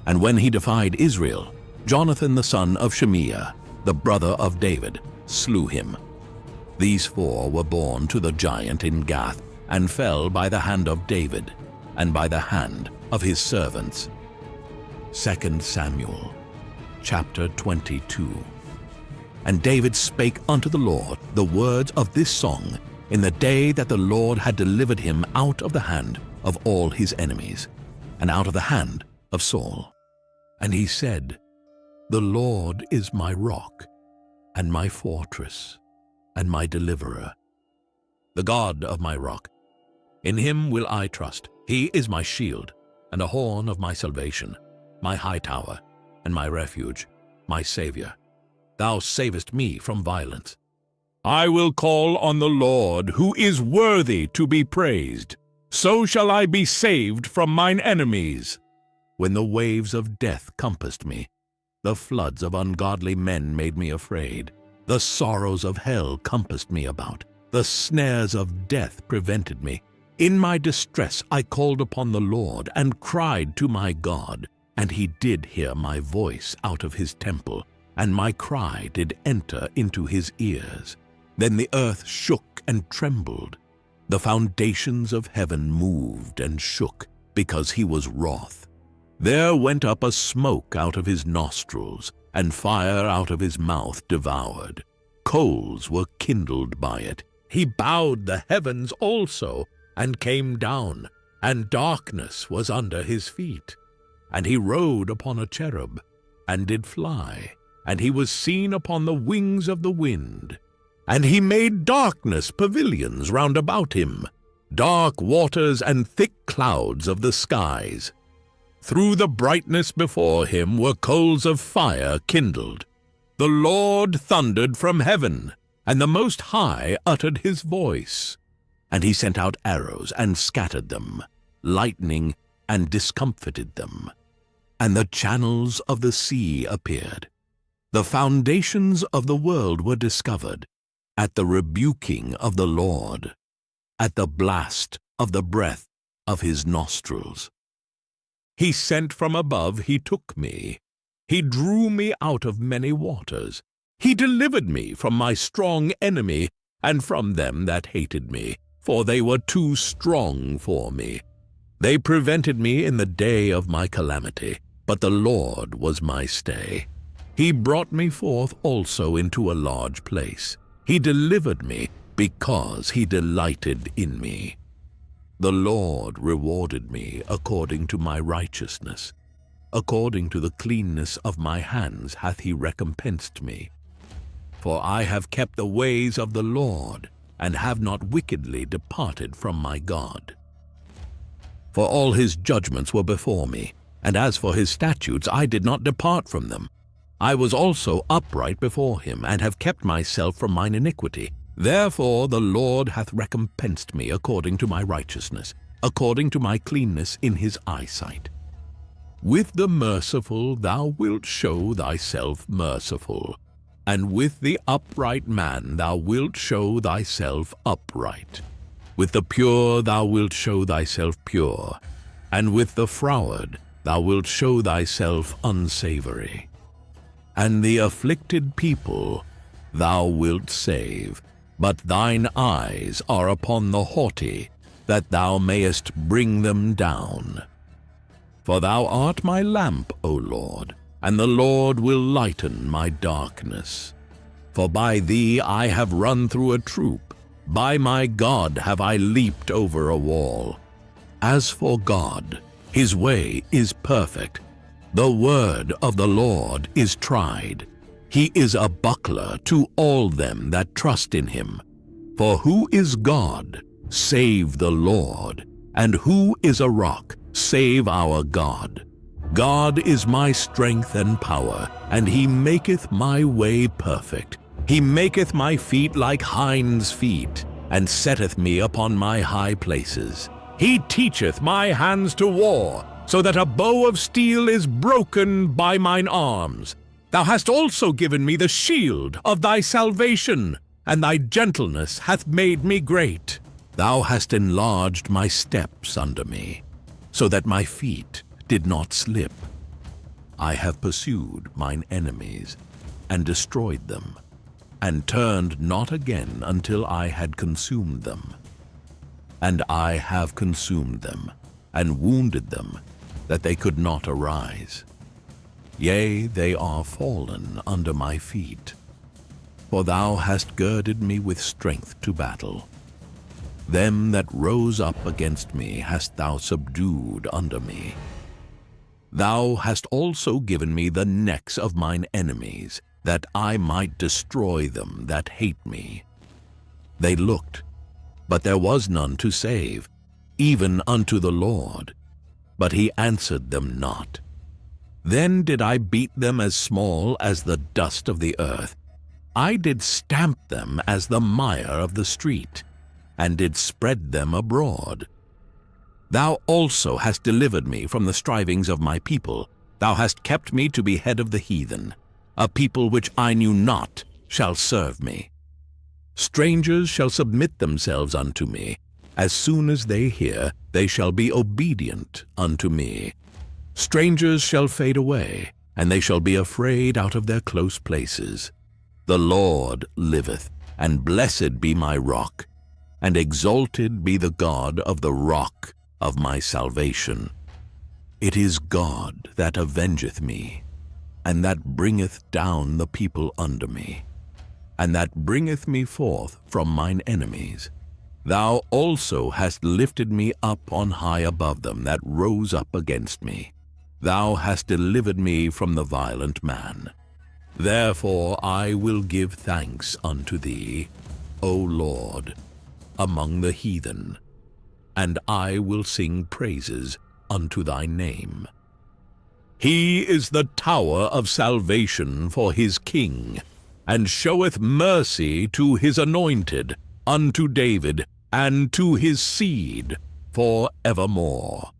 And when he defied Israel, Jonathan the son of Shemaiah, the brother of David, slew him. These 4 were born to the giant in Gath, and fell by the hand of David, and by the hand of his servants. 2 Samuel, chapter 22. And David spake unto the Lord the words of this song in the day that the Lord had delivered him out of the hand of all his enemies, and out of the hand of Saul. And he said, The Lord is my rock, and my fortress, and my deliverer, the God of my rock. In him will I trust. He is my shield, and a horn of my salvation, my high tower, and my refuge, my Savior. Thou savest me from violence. I will call on the Lord, who is worthy to be praised. So shall I be saved from mine enemies. When the waves of death compassed me, the floods of ungodly men made me afraid. The sorrows of hell compassed me about. The snares of death prevented me. In my distress I called upon the Lord, and cried to my God. And he did hear my voice out of his temple, and my cry did enter into his ears. Then the earth shook and trembled. The foundations of heaven moved and shook, because he was wroth. There went up a smoke out of his nostrils, and fire out of his mouth devoured. Coals were kindled by it. He bowed the heavens also, and came down, and darkness was under his feet. And he rode upon a cherub, and did fly, and he was seen upon the wings of the wind. And he made darkness pavilions round about him, dark waters and thick clouds of the skies. Through the brightness before him were coals of fire kindled. The Lord thundered from heaven, and the Most High uttered his voice. And he sent out arrows and scattered them, lightning and discomfited them. And the channels of the sea appeared. The foundations of the world were discovered at the rebuking of the Lord, at the blast of the breath of his nostrils. He sent from above, he took me. He drew me out of many waters. He delivered me from my strong enemy, and from them that hated me, for they were too strong for me. They prevented me in the day of my calamity, but the Lord was my stay. He brought me forth also into a large place. He delivered me because he delighted in me. The Lord rewarded me according to my righteousness. According to the cleanness of my hands hath he recompensed me. For I have kept the ways of the Lord, and have not wickedly departed from my God. For all his judgments were before me, and as for his statutes I did not depart from them. I was also upright before him, and have kept myself from mine iniquity. Therefore the Lord hath recompensed me according to my righteousness, according to my cleanness in his eyesight. With the merciful thou wilt show thyself merciful, and with the upright man thou wilt show thyself upright. With the pure thou wilt show thyself pure, and with the froward thou wilt show thyself unsavory. And the afflicted people thou wilt save, but thine eyes are upon the haughty, that thou mayest bring them down. For thou art my lamp, O Lord, and the Lord will lighten my darkness. For by thee I have run through a troop, by my God have I leaped over a wall. As for God, his way is perfect. The word of the Lord is tried. He is a buckler to all them that trust in him. For who is God, save the Lord? And who is a rock, save our God? God is my strength and power, and he maketh my way perfect. He maketh my feet like hinds' feet, and setteth me upon my high places. He teacheth my hands to war, so that a bow of steel is broken by mine arms. Thou hast also given me the shield of thy salvation, and thy gentleness hath made me great. Thou hast enlarged my steps under me, so that my feet did not slip. I have pursued mine enemies, and destroyed them, and turned not again until I had consumed them. And I have consumed them, and wounded them, that they could not arise. Yea, they are fallen under my feet. For thou hast girded me with strength to battle. Them that rose up against me hast thou subdued under me. Thou hast also given me the necks of mine enemies, that I might destroy them that hate me. They looked, but there was none to save, even unto the Lord. But he answered them not. Then did I beat them as small as the dust of the earth. I did stamp them as the mire of the street, and did spread them abroad. Thou also hast delivered me from the strivings of my people. Thou hast kept me to be head of the heathen. A people which I knew not shall serve me. Strangers shall submit themselves unto me. As soon as they hear, they shall be obedient unto me. Strangers shall fade away, and they shall be afraid out of their close places. The Lord liveth, and blessed be my rock, and exalted be the God of the rock of my salvation. It is God that avengeth me, and that bringeth down the people under me, and that bringeth me forth from mine enemies. Thou also hast lifted me up on high above them that rose up against me. Thou hast delivered me from the violent man. Therefore I will give thanks unto thee, O Lord, among the heathen, and I will sing praises unto thy name. He is the tower of salvation for his king, and showeth mercy to his anointed, unto David, and to his seed for evermore.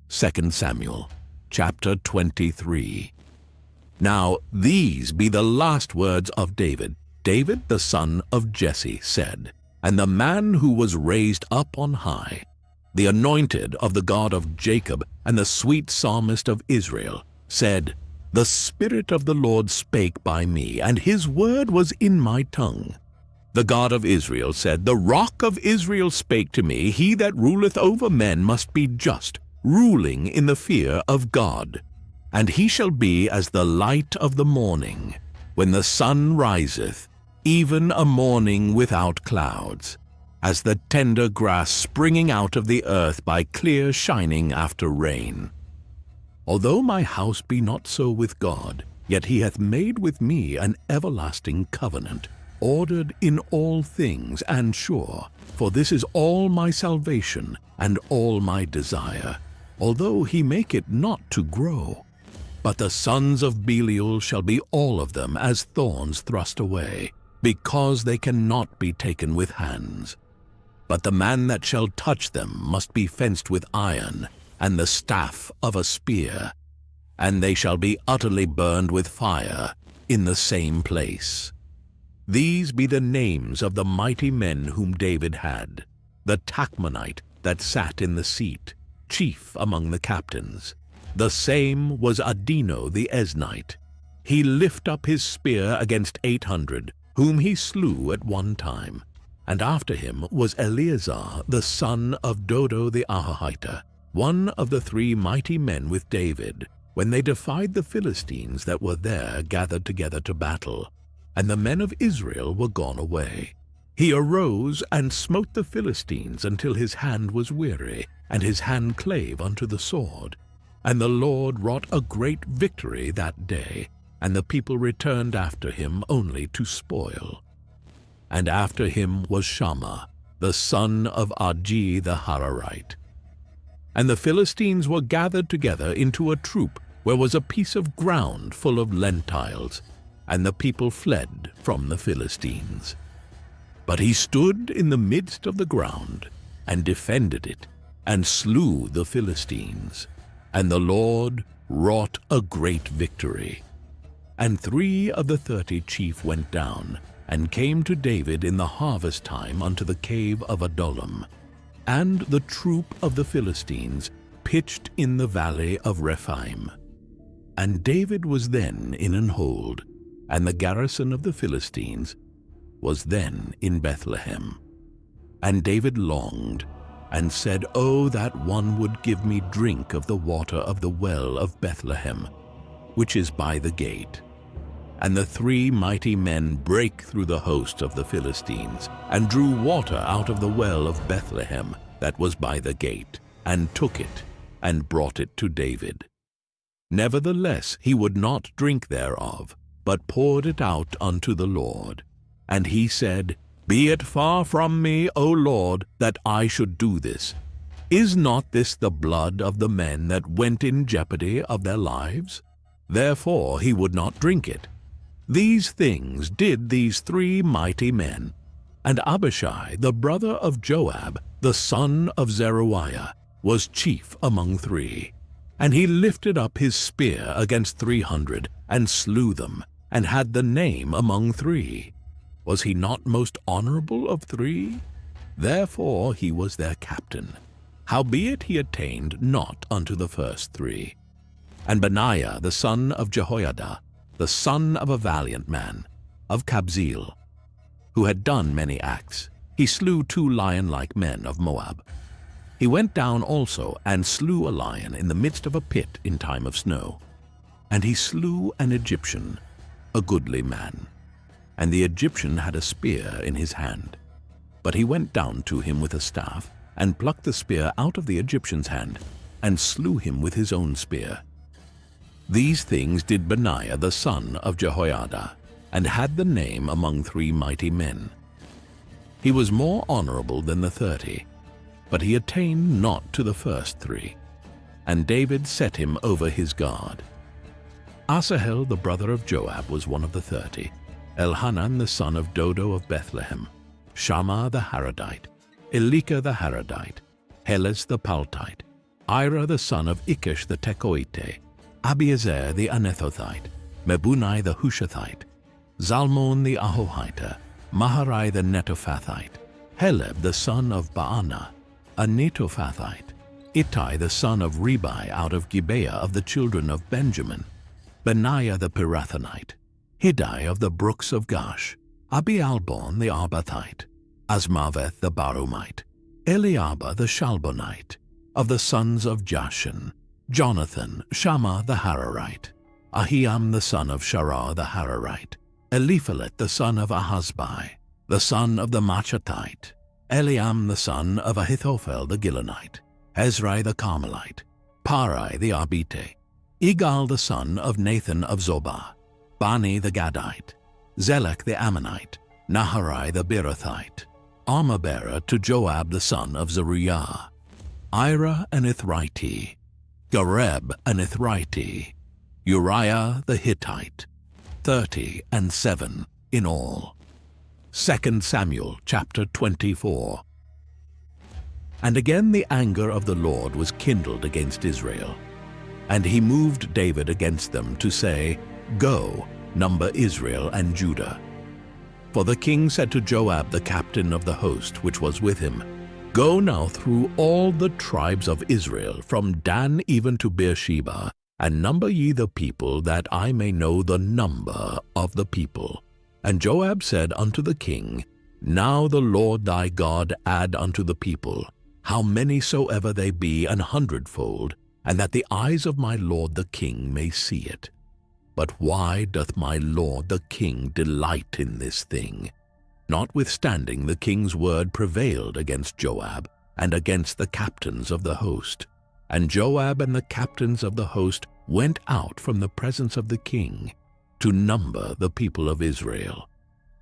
2 Samuel chapter 23. Now these be the last words of David. David the son of Jesse said, and the man who was raised up on high, the anointed of the God of Jacob, and the sweet psalmist of Israel, said, The Spirit of the Lord spake by me, and his word was in my tongue. The God of Israel said, The rock of Israel spake to me, He that ruleth over men must be just, ruling in the fear of God. And he shall be as the light of the morning, when the sun riseth, even a morning without clouds, as the tender grass springing out of the earth by clear shining after rain. Although my house be not so with God, yet he hath made with me an everlasting covenant, ordered in all things and sure, for this is all my salvation and all my desire, although he make it not to grow. But the sons of Belial shall be all of them as thorns thrust away, because they cannot be taken with hands. But the man that shall touch them must be fenced with iron, and the staff of a spear, and they shall be utterly burned with fire in the same place. These be the names of the mighty men whom David had, the Tachmonite that sat in the seat, chief among the captains. The same was Adino the Eznite. He lift up his spear against 800, whom he slew at one time. And after him was Eleazar the son of Dodo the Ahahite, one of the 3 mighty men with David, when they defied the Philistines that were there gathered together to battle, and the men of Israel were gone away. He arose and smote the Philistines until his hand was weary, and his hand clave unto the sword. And the Lord wrought a great victory that day, and the people returned after him only to spoil. And after him was Shammah, the son of Agi the Hararite. And the Philistines were gathered together into a troop, where was a piece of ground full of lentiles, and the people fled from the Philistines. But he stood in the midst of the ground, and defended it, and slew the Philistines. And the Lord wrought a great victory. And 3 of the 30 chief went down, and came to David in the harvest time unto the cave of Adullam. And the troop of the Philistines pitched in the valley of Rephaim. And David was then in an hold, and the garrison of the Philistines was then in Bethlehem. And David longed, and said, O that one would give me drink of the water of the well of Bethlehem, which is by the gate. And the 3 mighty men brake through the host of the Philistines, and drew water out of the well of Bethlehem that was by the gate, and took it, and brought it to David. Nevertheless he would not drink thereof, but poured it out unto the Lord. And he said, Be it far from me, O Lord, that I should do this. Is not this the blood of the men that went in jeopardy of their lives? Therefore he would not drink it. These things did these 3 mighty men. And Abishai, the brother of Joab, the son of Zeruiah, was chief among 3. And he lifted up his spear against 300, and slew them, and had the name among 3. Was he not most honorable of 3? Therefore he was their captain. Howbeit he attained not unto the first 3. And Benaiah the son of Jehoiada, the son of a valiant man, of Kabzeel, who had done many acts, he slew 2 lion-like men of Moab. He went down also and slew a lion in the midst of a pit in time of snow. And he slew an Egyptian, a goodly man. And the Egyptian had a spear in his hand. But he went down to him with a staff, and plucked the spear out of the Egyptian's hand, and slew him with his own spear. These things did Benaiah the son of Jehoiada, and had the name among 3 mighty men. He was more honorable than the 30, but he attained not to the first 3. And David set him over his guard. Asahel the brother of Joab was one of the 30, Elhanan the son of Dodo of Bethlehem, Shammah the Haradite, Elika the Haradite, Helez the Paltite, Ira the son of Ikish the Tekoite, Abiezer the Anethothite, Mebunai the Hushathite, Zalmon the Ahohite, Maharai the Netophathite, Heleb the son of Baana, a Netophathite, Ittai the son of Ribai out of Gibeah of the children of Benjamin, Benaiah the Pirathonite, Hiddai of the brooks of Gash, Abialbon the Arbathite, Asmaveth the Barumite, Eliabah the Shalbonite, of the sons of Jashan, Jonathan, Shammah the Hararite, Ahiam the son of Sharah the Hararite, Eliphalet the son of Ahasbai, the son of the Machathite, Eliam the son of Ahithophel the Gilonite, Ezrai the Carmelite, Parai the Arbite, Igal the son of Nathan of Zobah, Bani the Gadite, Zelek the Ammonite, Naharai the Beerothite, armor-bearer to Joab the son of Zeruiah, Ira an Ithrite, Gareb an Ithrite, Uriah the Hittite, 37 in all. 2 Samuel chapter 24. And again the anger of the Lord was kindled against Israel. And he moved David against them to say, Go, number Israel and Judah. For the king said to Joab the captain of the host which was with him, Go now through all the tribes of Israel, from Dan even to Beersheba, and number ye the people, that I may know the number of the people. And Joab said unto the king, Now the Lord thy God add unto the people, how many soever they be, 100-fold, and that the eyes of my lord the king may see it. But why doth my lord the king delight in this thing? Notwithstanding the king's word prevailed against Joab, and against the captains of the host. And Joab and the captains of the host went out from the presence of the king to number the people of Israel.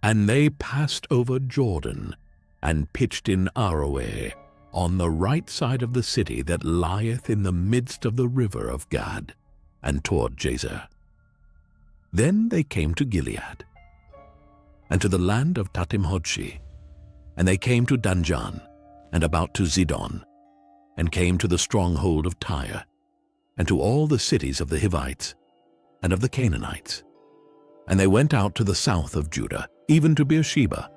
And they passed over Jordan, and pitched in Aroeh, on the right side of the city that lieth in the midst of the river of Gad, and toward Jazer. Then they came to Gilead, and to the land of Tatim-Hodshi, and they came to Danjan, and about to Zidon, and came to the stronghold of Tyre, and to all the cities of the Hivites, and of the Canaanites. And they went out to the south of Judah, even to Beersheba.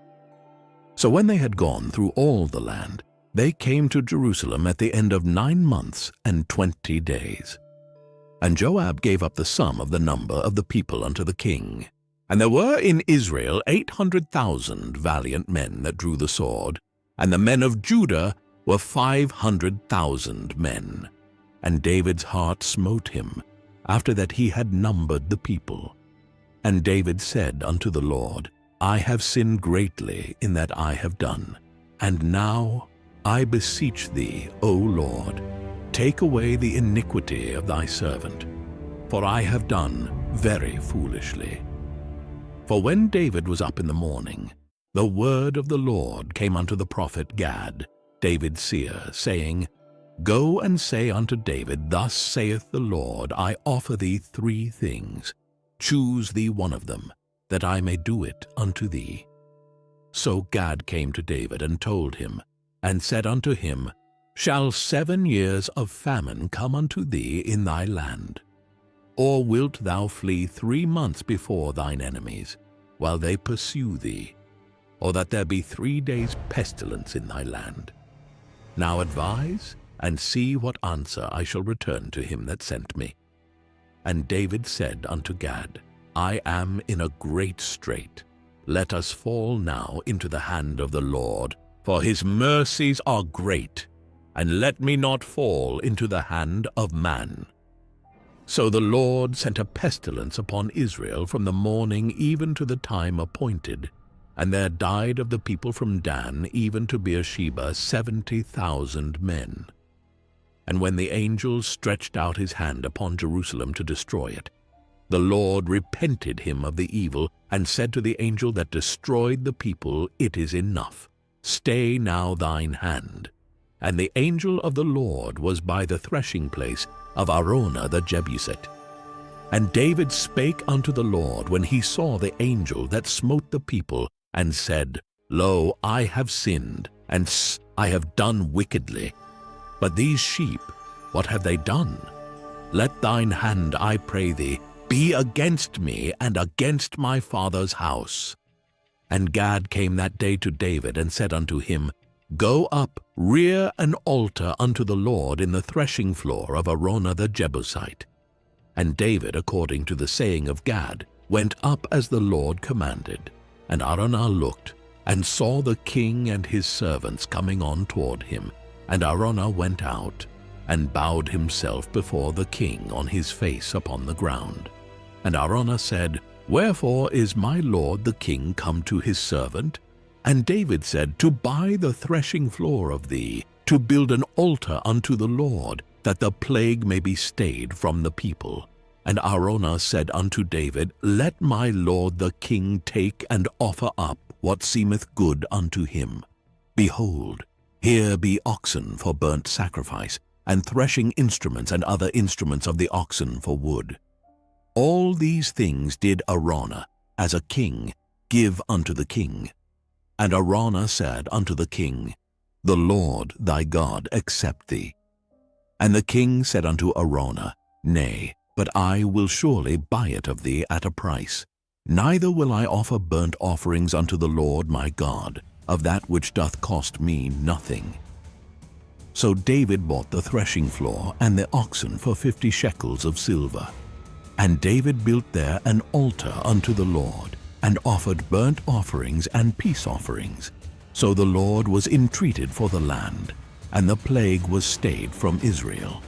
So when they had gone through all the land, they came to Jerusalem at the end of 9 months and 20 days. And Joab gave up the sum of the number of the people unto the king. And there were in Israel 800,000 valiant men that drew the sword, and the men of Judah were 500,000 men. And David's heart smote him, after that he had numbered the people. And David said unto the Lord, I have sinned greatly in that I have done. And now I beseech thee, O Lord, take away the iniquity of thy servant, for I have done very foolishly. For when David was up in the morning, the word of the Lord came unto the prophet Gad, David's seer, saying, Go and say unto David, Thus saith the Lord, I offer thee 3 things. Choose thee one of them, that I may do it unto thee. So Gad came to David and told him, and said unto him, Shall 7 years of famine come unto thee in thy land? Or wilt thou flee 3 months before thine enemies, while they pursue thee? Or that there be 3 days pestilence in thy land? Now advise, and see what answer I shall return to him that sent me. And David said unto Gad, I am in a great strait. Let us fall now into the hand of the Lord, for his mercies are great, and let me not fall into the hand of man. So the Lord sent a pestilence upon Israel from the morning even to the time appointed, and there died of the people from Dan even to Beersheba 70,000 men. And when the angel stretched out his hand upon Jerusalem to destroy it, the Lord repented him of the evil, and said to the angel that destroyed the people, It is enough. Stay now thine hand. And the angel of the Lord was by the threshing place of Araunah the Jebusite. And David spake unto the Lord when he saw the angel that smote the people, and said, Lo, I have sinned, and I have done wickedly. But these sheep, what have they done? Let thine hand, I pray thee, be against me and against my father's house. And Gad came that day to David, and said unto him, Go up, rear an altar unto the Lord in the threshing floor of Araunah the Jebusite. And David, according to the saying of Gad, went up as the Lord commanded. And Araunah looked, and saw the king and his servants coming on toward him. And Araunah went out, and bowed himself before the king on his face upon the ground. And Araunah said, Wherefore is my lord the king come to his servant? And David said, To buy the threshing floor of thee, to build an altar unto the Lord, that the plague may be stayed from the people. And Araunah said unto David, Let my lord the king take and offer up what seemeth good unto him. Behold, here be oxen for burnt sacrifice, and threshing instruments and other instruments of the oxen for wood. All these things did Araunah, as a king, give unto the king. And Araunah said unto the king, The Lord thy God accept thee. And the king said unto Araunah, Nay, but I will surely buy it of thee at a price. Neither will I offer burnt offerings unto the Lord my God, of that which doth cost me nothing. So David bought the threshing floor and the oxen for 50 shekels of silver. And David built there an altar unto the Lord, and offered burnt offerings and peace offerings. So the Lord was entreated for the land, and the plague was stayed from Israel.